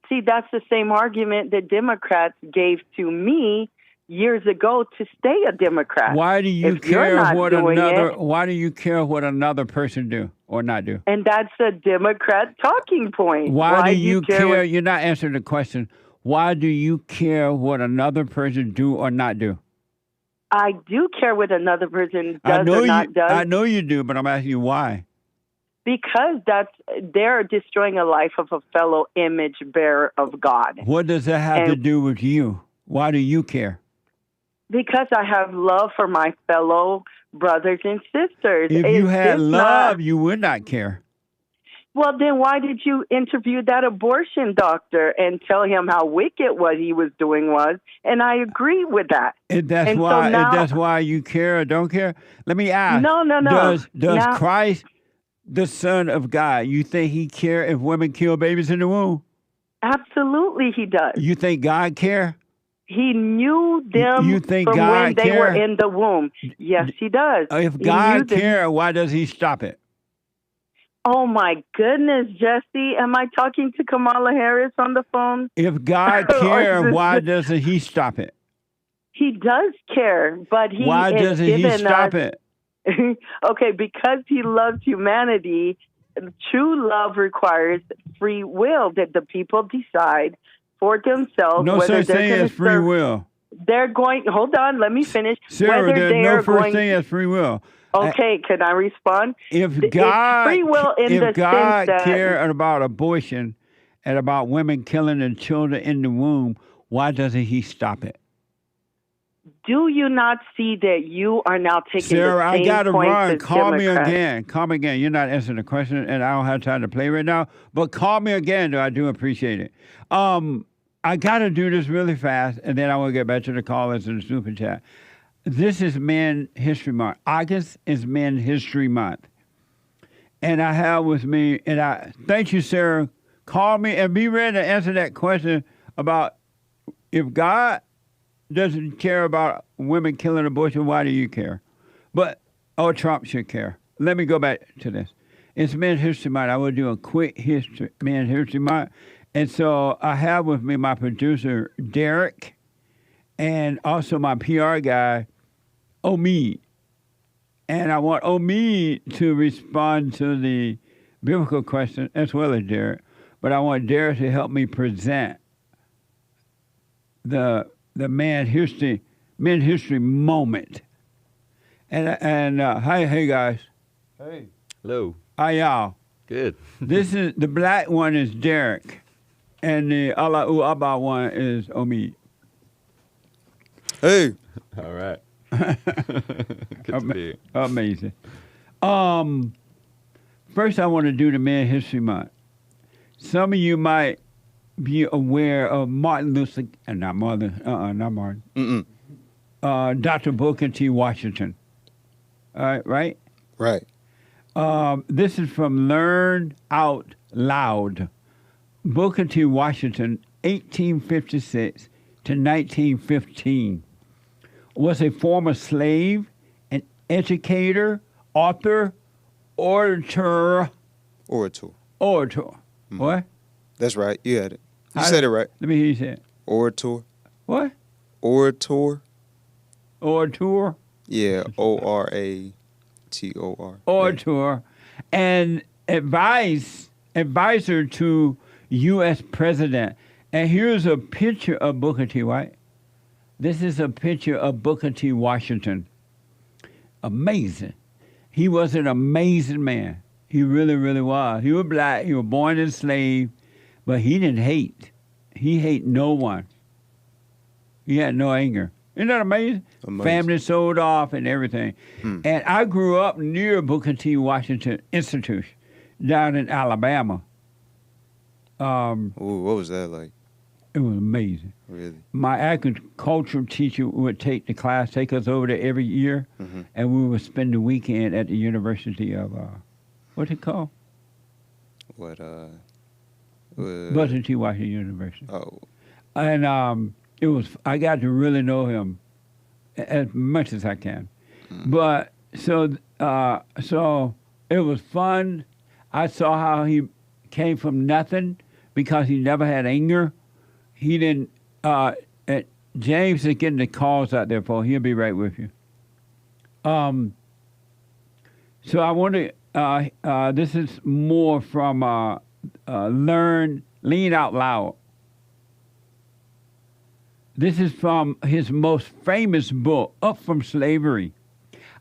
See, that's the same argument that Democrats gave to me years ago to stay a Democrat. Why do you If you're care not what doing another it- why do you care what another person do or not do? And that's a Democrat talking point. Why do you care? what- You're not answering the question. Why do you care what another person do or not do? I do care what another person does or not does. I know you do, but I'm asking you why. Because they're destroying a life of a fellow image bearer of God. What does that have to And- do with you? Why do you care? Because I have love for my fellow brothers and sisters. If you It's had just love, not- you would not care. Well, then why did you interview that abortion doctor and tell him how wicked what he was doing was? And I agree with that. If that's And so why, now- if that's why you care or don't care, let me ask. No. Does Now- Christ, the Son of God, you think he care if women kill babies in the womb? Absolutely, he does. You think God care? He knew them You think from God when they care? were in the womb. Yes, he does. If He God knew them. care, why does he stop it? Oh my goodness, Jesse, am I talking to Kamala Harris on the phone? If God Or care, is this- why doesn't he stop it? He does care, but he Why has doesn't he given stop us- it? Okay, because he loves humanity. True love requires free will, that the people decide for themselves No whether such they're thing going as to free serve. will. They're going. Hold on, let me finish. Sarah, whether there's they no are first going. thing as free will. Okay, can I respond? If It's God, free will in the if God sense that cared about abortion and about women killing their children in the womb, why doesn't he stop it? Do you not see that you are now taking Sarah, the same I got to points run. as Call me Democrats? again. Call me again. You're not answering the question, and I don't have time to play right now. But call me again, though. I do appreciate it. I got to do this really fast, and then I will get back to the callers and the super chat. This is Men History Month. August is Men History Month. And I have with me, and I thank you, Sarah. Call me and be ready to answer that question about if God doesn't care about women killing abortion, why do you care? Trump should care. Let me go back to this. It's Men's History Month. I will do a quick Men's History Month. And so I have with me my producer, Derrick, and also my PR guy, Omeed. And I want Omeed to respond to the biblical question as well as Derrick. But I want Derrick to help me present the men's history moment. And hey guys. Hey. Hello. How y'all? Good. This is the black one is Derrick, and the Allahu Abba one is Omeed. Hey. All right. Good to be here. Amazing. First, I want to do the Men History Month. Some of you might be aware of Martin Luther, not Martin. Dr. Booker T. Washington. Right? Right. This is from Learn Out Loud. Booker T. Washington, 1856 to 1915. Was a former slave, an educator, author, orator. Mm-hmm. What? That's right. You had it. You said it right. Let me hear you say it. Orator. What? Orator. Orator? Yeah, Orator. Orator. And advisor to U.S. president. And here's a picture of Booker T. White. This is a picture of Booker T. Washington. Amazing. He was an amazing man. He really, really was. He was black. He was born enslaved, but he didn't hate. He hated no one. He had no anger. Isn't that amazing? Family sold off and everything. And I grew up near Booker T. Washington Institute down in Alabama. Ooh, what was that like? It was amazing. Really? My agricultural teacher would take us over there every year, and we would spend the weekend at the University of, what's it called? Booker T. Washington University. Oh. And I got to really know him as much as I can. But so it was fun. I saw how he came from nothing because he never had anger. He didn't. James is getting the calls out there for. He'll be right with you. So I want to. This is more from Lean Out Loud. This is from his most famous book, Up From Slavery.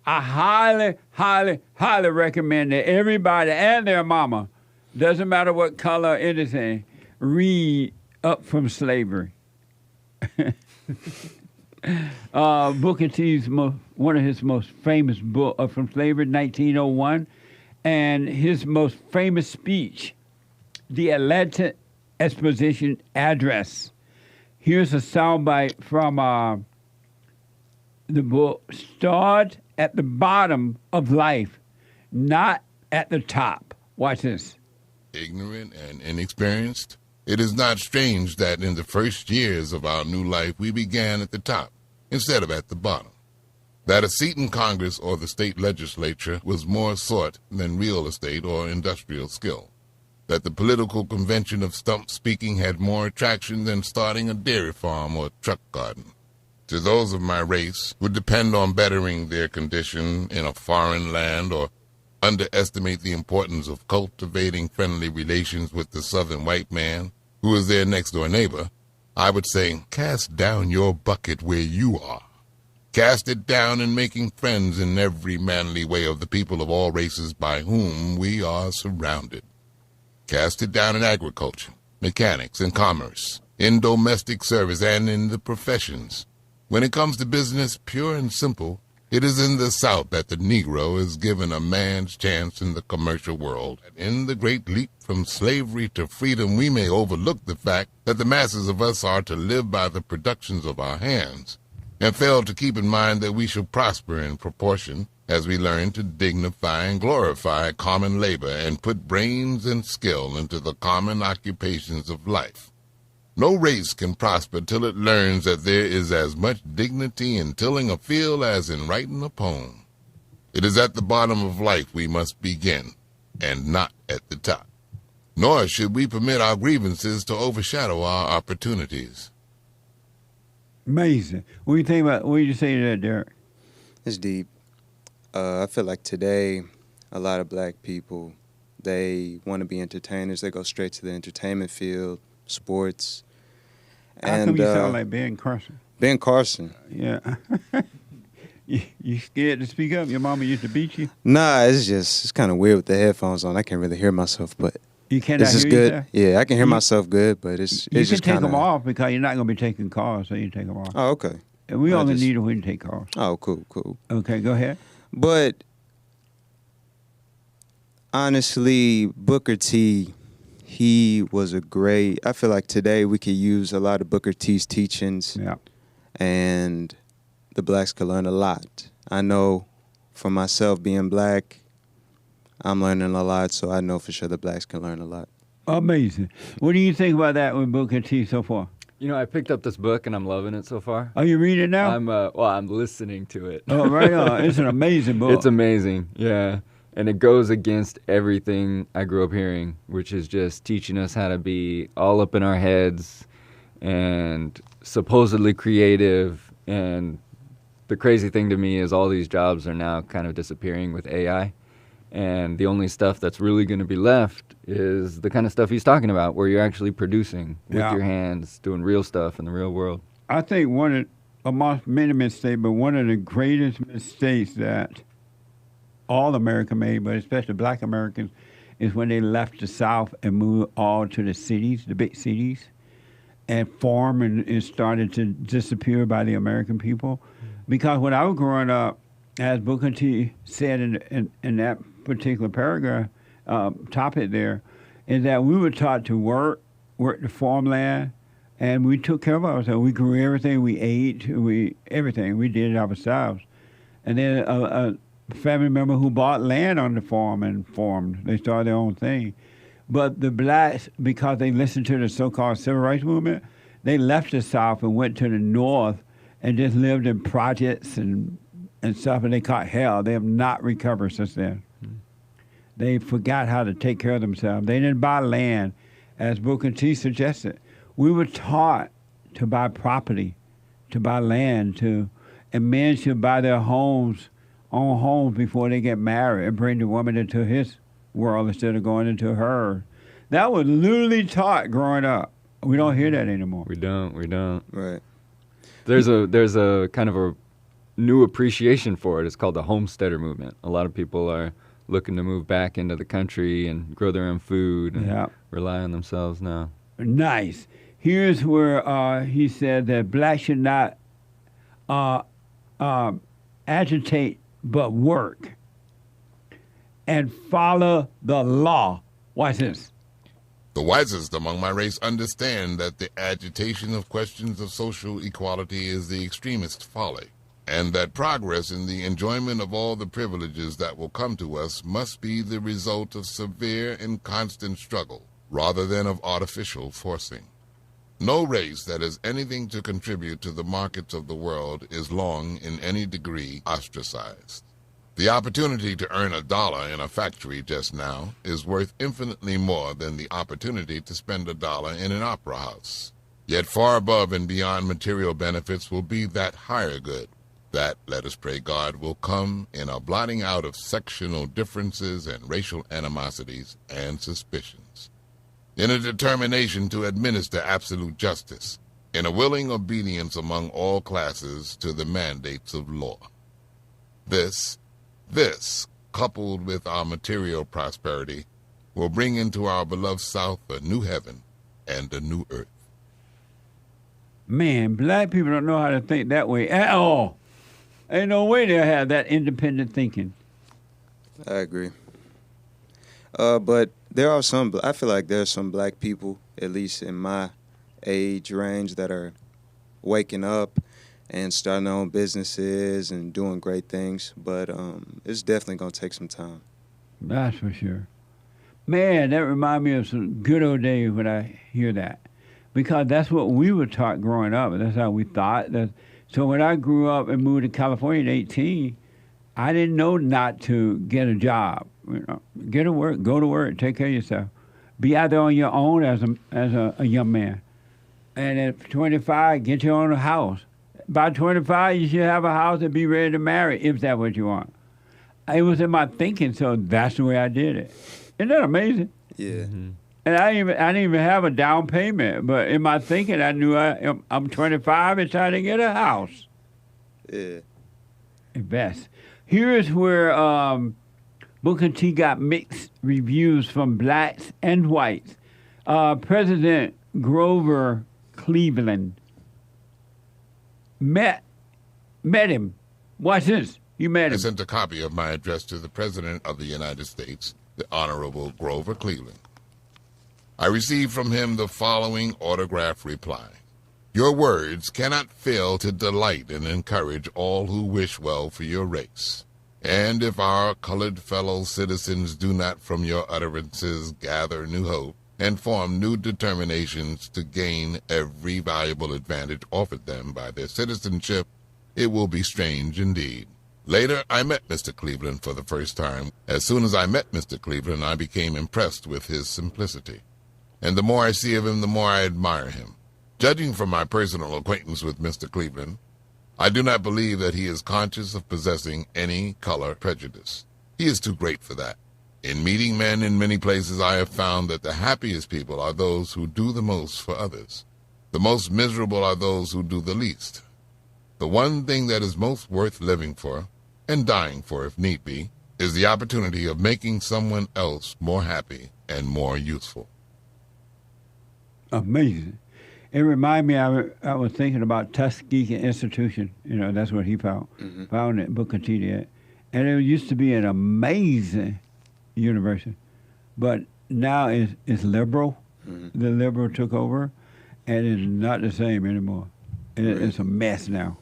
I highly, highly, highly recommend that everybody and their mama, doesn't matter what color or anything, read Up From Slavery. Booker T's one of his most famous books, Up From Slavery, 1901, and his most famous speech, the Atlanta Exposition Address. Here's a soundbite from the book. Start at the bottom of life, not at the top. Watch this. Ignorant and inexperienced, it is not strange that in the first years of our new life we began at the top instead of at the bottom. That a seat in Congress or the state legislature was more sought than real estate or industrial skill. That the political convention of stump speaking had more attraction than starting a dairy farm or truck garden. To those of my race who depend on bettering their condition in a foreign land or underestimate the importance of cultivating friendly relations with the southern white man, who is their next-door neighbor, I would say, cast down your bucket where you are. Cast it down in making friends in every manly way of the people of all races by whom we are surrounded. Cast it down in agriculture, mechanics, and commerce, in domestic service, and in the professions. When it comes to business, pure and simple, it is in the South that the Negro is given a man's chance in the commercial world. In the great leap from slavery to freedom, we may overlook the fact that the masses of us are to live by the productions of our hands, and fail to keep in mind that we shall prosper in proportion as we learn to dignify and glorify common labor and put brains and skill into the common occupations of life. No race can prosper till it learns that there is as much dignity in tilling a field as in writing a poem. It is at the bottom of life we must begin, and not at the top. Nor should we permit our grievances to overshadow our opportunities. Amazing. What do you think about? What do you say to that, Derrick? It's deep. I feel like today, a lot of black people, they want to be entertainers. They go straight to the entertainment field, sports. How come you sound like Ben Carson? Ben Carson. Yeah. You scared to speak up? Your mama used to beat you? Nah, it's kind of weird with the headphones on. I can't really hear myself, but you cannot this is hear good. yourself? Yeah, I can hear myself good, but it's You just can take kind them off because you're not going to be taking calls, so you take them off. Oh, okay. And we only need it when you take calls. Oh, cool. Okay, go ahead. But honestly, Booker T, he was I feel like today we could use a lot of Booker T's teachings. Yeah. And the blacks could learn a lot. I know for myself being black, I'm learning a lot, so I know for sure the blacks can learn a lot. Amazing. What do you think about that with Booker T so far? You know, I picked up this book and I'm loving it so far. Are you reading it now? I'm listening to it. Oh, right on. It's an amazing book. It's amazing, yeah. And it goes against everything I grew up hearing, which is just teaching us how to be all up in our heads and supposedly creative. And the crazy thing to me is all these jobs are now kind of disappearing with AI. And the only stuff that's really going to be left is the kind of stuff he's talking about, where you're actually producing with your hands, doing real stuff in the real world. I think amongst many mistakes, but one of the greatest mistakes that all America made, but especially black Americans, is when they left the South and moved all to the cities, the big cities, and farm and started to disappear by the American people. Because when I was growing up, as Booker T said in that particular paragraph, topic there, is that we were taught to work the farmland, and we took care of ourselves. We grew everything, we ate, everything. We did it ourselves. And then a family member who bought land on the farm and farmed. They started their own thing. But the blacks, because they listened to the so-called civil rights movement, they left the South and went to the North and just lived in projects and stuff, and they caught hell. They have not recovered since then. They forgot how to take care of themselves. They didn't buy land, as Booker T suggested. We were taught to buy property, to buy land, and men should buy their own homes before they get married and bring the woman into his world instead of going into hers. That was literally taught growing up. We don't hear that anymore. We don't. Right. There's a kind of a new appreciation for it. It's called the homesteader movement. A lot of people are looking to move back into the country and grow their own food and rely on themselves now. Nice. Here's where he said that blacks should not agitate but work and follow the law. Watch this. The wisest among my race understand that the agitation of questions of social equality is the extremist folly, and that progress in the enjoyment of all the privileges that will come to us must be the result of severe and constant struggle, rather than of artificial forcing. No race that has anything to contribute to the markets of the world is long, in any degree, ostracized. The opportunity to earn $1 in a factory just now is worth infinitely more than the opportunity to spend $1 in an opera house. Yet far above and beyond material benefits will be that higher good, that, let us pray God, will come in a blotting out of sectional differences and racial animosities and suspicions, in a determination to administer absolute justice, in a willing obedience among all classes to the mandates of law. This, coupled with our material prosperity, will bring into our beloved South a new heaven and a new earth. Man, black people don't know how to think that way at all. Ain't no way they'll have that independent thinking. I agree. But there are some, I feel like there's some black people, at least in my age range, that are waking up and starting their own businesses and doing great things. But it's definitely going to take some time. That's for sure. Man, that reminds me of some good old days when I hear that. Because that's what we were taught growing up. That's how we thought. So when I grew up and moved to California at 18, I didn't know not to get a job. You know, get to work, go to work, take care of yourself. Be out there on your own as a young man. And at 25, get your own house. By 25, you should have a house and be ready to marry, if that's what you want. It was in my thinking, so that's the way I did it. Isn't that amazing? Yeah. Mm-hmm. And I didn't even have a down payment, but in my thinking, I knew I'm 25 and trying to get a house. Yeah. Best. Here is where Booker T got mixed reviews from blacks and whites. President Grover Cleveland met him. Watch this. You met him. I sent a copy of my address to the President of the United States, the Honorable Grover Cleveland. I received from him the following autograph reply. Your words cannot fail to delight and encourage all who wish well for your race. And if our colored fellow citizens do not from your utterances gather new hope and form new determinations to gain every valuable advantage offered them by their citizenship, it will be strange indeed. Later, I met Mr. Cleveland for the first time. As soon as I met Mr. Cleveland, I became impressed with his simplicity. And the more I see of him, the more I admire him. Judging from my personal acquaintance with Mr. Cleveland, I do not believe that he is conscious of possessing any color prejudice. He is too great for that. In meeting men in many places, I have found that the happiest people are those who do the most for others. The most miserable are those who do the least. The one thing that is most worth living for, and dying for if need be, is the opportunity of making someone else more happy and more useful. Amazing. It reminded me, I was thinking about Tuskegee Institution. You know, that's what he found. Mm-hmm. Found it, Booker T did. And it used to be an amazing university. But now it's liberal. Mm-hmm. The liberal took over, and it's not the same anymore. It's a mess now.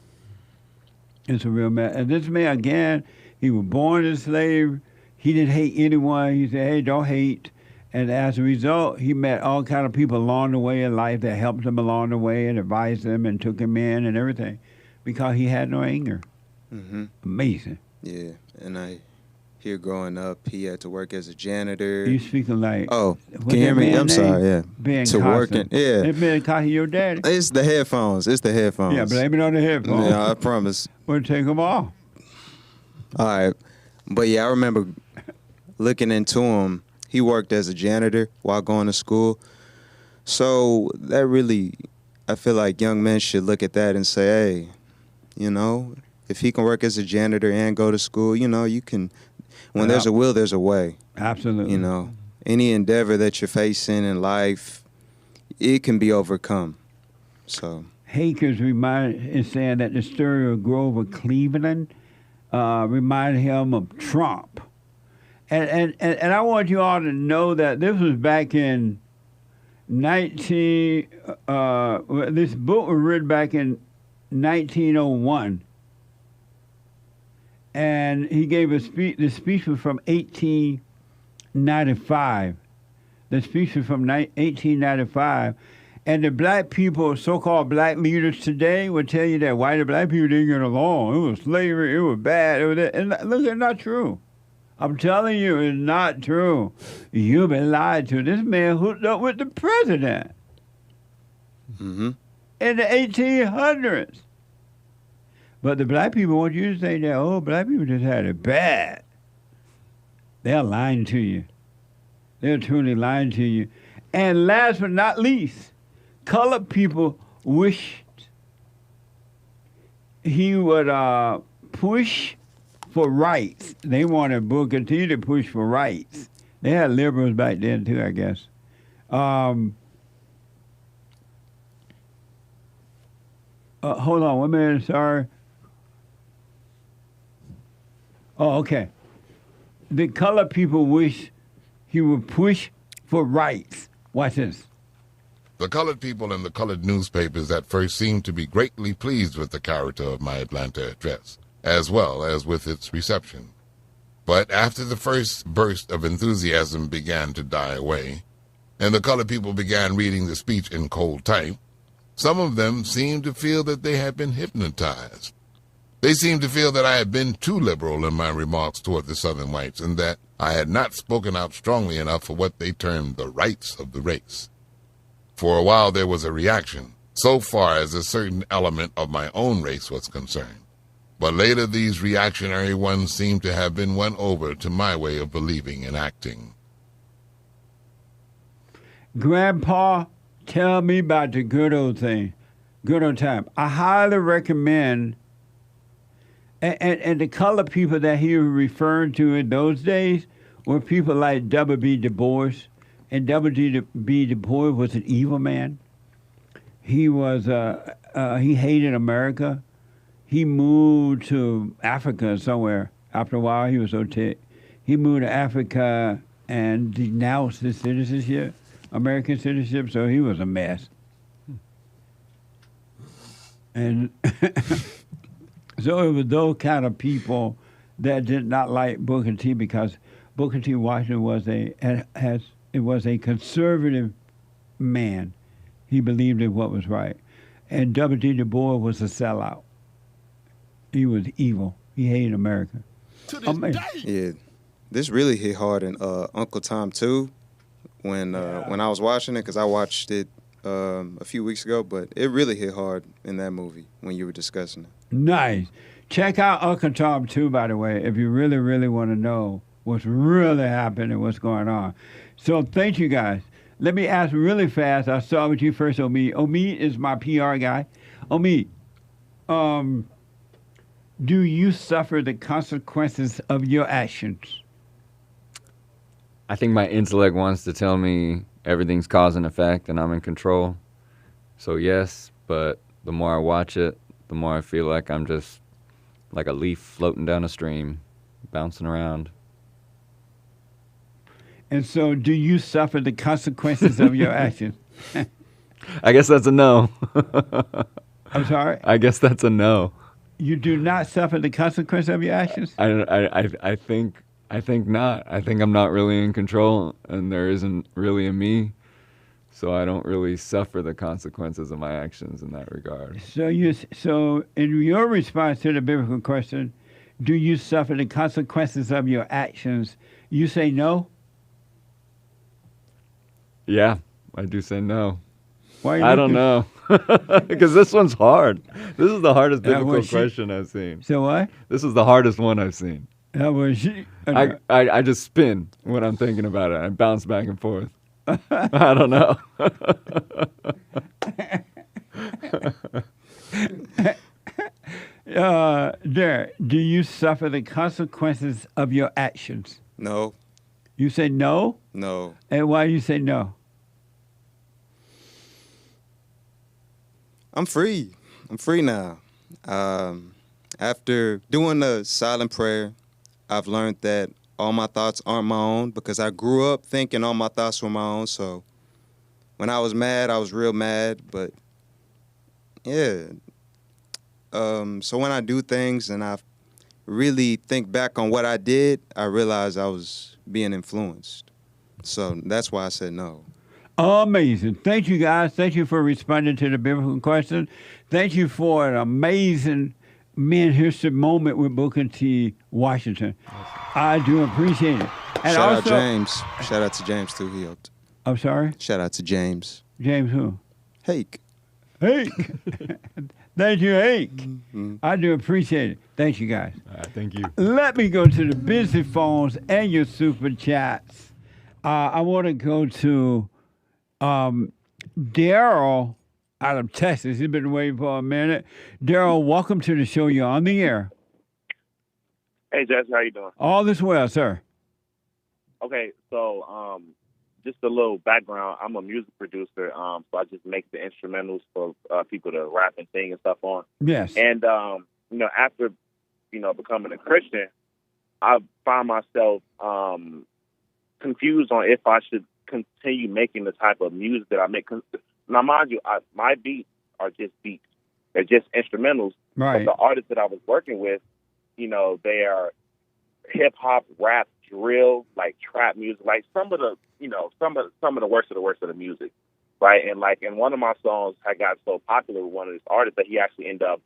It's a real mess. And this man, again, he was born a slave. He didn't hate anyone. He said, hey, don't hate. And as a result, he met all kind of people along the way in life that helped him along the way and advised him and took him in and everything because he had no anger. Mm-hmm. Amazing. Yeah, and I hear growing up, he had to work as a janitor. You speaking like... Oh, can you hear me? I'm sorry, yeah. Ben to working, yeah. It's Ben Cussing, your daddy. It's the headphones. Yeah, blame it on the headphones. Yeah, I promise. We'll take them off. All right. But yeah, I remember looking into him. He worked as a janitor while going to school. So that really, I feel like young men should look at that and say, hey, you know, if he can work as a janitor and go to school, you know, you can, when there's a will, there's a way. Absolutely. You know, any endeavor that you're facing in life, it can be overcome. So Hake is saying that the story of Grover Cleveland reminded him of Trump. And I want you all to know that this was back in this book was written back in 1901. And he gave a speech. The speech was from 1895. The speech was from 1895. And the black people, so-called black leaders today, will tell you that white and black people didn't get along. It was slavery. It was bad. It was that. And look, it's not true. I'm telling you, it's not true. You've been lied to. This man hooked up with the president in the 1800s. But the black people want you to say that, oh, black people just had it bad. They're lying to you. They're truly lying to you. And last but not least, colored people wished he would push for rights. They wanted Booker T to push for rights. They had liberals back then too, I guess. Hold on 1 minute, sorry. Oh, okay. The colored people wish he would push for rights. Watch this. The colored people in the colored newspapers at first seemed to be greatly pleased with the character of my Atlanta address, as well as with its reception. But after the first burst of enthusiasm began to die away, and the colored people began reading the speech in cold type, some of them seemed to feel that they had been hypnotized. They seemed to feel that I had been too liberal in my remarks toward the Southern whites, and that I had not spoken out strongly enough for what they termed the rights of the race. For a while there was a reaction, so far as a certain element of my own race was concerned. But later these reactionary ones seemed to have been won over to my way of believing and acting. Grandpa, tell me about the good old thing, good old time. I highly recommend, and the colored people that he was referring to in those days were people like W.E.B. Du Bois. And W.E.B. Du Bois was an evil man. He was, he hated America. He moved to Africa somewhere. After a while, he was so ticked. He moved to Africa and denounced his citizenship, American citizenship, so he was a mess. And so it was those kind of people that did not like Booker T, because Booker T. Washington was a conservative man. He believed in what was right. And W.E.B. Du Bois was a sellout. He was evil. He hated America. Yeah, this really hit hard in Uncle Tom too. When I was watching it, because I watched it a few weeks ago, but it really hit hard in that movie when you were discussing it. Nice. Check out Uncle Tom too, by the way, if you really, really want to know what's really happening and what's going on. So thank you, guys. Let me ask really fast. I'll start with you first, Omeed. Omeed is my PR guy. Omeed, do you suffer the consequences of your actions? I think my intellect wants to tell me everything's cause and effect and I'm in control. So yes, but the more I watch it, the more I feel like I'm just like a leaf floating down a stream, bouncing around. And so do you suffer the consequences of your actions? I guess that's a no. I'm sorry? I guess that's a no. You do not suffer the consequences of your actions? I think not. I think I'm not really in control, and there isn't really a me, so I don't really suffer the consequences of my actions in that regard. So in your response to the biblical question, do you suffer the consequences of your actions? You say no? Yeah, I do say no. Why I don't know. Because this one's hard. This is the hardest biblical question I've seen. So what? This is the hardest one I've seen. I just spin when I'm thinking about it. I bounce back and forth. I don't know. Derrick, do you suffer the consequences of your actions? No. You say no? No. And why do you say no? I'm free. I'm free now. After doing the silent prayer, I've learned that all my thoughts aren't my own, because I grew up thinking all my thoughts were my own. So when I was mad, I was real mad. But yeah. So when I do things and I really think back on what I did, I realize I was being influenced. So that's why I said no. Amazing. Thank you, guys. Thank you for responding to the biblical question. Thank you for an amazing men history moment with Booker T. Washington. I do appreciate it. And Shout out James. Shout out to James, too. He helped. I'm sorry? Shout out to James. James who? Hake. Hake. Thank you, Hake. Mm-hmm. I do appreciate it. Thank you, guys. Thank you. Let me go to the busy phones and your super chats. I want to go to Darrell out of Texas. He's been waiting for a minute. Darrell, welcome to the show. You're on the air. Hey, Jesse, how you doing? All is well, sir. Okay, so just a little background. I'm a music producer, so I just make the instrumentals for people to rap and sing and stuff on. Yes. And after becoming a Christian, I find myself confused on if I should continue making the type of music that I make. Now, mind you, my beats are just beats. They're just instrumentals. Right. But the artists that I was working with, they are hip hop, rap, drill, like trap music, like some of the worst of the music, right? And like in one of my songs, I got so popular with one of these artists that he actually ended up,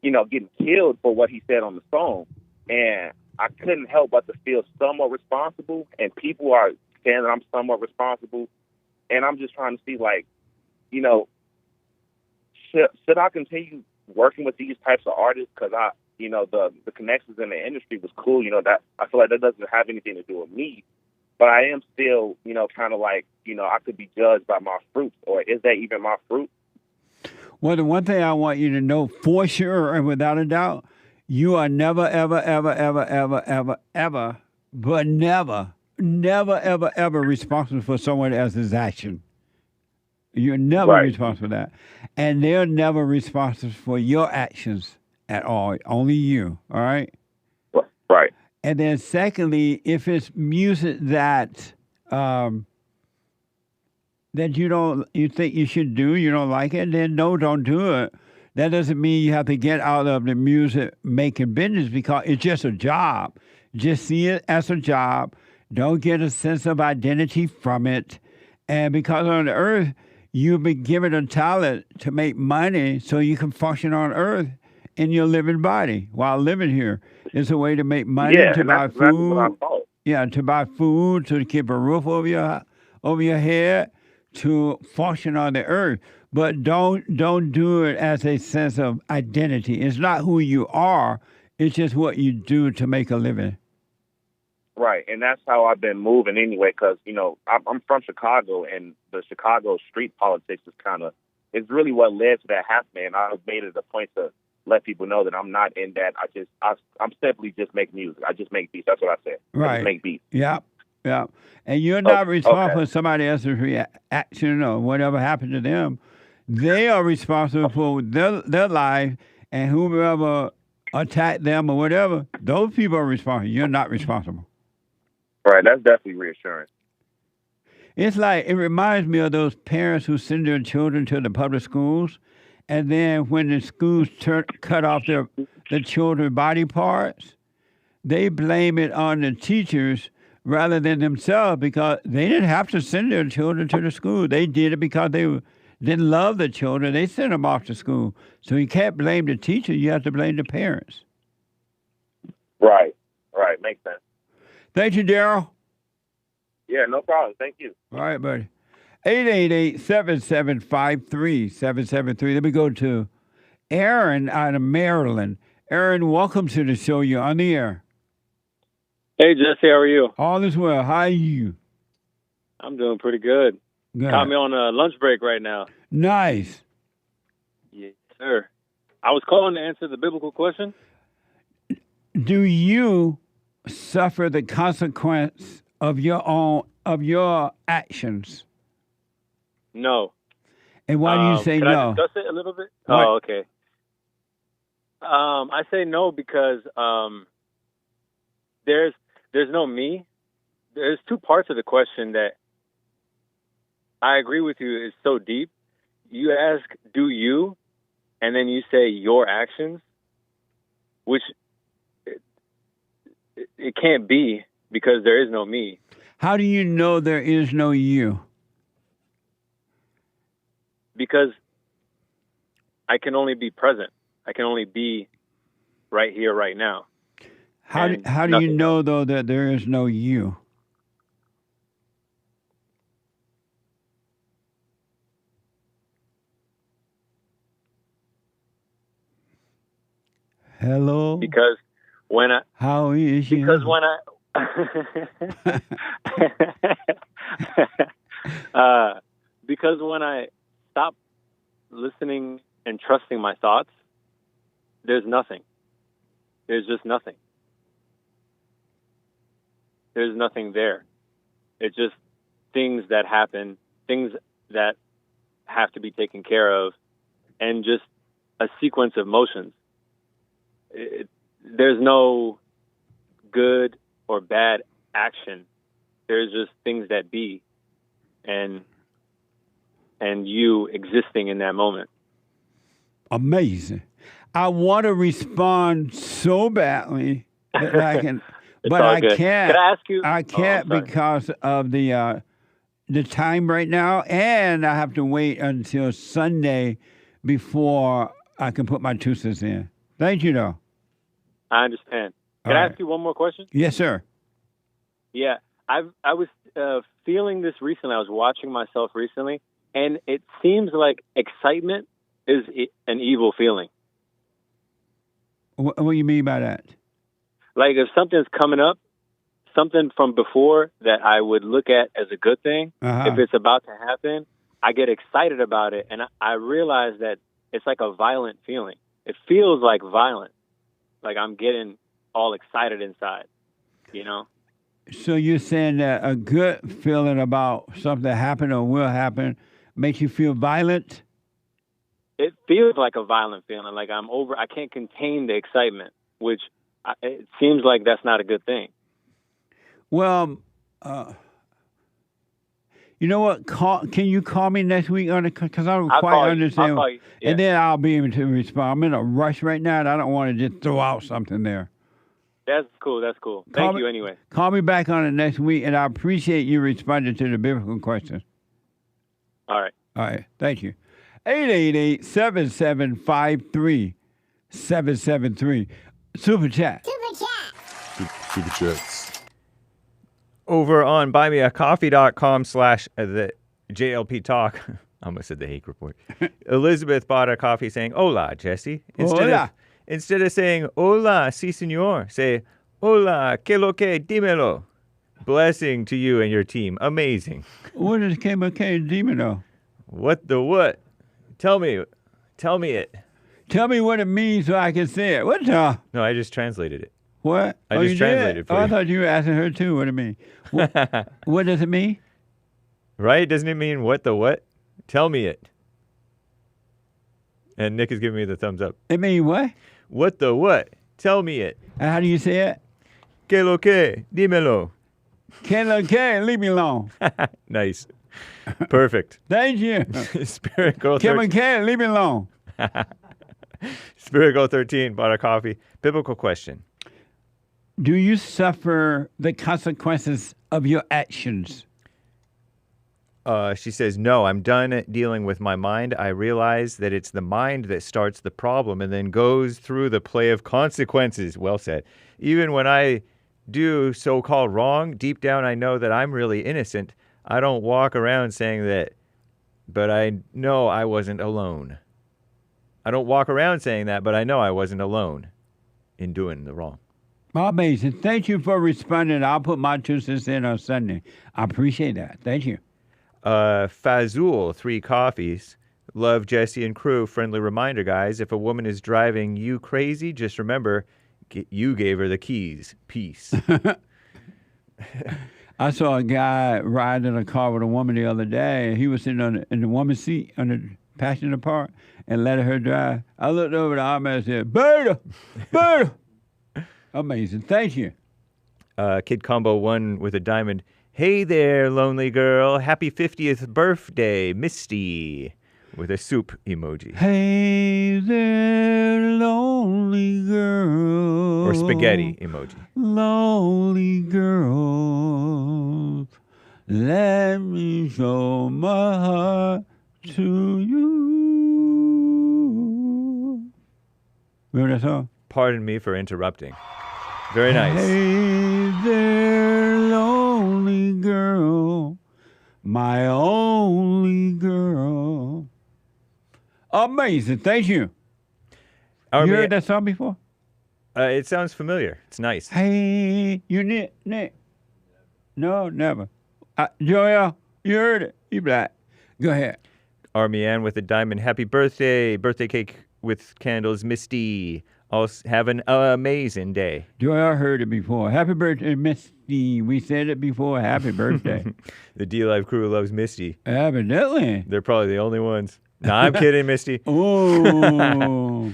getting killed for what he said on the song, and I couldn't help but to feel somewhat responsible, and people are saying that I'm somewhat responsible, and I'm just trying to see, like, should I continue working with these types of artists? Because the connections in the industry was cool. That I feel like that doesn't have anything to do with me, but I am still, kind of like, I could be judged by my fruits, or is that even my fruit? Well, the one thing I want you to know for sure and without a doubt, you are never, ever, ever, ever, ever, ever, ever, but never, ever, ever responsible for someone else's action. You're never responsible for that. And they're never responsible for your actions at all. Only you, all right? Right. And then secondly, if it's music that that you think you should do, you don't like it, then no, don't do it. That doesn't mean you have to get out of the music making business, because it's just a job. Just see it as a job. Don't get a sense of identity from it. And because on the earth, you've been given a talent to make money so you can function on earth in your living body while living here. It's a way to make money, to buy food. That's what I thought. Yeah, to buy food, to keep a roof over your head, to function on the earth. But don't do it as a sense of identity. It's not who you are. It's just what you do to make a living. Right, and that's how I've been moving anyway, because, I'm from Chicago, and the Chicago street politics is really what led to that happening. I made it a point to let people know that I'm not in that. I'm simply just make music. I just make beats. That's what I said. Right. I just make beats. Yeah. And you're not responsible for somebody else's reaction or whatever happened to them. They are responsible for their life, and whoever attacked them or whatever, those people are responsible. You're not responsible. Right, that's definitely reassuring. It reminds me of those parents who send their children to the public schools, and then when the schools cut off the children's body parts, they blame it on the teachers rather than themselves, because they didn't have to send their children to the school. They did it because they didn't love the children. They sent them off to school. So you can't blame the teacher. You have to blame the parents. Right, makes sense. Thank you, Darrell. Yeah, no problem. Thank you. All right, buddy. 888-7753-773. Let me go to Aaron out of Maryland. Aaron, welcome to the show. You're on the air. Hey, Jesse, how are you? All is well. How are you? I'm doing pretty good. Caught me on a lunch break right now. Nice. Yes, sir. I was calling to answer the biblical question. Do you suffer the consequence of your actions? No. And why do you say can no? I discuss it a little bit? What? Oh, okay. I say no because there's no me. There's two parts of the question that I agree with you is so deep. You ask, do you? And then you say your actions, which it can't be, because there is no me. How do you know there is no you? Because I can only be present. I can only be right here, right now. How do you know, though, that there is no you? Hello? Because when I... How is you? Because when I... because when I stop listening and trusting my thoughts, there's nothing. There's just nothing. There's nothing there. It just things that happen, things that have to be taken care of, and just a sequence of motions. There's no good or bad action. There's just things that be, and you existing in that moment. Amazing. I want to respond so badly that I can, but I good. can't. Could I ask you? I can't because of the time right now, and I have to wait until Sunday before I can put my 2 cents in. Thank you, though. I understand. Can I ask you one more question? Yes, sir. Yeah, I was feeling this recently. I was watching myself recently, and it seems like excitement is an evil feeling. What do you mean by that? Like if something's coming up, something from before that I would look at as a good thing, if it's about to happen, I get excited about it, and I realize that it's like a violent feeling. It feels like violent, like I'm getting all excited inside, you know? So you're saying that a good feeling about something that happened or will happen makes you feel violent? It feels like a violent feeling, like I can't contain the excitement, which it seems like that's not a good thing. Well, you know what? Can you call me next week? Because I don't quite understand. I'll call you. Yeah. And then I'll be able to respond. I'm in a rush right now, and I don't want to just throw out something there. That's cool. Thank you anyway. Call me back on it next week, and I appreciate you responding to the biblical questions. All right. All right. Thank you. 888-7753-773. Super chat. Super chats. Over on buymeacoffee.com/the JLP talk. I almost said the Hake report. Elizabeth bought a coffee saying, "Hola, Jesse." Instead of saying, "Hola, sí, señor," say, "Hola, que lo que, dímelo." Blessing to you and your team. Amazing. What is que lo que, dímelo? What the what? Tell me it. Tell me what it means so I can say it. What the? No, I just translated it. What? I just translated for you. I thought you were asking her too what it means. What does it mean? Right? Doesn't it mean what the what? Tell me it. And Nick is giving me the thumbs up. It means what? What the what? Tell me it. And how do you say it? Que lo que? Dímelo. Que lo que? Leave me alone. Nice. Perfect. Thank you. Spirit Girl 13. Que lo que? Leave me alone. Spirit Girl 13 bought a coffee. Biblical question. Do you suffer the consequences of your actions? She says, no, I'm done dealing with my mind. I realize that it's the mind that starts the problem and then goes through the play of consequences. Well said. Even when I do so-called wrong, deep down I know that I'm really innocent. I don't walk around saying that, but I know I wasn't alone. I don't walk around saying that, but I know I wasn't alone in doing the wrong. Amazing. Thank you for responding. I'll put my 2 cents in on Sunday. I appreciate that. Thank you. Fazul, 3 coffees. Love Jesse and crew. Friendly reminder, guys. If a woman is driving you crazy, just remember, you gave her the keys. Peace. I saw a guy riding in a car with a woman the other day. He was sitting in the woman's seat on the passenger part and letting her drive. I looked over the arm and said, "Berta! Berta!" Amazing. Thank you. Kid Combo 1 with a diamond. Hey there, lonely girl. Happy 50th birthday, Misty. With a soup emoji. Hey there, lonely girl. Or spaghetti emoji. Lonely girl. Let me show my heart to you. Remember that song? Pardon me for interrupting. Very nice. Hey there, lonely girl, my only girl. Amazing. Thank you. You heard that song before? It sounds familiar. It's nice. Hey, you Nick? No, never. Joel, you heard it. You black. Go ahead. Army Ann with a diamond. Happy birthday. Birthday cake with candles. Misty. Have an amazing day. Joy, I heard it before. Happy birthday, Misty. We said it before. Happy birthday. The D-Live crew loves Misty. Evidently. They're probably the only ones. No, I'm kidding, Misty. Oh.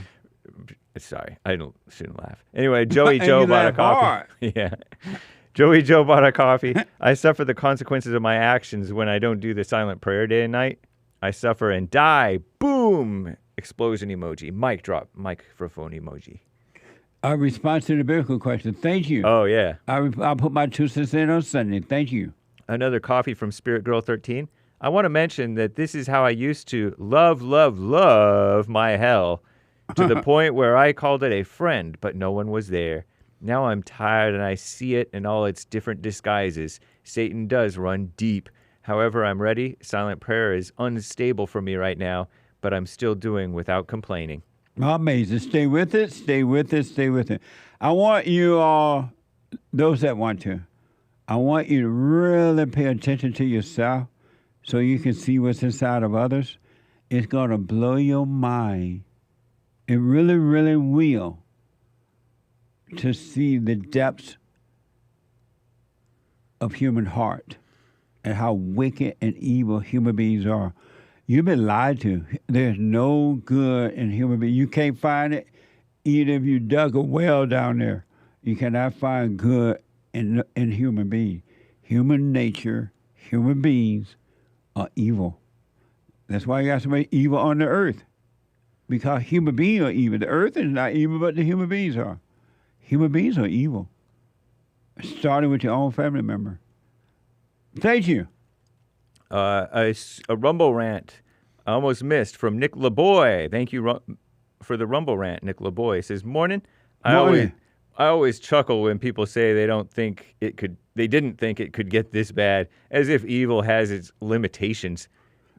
Sorry, shouldn't laugh. Anyway, Joey Joe bought a coffee. Yeah. Joey Joe bought a coffee. I suffer the consequences of my actions when I don't do the silent prayer day and night. I suffer and die. Boom. Explosion emoji. Mic drop. Microphone emoji. Our response to the biblical question. Thank you. Oh, yeah. I'll put my 2 cents in on Sunday. Thank you. Another coffee from Spirit Girl 13. I want to mention that this is how I used to love my hell to the point where I called it a friend, but no one was there. Now I'm tired and I see it in all its different disguises. Satan does run deep. However, I'm ready. Silent prayer is unstable for me right now, but I'm still doing without complaining. Amazing. Stay with it. Stay with it. Stay with it. I want you all, those that want to, I want you to really pay attention to yourself so you can see what's inside of others. It's going to blow your mind. It really, really will. To see the depths of human heart and how wicked and evil human beings are. You've been lied to. There's no good in human beings. You can't find it, even if you dug a well down there. You cannot find good in human beings. Human nature, human beings are evil. That's why you got so many evil on the earth. Because human beings are evil. The earth is not evil, but the human beings are. Human beings are evil. Starting with your own family member. Thank you. A Rumble rant I almost missed from Nick LeBoy. Thank you for the Rumble rant, Nick LeBoy. It says, morning. I always chuckle when people say they didn't think it could get this bad, as if evil has its limitations.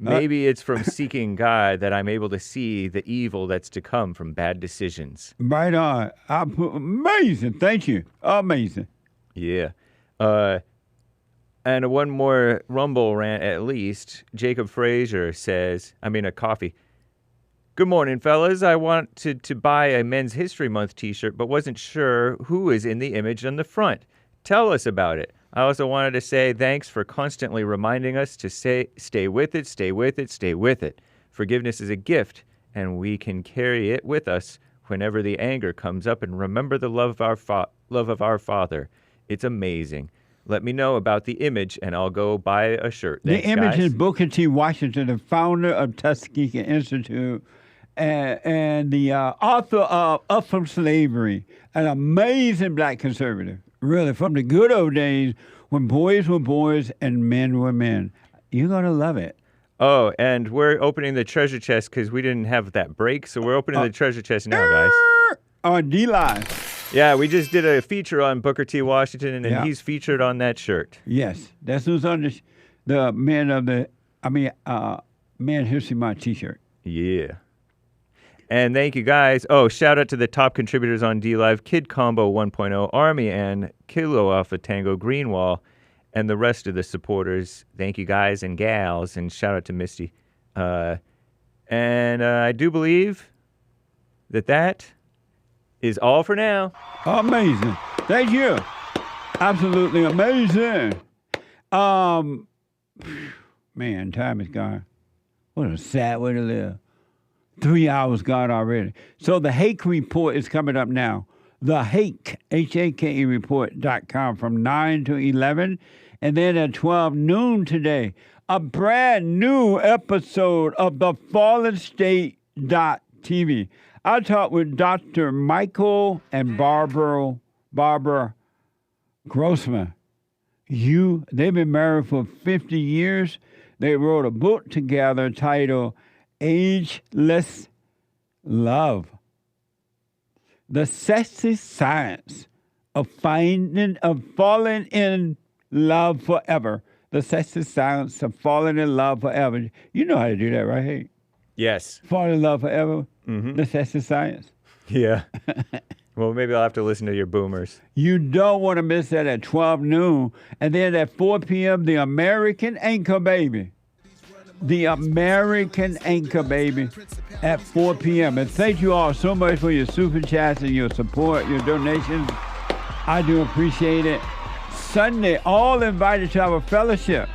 Maybe it's from seeking God that I'm able to see the evil that's to come from bad decisions. Right on. Amazing. Thank you. Amazing. Yeah. And one more Rumble rant at least. Jacob Frazier says, a coffee. Good morning, fellas. I wanted to buy a Men's History Month t-shirt, but wasn't sure who is in the image on the front. Tell us about it. I also wanted to say thanks for constantly reminding us to stay with it, stay with it, stay with it. Forgiveness is a gift, and we can carry it with us whenever the anger comes up and remember the love of our Father. It's amazing. Let me know about the image, and I'll go buy a shirt. Thanks, the image guys. is Booker T. Washington, the founder of Tuskegee Institute, and the author of Up From Slavery, an amazing black conservative. Really, from the good old days when boys were boys and men were men. You're going to love it. Oh, and we're opening the treasure chest because we didn't have that break, so we're opening the treasure chest now, guys. On D-Live. Yeah, we just did a feature on Booker T. Washington, and he's featured on that shirt. Yes, that's who's on the Man History Month t-shirt. Yeah. And thank you, guys. Oh, shout out to the top contributors on D-Live, Kid Combo 1.0, Army, and Kilo Alpha Tango Greenwall, and the rest of the supporters. Thank you, guys and gals, and shout out to Misty. And I do believe that is all for now. Amazing. Thank you. Absolutely amazing. Man, time is gone. What a sad way to live. 3 hours gone already. So the Hake report is coming up now. The Hake, Hake report.com from 9 to 11. And then at 12 noon today, a brand new episode of the FallenState.tv. I talked with Dr. Michael and Barbara Grossman. They've been married for 50 years. They wrote a book together titled Ageless Love. The sexy science of falling in love forever. The sexy science of falling in love forever. You know how to do that, right? Hey? Yes. Fall in love forever. Mm-hmm. The sexy science. Yeah. Well, maybe I'll have to listen to your boomers. You don't want to miss that at 12 noon. And then at 4 p.m., the American Anchor Baby. The American Anchor Baby. at 4 p.m. And thank you all so much for your super chats and your support, your donations. I do appreciate it. Sunday, all invited to our fellowship.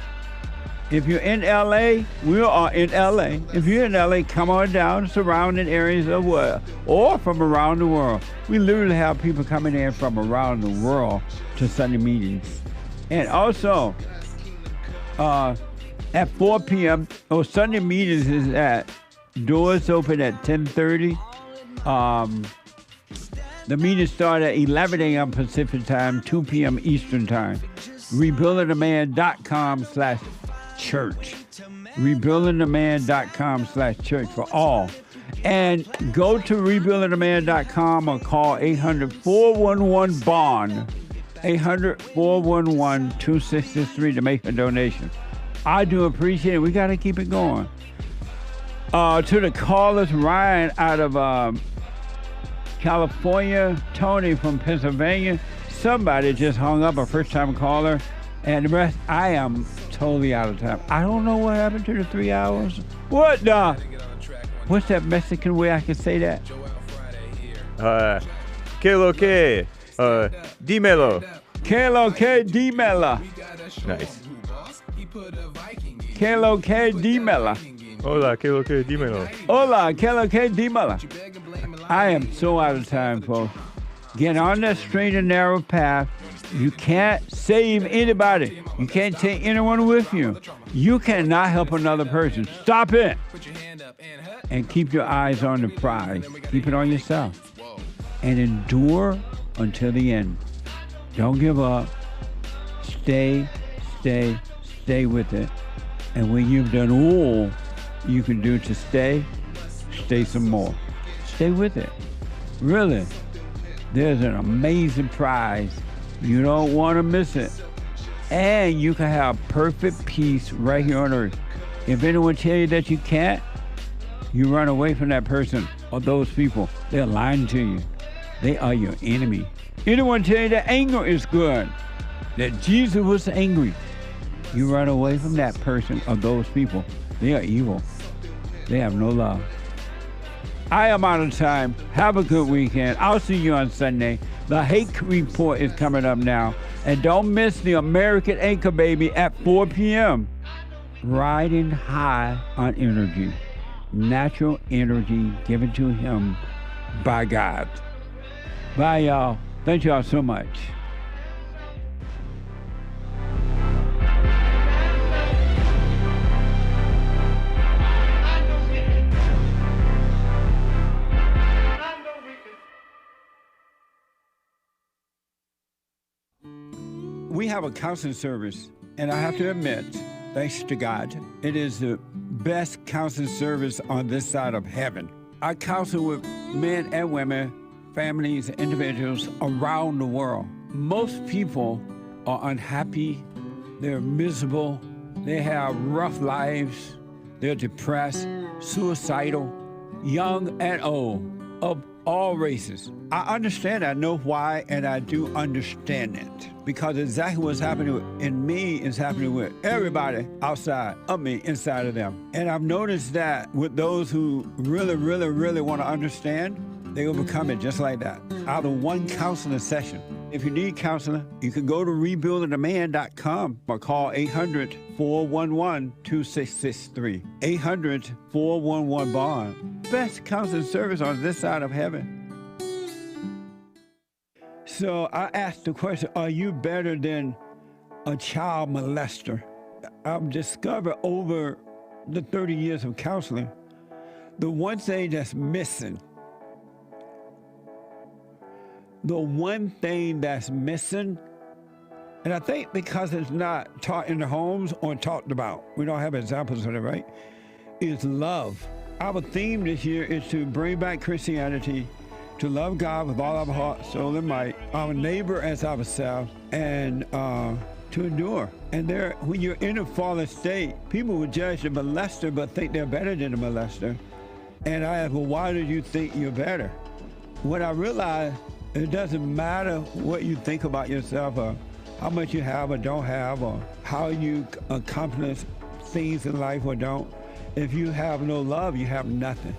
If you're in LA, we are in LA. If you're in LA, come on down, surrounding areas of the world, or from around the world. We literally have people coming in from around the world to Sunday meetings. And also, at 4 p.m., Sunday meetings is at doors open at 10:30. The meetings start at 11 a.m. Pacific time, 2 p.m. Eastern time. RebuildingTheMan.com/church. RebuildingTheMan.com/church for all. And go to RebuildingTheMan.com or call 800-411-BOND. 800-411-2663 to make a donation. I do appreciate it. We got to keep it going. To the callers, Ryan out of California, Tony from Pennsylvania. Somebody just hung up, a first-time caller. And the rest, I am totally out of time. I don't know what happened to the 3 hours. What the? What's that Mexican way I can say that? Que lo que? Dímelo. Que lo que? Dímela. Nice. Que lo que? Dímela. Hola, que lo que? Dímelo. Hola, que lo que? Dímela. I am so out of time, folks. Get on that straight and narrow path. You can't save anybody. You can't take anyone with you. You cannot help another person. Stop it. And keep your eyes on the prize. Keep it on yourself. And endure until the end. Don't give up. Stay with it. And when you've done all you can do to stay some more. Stay with it. Really. There's an amazing prize. You don't want to miss it. And you can have perfect peace right here on earth. If anyone tells you that you can't, you run away from that person or those people. They're lying to you. They are your enemy. Anyone tell you that anger is good, that Jesus was angry, you run away from that person or those people. They are evil. They have no love. I am out of time. Have a good weekend. I'll see you on Sunday. The Hake Report is coming up now. And don't miss the American Anchor Baby at 4 p.m. Riding high on energy. Natural energy given to him by God. Bye, y'all. Thank y'all so much. We have a counseling service, and I have to admit, thanks to God, it is the best counseling service on this side of heaven. I counsel with men and women, families, individuals around the world. Most people are unhappy, they're miserable, they have rough lives, they're depressed, suicidal, young and old, of all races. I understand, I know why, and I do understand it. Because exactly what's happening in me is happening with everybody outside of me, inside of them. And I've noticed that with those who really want to understand, they overcome it just like that, out of one counseling session. If you need counseling, you can go to rebuildingtheman.com or call 800-411-2663. 800-411-BOND. Best counseling service on this side of heaven. So I asked the question, are you better than a child molester? I've discovered over the 30 years of counseling, the one thing that's missing, and I think because it's not taught in the homes or talked about, we don't have examples of it, right, is love. Our theme this year is to bring back Christianity, to love God with all our heart, soul, and might, our neighbor as ourselves, and to endure. And when you're in a fallen state, people will judge the molester but think they're better than the molester. And I ask, well, why do you think you're better? When I realized it doesn't matter what you think about yourself or how much you have or don't have or how you accomplish things in life or don't. If you have no love, you have nothing.